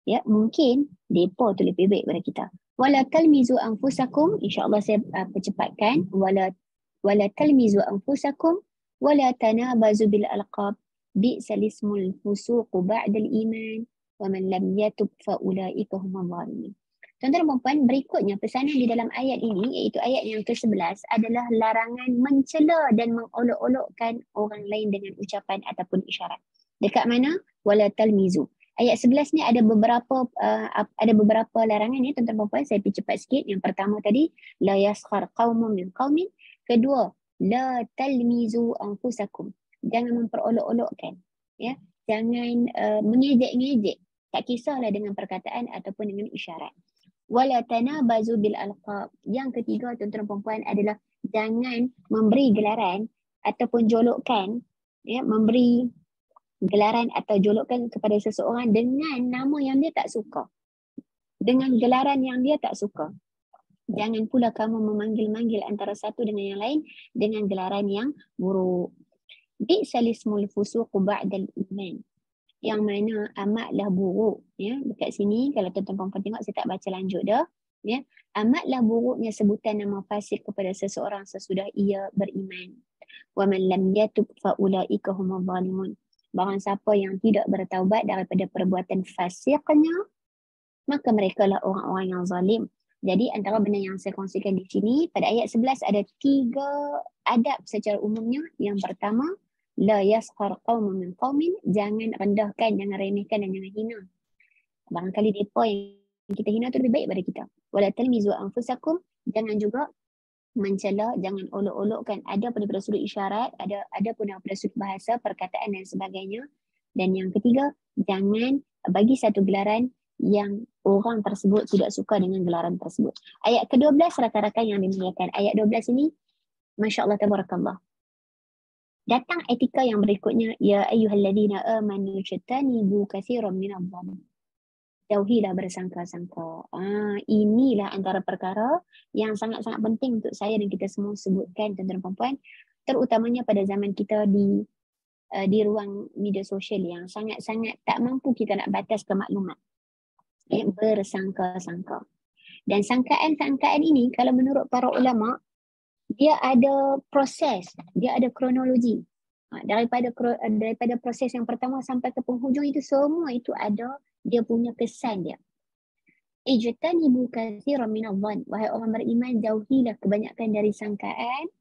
Ya, mungkin depa tu lebih baik pada kita. Wala talmizu anfusakum, insya-Allah saya percepatkan. Wala talmizu anfusakum wala tanabazu bil alqab bi'sal ismul fusuqu ba'dal iman wa man lam yatub fa ulaika humul zalimin. Tuan-tuan dan puan, berikutnya pesanan di dalam ayat ini, iaitu ayat yang ke-11, adalah larangan mencela dan mengolok-olokkan orang lain dengan ucapan ataupun isyarat. Dekat mana? Wala talmizu. Ayat 11 ni ada beberapa larangan ni, tuan-tuan dan puan. Saya pergi cepat sikit. Yang pertama tadi, la yaskhar qaumun min qaumin. Kedua, la talmizu anfusakum. Jangan memperolok-olokkan. Ya, jangan mengejek-ngejek. Tak kisahlah dengan perkataan ataupun dengan isyarat. Wala tanabazu bil alqab. Yang ketiga, tuan-tuan dan puan, adalah jangan memberi gelaran ataupun jolokan, ya, memberi gelaran atau jolokan kepada seseorang dengan nama yang dia tak suka, dengan gelaran yang dia tak suka. Jangan pula kamu memanggil-manggil antara satu dengan yang lain dengan gelaran yang buruk. Bi'sal ismul fusuqu ba'dal iman. Yang mana amatlah buruk, ya. Dekat sini kalau tuan-tuan puan tengok, saya tak baca lanjut dah, ya. Amatlah buruknya sebutan nama fasik kepada seseorang sesudah ia beriman. Wa man lam yatub fa ulaika humul zalimun. Barang siapa yang tidak bertaubat daripada perbuatan fasiknya, maka mereka lah orang-orang yang zalim. Jadi antara benda yang saya kongsikan di sini, pada ayat 11 ada 3 adab secara umumnya. Yang pertama, la yaskhar qaumun min qaumin, jangan rendahkan, jangan remehkan dan jangan hina. Barangkali depa yang kita hina tu lebih baik pada kita. Wala talmizu anfusakum, jangan juga mencela, jangan olok-olokkan. Ada pun daripada sudut isyarat, ada pun daripada sudut bahasa, perkataan dan sebagainya. Dan yang ketiga, jangan bagi satu gelaran yang orang tersebut tidak suka dengan gelaran tersebut. Ayat ke-12, rakan-rakan yang dimuliakan. Ayat 12 ini, Masya Allah, tabarakallah. Datang etika yang berikutnya, ya ayyuhalladzina amanu jtanibu katsiran minadh-dhann. Jauhilah bersangka-sangka. Inilah antara perkara yang sangat-sangat penting untuk saya dan kita semua sebutkan, tuan-tuan dan puan-puan, terutamanya pada zaman kita di ruang media sosial yang sangat-sangat tak mampu kita nak batas ke maklumat. Bersangka-sangka. Dan sangkaan-sangkaan ini, kalau menurut para ulama, dia ada proses, dia ada kronologi. Daripada proses yang pertama sampai ke penghujung itu, semua itu ada dia punya kesan dia. Ijtanibu katsiran minadh-dhann. Wahai orang beriman, jauhilah kebanyakan dari sangkaan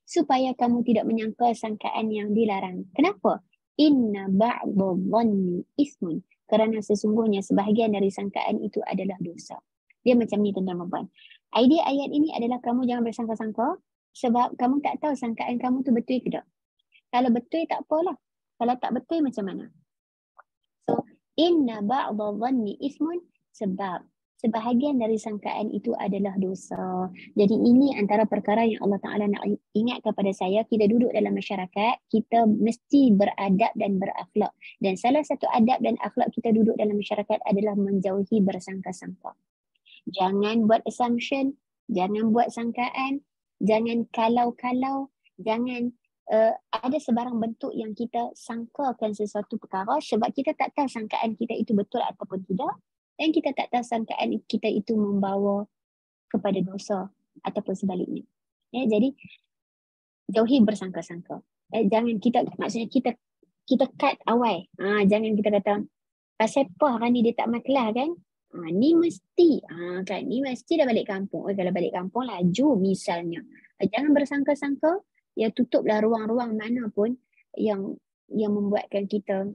supaya kamu tidak menyangka sangkaan yang dilarang. Kenapa? Inna ba'dadh-dhanni ismun. Kerana sesungguhnya sebahagian dari sangkaan itu adalah dosa. Dia macam ni, tuan-tuan dan puan. Idea ayat ini adalah kamu jangan bersangka-sangka sebab kamu tak tahu sangkaan kamu tu betul ke tak. Kalau betul tak apalah. Kalau tak betul macam mana? So, inna ba'dadh-dhanni ismun, sebab sebahagian dari sangkaan itu adalah dosa. Jadi ini antara perkara yang Allah Ta'ala nak ingat kepada saya. Kita duduk dalam masyarakat, kita mesti beradab dan berakhlak. Dan salah satu adab dan akhlak kita duduk dalam masyarakat adalah menjauhi bersangka-sangka. Jangan buat assumption, jangan buat sangkaan, jangan kalau-kalau, jangan ada sebarang bentuk yang kita sangkakan sesuatu perkara sebab kita tak tahu sangkaan kita itu betul ataupun tidak, dan kita tak tahu sangkaan kita itu membawa kepada dosa ataupun sebaliknya. Ya, jadi jauhi bersangka-sangka. Jangan maksudnya kita cut away. Jangan kita kata pasal apa hari ni dia tak main kelas kan? Ni mesti kan, ni mesti dah balik kampung. Kalau balik kampung laju misalnya. Jangan bersangka-sangka. Ya, tutuplah ruang-ruang mana pun yang membuatkan kita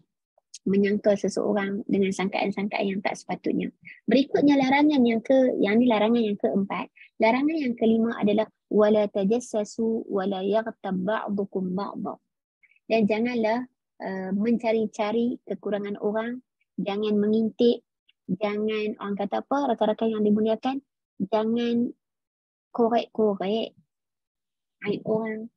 menyangka seseorang dengan sangkaan-sangkaan yang tak sepatutnya. Berikutnya larangan yang keempat. Larangan yang kelima adalah wala tajassasu wala yaghtab ba'dukum ba'dha. Dan janganlah mencari-cari kekurangan orang, jangan mengintip, jangan, orang kata apa, rakan-rakan yang dimuliakan, jangan korek-korek aib orang,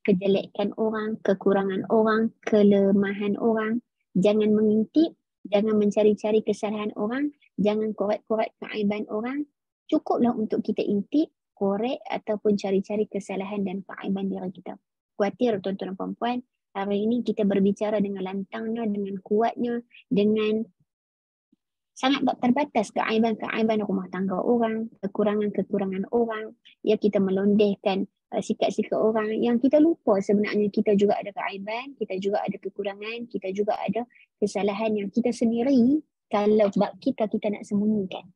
kejelekan orang, kekurangan orang, kelemahan orang. Jangan mengintip, jangan mencari-cari kesalahan orang, jangan korek-korek keaiban orang. Cukuplah untuk kita intip, korek ataupun cari-cari kesalahan dan keaiban diri kita. Khawatir tuan-tuan dan puan-puan, hari ini kita berbicara dengan lantangnya, dengan kuatnya, dengan sangat tak terbatas keaiban-keaiban rumah tangga orang, kekurangan-kekurangan orang. Ya, kita melondehkan sikap-sikap orang yang kita lupa sebenarnya kita juga ada keaiban, kita juga ada kekurangan, kita juga ada kesalahan yang kita sendiri kalau kita nak sembunyikan.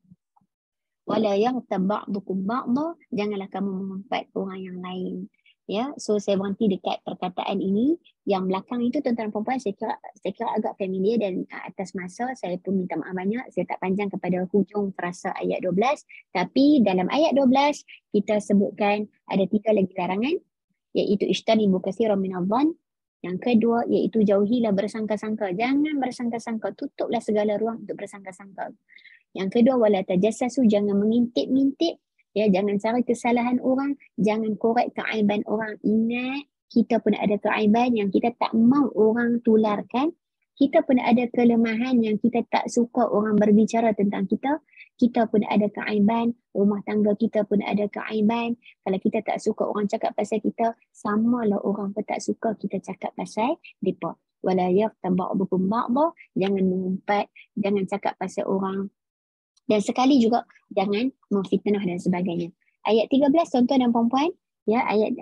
Wala yaghtab ba'dukum ba'dha, janganlah kamu mengumpat orang yang lain. Ya, so saya berhenti dekat perkataan ini. Yang belakang itu tuan-tuan dan puan-puan saya kira agak familiar dan atas masa saya pun minta maaf banyak. Saya tak panjang kepada hujung frasa ayat 12. Tapi dalam ayat 12 kita sebutkan ada 3 lagi larangan, iaitu ijtanibu katsiran minadh-dhann. Yang kedua iaitu jauhilah bersangka-sangka. Jangan bersangka-sangka, tutuplah segala ruang untuk bersangka-sangka. Yang kedua, wala tajassasu, jangan mengintip-ngintip. Ya, jangan cari kesalahan orang, jangan korek keaiban orang. Ingat, kita pun ada keaiban yang kita tak mau orang tularkan. Kita pun ada kelemahan yang kita tak suka orang berbicara tentang kita. Kita pun ada keaiban, rumah tangga kita pun ada keaiban. Kalau kita tak suka orang cakap pasal kita, samalah orang pun tak suka kita cakap pasal mereka. Wala yaghtab ba'dukum ba'dha, jangan mengumpat, jangan cakap pasal orang. Dan sekali juga jangan memfitnah dan sebagainya. Ayat 13 tuan-tuan dan puan-puan, ya, ayat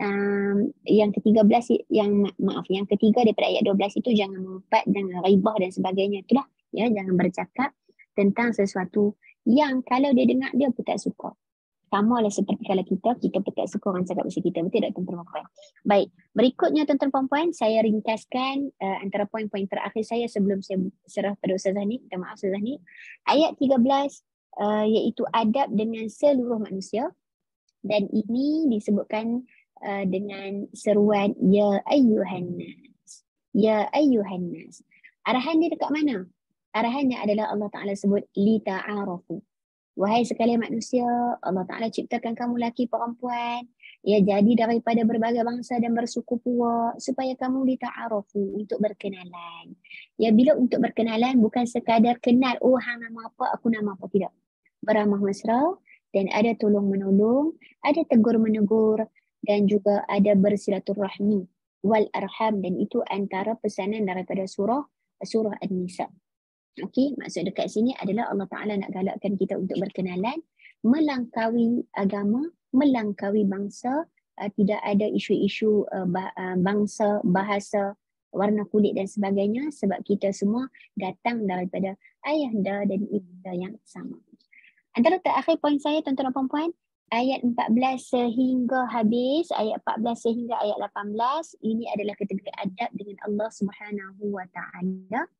yang ke-13 yang ketiga daripada ayat 12 itu jangan mengumpat, jangan ghibah dan sebagainya. Itulah, ya, jangan bercakap tentang sesuatu yang kalau dia dengar dia pun tak suka. Sama lah seperti kalau kita pun tak suka orang cakap pasal kita. Betul tak tuan-tuan dan puan-puan? Baik, berikutnya tuan-tuan dan puan-puan, saya ringkaskan antara poin-poin terakhir saya sebelum saya serah pada Ustazah ni. Minta maaf Ustazah ni. Ayat 13 iaitu adab dengan seluruh manusia, dan ini disebutkan dengan seruan ya ayyuhan nas. Ya ayyuhan nas. Arahan dia dekat mana? Arahannya adalah Allah Ta'ala sebut li ta'arafu. Wahai sekalian manusia, Allah Ta'ala ciptakan kamu lelaki perempuan, ya, jadi daripada berbagai bangsa dan bersuku pura supaya kamu lita'arafu, untuk berkenalan. Ya, bila untuk berkenalan bukan sekadar kenal, oh hang nama apa, aku nama apa, tidak. Beramah mesra dan ada tolong menolong, ada tegur menegur dan juga ada bersilaturahmi wal arham, dan itu antara pesanan daripada surah An-Nisa. Okey, maksud dekat sini adalah Allah Ta'ala nak galakkan kita untuk berkenalan, melangkaui agama, melangkaui bangsa, tidak ada isu-isu bangsa, bahasa, warna kulit dan sebagainya, sebab kita semua datang daripada ayahanda dan ibunda yang sama. Antara terakhir poin saya tuan-tuan dan puan-puan, ayat 14 sehingga habis, ayat 14 sehingga ayat 18, ini adalah kategori adab dengan Allah Subhanahu wa Ta'ala.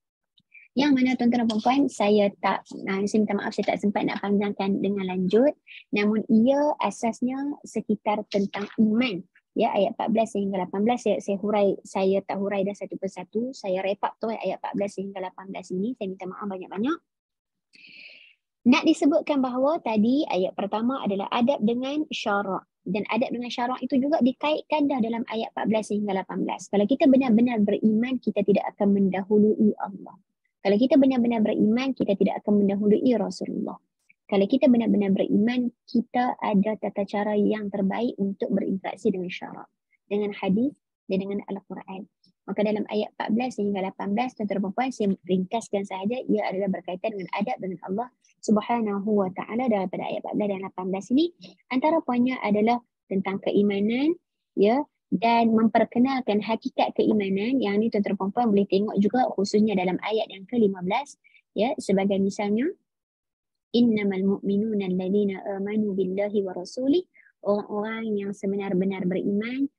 Yang mana tuan-tuan dan puan-puan, saya minta maaf saya tak sempat nak panjangkan dengan lanjut. Namun ia asasnya sekitar tentang iman. Ya, ayat 14 sehingga 18 saya tak hurai dah satu persatu. Saya wrap up tu ayat 14 sehingga 18 ini. Saya minta maaf banyak-banyak. Nak disebutkan bahawa tadi ayat pertama adalah adab dengan syarak. Dan adab dengan syarak itu juga dikaitkan dah dalam ayat 14 sehingga 18. Kalau kita benar-benar beriman, kita tidak akan mendahului Allah. Kalau kita benar-benar beriman, kita tidak akan mendahului Rasulullah. Kalau kita benar-benar beriman, kita ada tata cara yang terbaik untuk berinteraksi dengan syarak, dengan hadis dan dengan Al-Quran. Maka dalam ayat 14 sehingga 18, tuan-tuan dan puan-puan, saya ringkaskan sahaja, ia adalah berkaitan dengan adab dengan Allah Subhanahu wa Ta'ala daripada ayat 14 dan 18 ini. Antara poinnya adalah tentang keimanan, ya, dan memperkenalkan hakikat keimanan. Yang ni tuan-tuan dan puan-puan boleh tengok juga khususnya dalam ayat yang ke-15, ya, sebagai misalnya innamal mu'minuna alladhina amanu billahi wa rasulih, orang-orang yang sebenar-benar beriman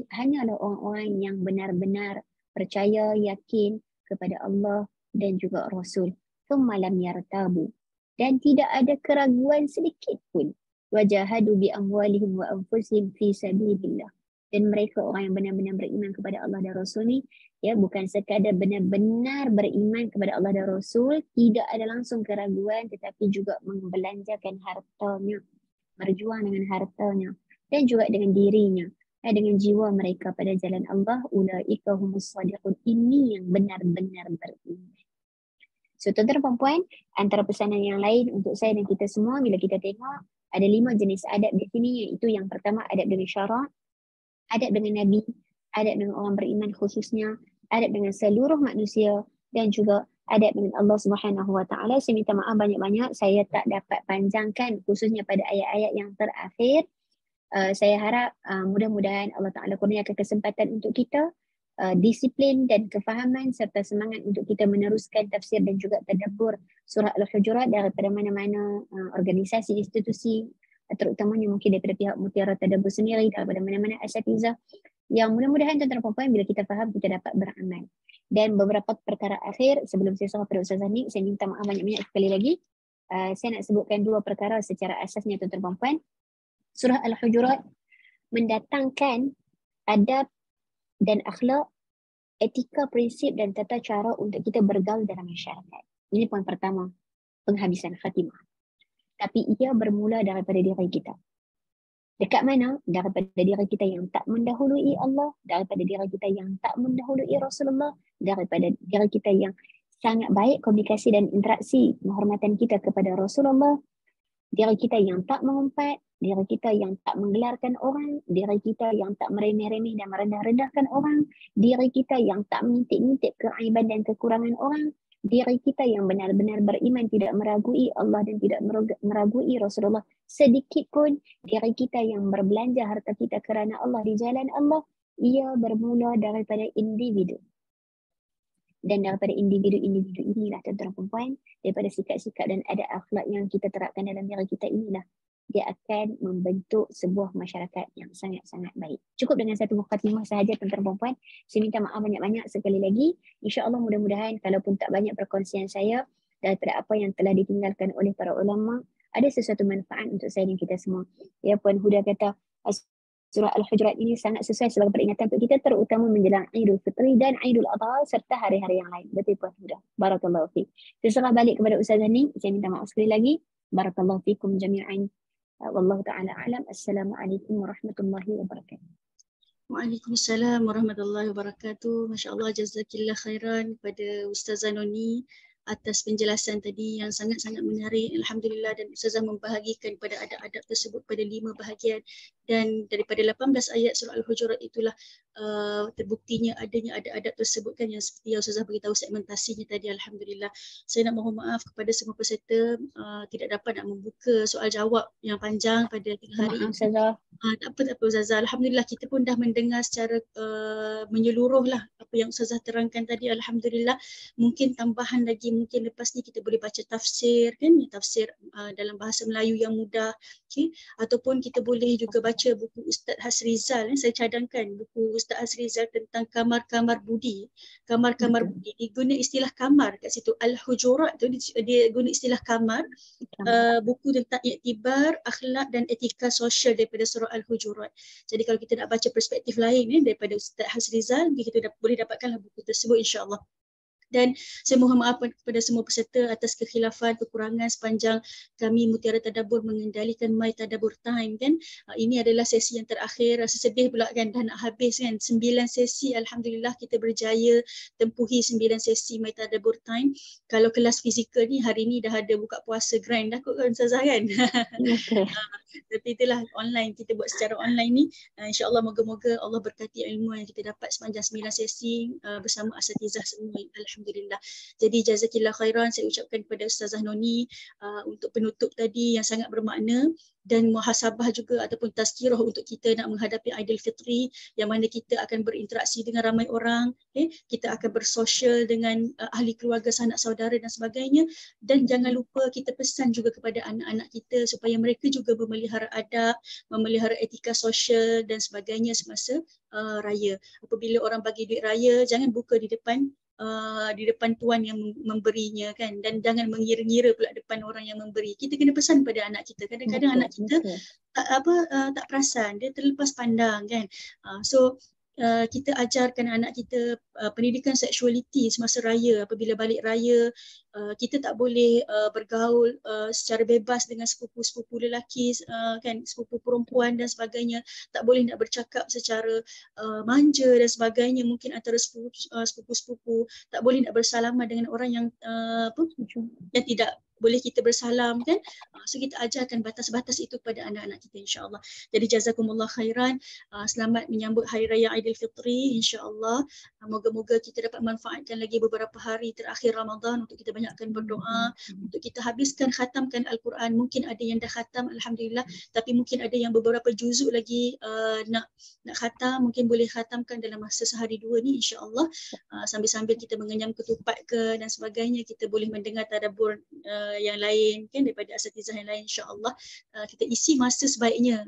hanyalah orang-orang yang benar-benar percaya, yakin kepada Allah dan juga Rasul. Thumma lam yartabu, dan tidak ada keraguan sedikit pun. Wajahadu bi amwalihim wa anfusihim fi sabilillah, dan mereka orang yang benar-benar beriman kepada Allah dan Rasul ni, ya, bukan sekadar benar-benar beriman kepada Allah dan Rasul, tidak ada langsung keraguan, tetapi juga membelanjakan hartanya, berjuang dengan hartanya dan juga dengan dirinya, dengan jiwa mereka pada jalan Allah. Ulaika humus shadiqun, ini yang benar-benar beriman. So tuan-tuan dan puan-puan, antara pesanan yang lain untuk saya dan kita semua, bila kita tengok ada 5 jenis adab di sini, iaitu yang pertama adab dengan syarak, adab dengan Nabi, adab dengan orang beriman khususnya, adab dengan seluruh manusia, dan juga adab dengan Allah Subhanahu Wa Taala. Saya minta maaf banyak-banyak, saya tak dapat panjangkan khususnya pada ayat-ayat yang terakhir. Saya harap mudah-mudahan Allah Ta'ala kurniakan kesempatan untuk kita disiplin dan kefahaman serta semangat untuk kita meneruskan tafsir dan juga tadabbur surah Al-Hujurat daripada mana-mana organisasi, institusi, terutamanya mungkin daripada pihak Mutiara Tadabbur sendiri, daripada mana-mana asatizah, yang mudah-mudahan tuan-tuan dan puan-puan bila kita faham kita dapat beramal. Dan beberapa perkara akhir sebelum saya serah pada Ustazah Nik, saya minta maaf banyak-banyak sekali lagi. Saya nak sebutkan dua perkara secara asasnya tuan-tuan dan puan-puan. Surah Al-Hujurat mendatangkan adab dan akhlak, etika, prinsip dan tata cara untuk kita bergaul dalam masyarakat. Ini poin pertama, penghabisan khatimah. Tapi ia bermula daripada diri kita. Dekat mana? Daripada diri kita yang tak mendahului Allah, daripada diri kita yang tak mendahului Rasulullah, daripada diri kita yang sangat baik komunikasi dan interaksi penghormatan kita kepada Rasulullah, diri kita yang tak mengumpat, diri kita yang tak menggelarkan orang, diri kita yang tak meremeh-remeh dan merendah-rendahkan orang, diri kita yang tak mengintip-ngintip keaiban dan kekurangan orang, diri kita yang benar-benar beriman, tidak meragui Allah dan tidak meragui Rasulullah sedikit pun, diri kita yang berbelanja harta kita kerana Allah di jalan Allah. Ia bermula daripada individu. Dan daripada individu-individu inilah tuan-tuan dan puan, daripada sikap-sikap dan adab akhlak yang kita terapkan dalam diri kita inilah dia akan membentuk sebuah masyarakat yang sangat-sangat baik. Cukup dengan satu mukadimah sahaja tuan-tuan dan puan. Saya minta maaf banyak-banyak sekali lagi. InsyaAllah mudah-mudahan kalaupun tak banyak perkongsian saya daripada apa yang telah ditinggalkan oleh para ulama, ada sesuatu manfaat untuk saya dan kita semua. Ya, Puan Huda kata surah Al-Hujurat ini sangat sesuai sebagai peringatan untuk kita terutama menjelang Aidul Fitri dan Aidul Adha serta hari-hari yang lain. Betul Puan Huda. Barakallahu fiik. Saya serah balik kepada Ustazah Ning. Saya minta maaf sekali lagi. Barakallahu fiikum jami'an. Wallahu ta'ala a'lam. Assalamualaikum warahmatullahi wabarakatuh. Waalaikumsalam warahmatullahi wabarakatuh. Masya Allah, jazakillah khairan kepada Ustazah Noni atas penjelasan tadi yang sangat-sangat menarik. Alhamdulillah, dan Ustazah membahagikan pada adab-adab tersebut pada 5 bahagian. Dan daripada 18 ayat surah Al-Hujurat itulah terbuktinya adanya adab-adab tersebut kan, yang seperti yang Ustazah beritahu segmentasinya tadi. Alhamdulillah. Saya nak mohon maaf kepada semua peserta tidak dapat nak membuka soal jawab yang panjang pada hari ini. Tak apa Ustazah. Alhamdulillah kita pun dah mendengar secara menyeluruh lah apa yang Ustazah terangkan tadi. Alhamdulillah. Mungkin tambahan lagi, mungkin lepas ni kita boleh baca tafsir kan, tafsir dalam bahasa Melayu yang mudah, okay? Ataupun kita boleh juga baca buku Ustaz Hasrizal. Saya cadangkan buku Ustaz Hasrizal tentang kamar-kamar budi. Kamar-kamar budi, dia guna istilah kamar kat situ. Al-Hujurat tu dia guna istilah kamar. Buku tentang iktibar, akhlak dan etika sosial daripada surah Al-Hujurat. Jadi kalau kita nak baca perspektif lain daripada Ustaz Hasrizal, kita boleh dapatkanlah buku tersebut insya-Allah. Dan saya mohon maaf kepada semua peserta atas kekhilafan, kekurangan sepanjang kami Mutiara Tadabbur mengendalikan My Tadabbur Time kan. Ini adalah sesi yang terakhir. Rasa sedih pula kan, dah nak habis kan. 9 sesi, Alhamdulillah kita berjaya tempuhi 9 sesi My Tadabbur Time. Kalau kelas fizikal ni hari ni dah ada buka puasa grand dah kot kan Ustazah kan. Tapi itulah online, kita buat secara online ni. InsyaAllah moga-moga Allah berkati ilmu yang kita dapat sepanjang 9 sesi bersama asatizah semua. Alhamdulillah. Jadi jazakillah khairan saya ucapkan kepada Ustazah Noni untuk penutup tadi yang sangat bermakna, dan muhasabah juga ataupun tazkirah untuk kita nak menghadapi Aidil Fitri yang mana kita akan berinteraksi dengan ramai orang, kita akan bersosial dengan ahli keluarga, sanak saudara dan sebagainya. Dan jangan lupa kita pesan juga kepada anak-anak kita supaya mereka juga memelihara adab, memelihara etika sosial dan sebagainya semasa raya. Apabila orang bagi duit raya, jangan buka di depan tuan yang memberinya kan, dan jangan mengira-ngira pula depan orang yang memberi. Kita kena pesan pada anak kita. Kadang-kadang anak kita tak perasan, dia terlepas pandang kan. So kita ajarkan anak kita pendidikan seksualiti semasa raya. Apabila balik raya, kita tak boleh bergaul secara bebas dengan sepupu-sepupu lelaki, kan, sepupu perempuan dan sebagainya. Tak boleh nak bercakap secara manja dan sebagainya, mungkin antara sepupu-sepupu. Tak boleh nak bersalaman dengan orang yang yang tidak boleh kita bersalam kan. So kita ajarkan batas-batas itu kepada anak-anak kita insya-Allah. Jadi jazakumullah khairan. Selamat menyambut Hari Raya Aidilfitri insya-Allah. Moga-moga kita dapat manfaatkan lagi beberapa hari terakhir Ramadan untuk kita banyakkan berdoa, untuk kita habiskan khatamkan Al-Quran. Mungkin ada yang dah khatam alhamdulillah, tapi mungkin ada yang beberapa juzuk lagi nak khatam, mungkin boleh khatamkan dalam masa sehari dua ni insya-Allah. Sambil-sambil kita mengenyam ketupat ke dan sebagainya, kita boleh mendengar tadabbur yang lain kan daripada asatizah yang lain insya-Allah. Kita isi masa sebaiknya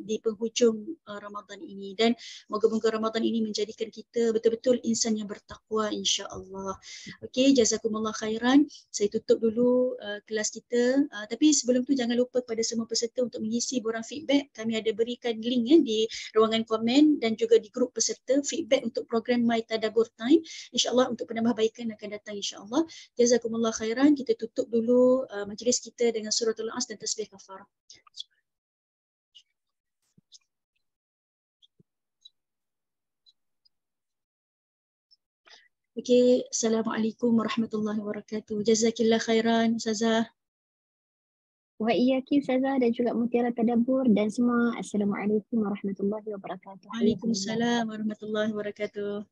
di penghujung Ramadan ini, dan moga-moga Ramadan ini menjadikan kita betul-betul insan yang bertakwa insya-Allah. Okey, jazakumullah khairan. Saya tutup dulu kelas kita, tapi sebelum tu jangan lupa kepada semua peserta untuk mengisi borang feedback. Kami ada berikan link di ruangan komen dan juga di grup peserta feedback untuk program My Tadabbur Time, insya-Allah untuk penambahbaikan akan datang insya-Allah. Jazakumullah khairan. Kita tutup dulu majlis kita dengan suratul As dan tasbih kafarah. Okey, Assalamualaikum warahmatullahi wabarakatuh. Jazakillah khairan Ustazah. Wa iyyaki Ustazah dan juga Mutiara Tadabbur dan semua. Assalamualaikum warahmatullahi wabarakatuh. Waalaikumsalam warahmatullahi wabarakatuh.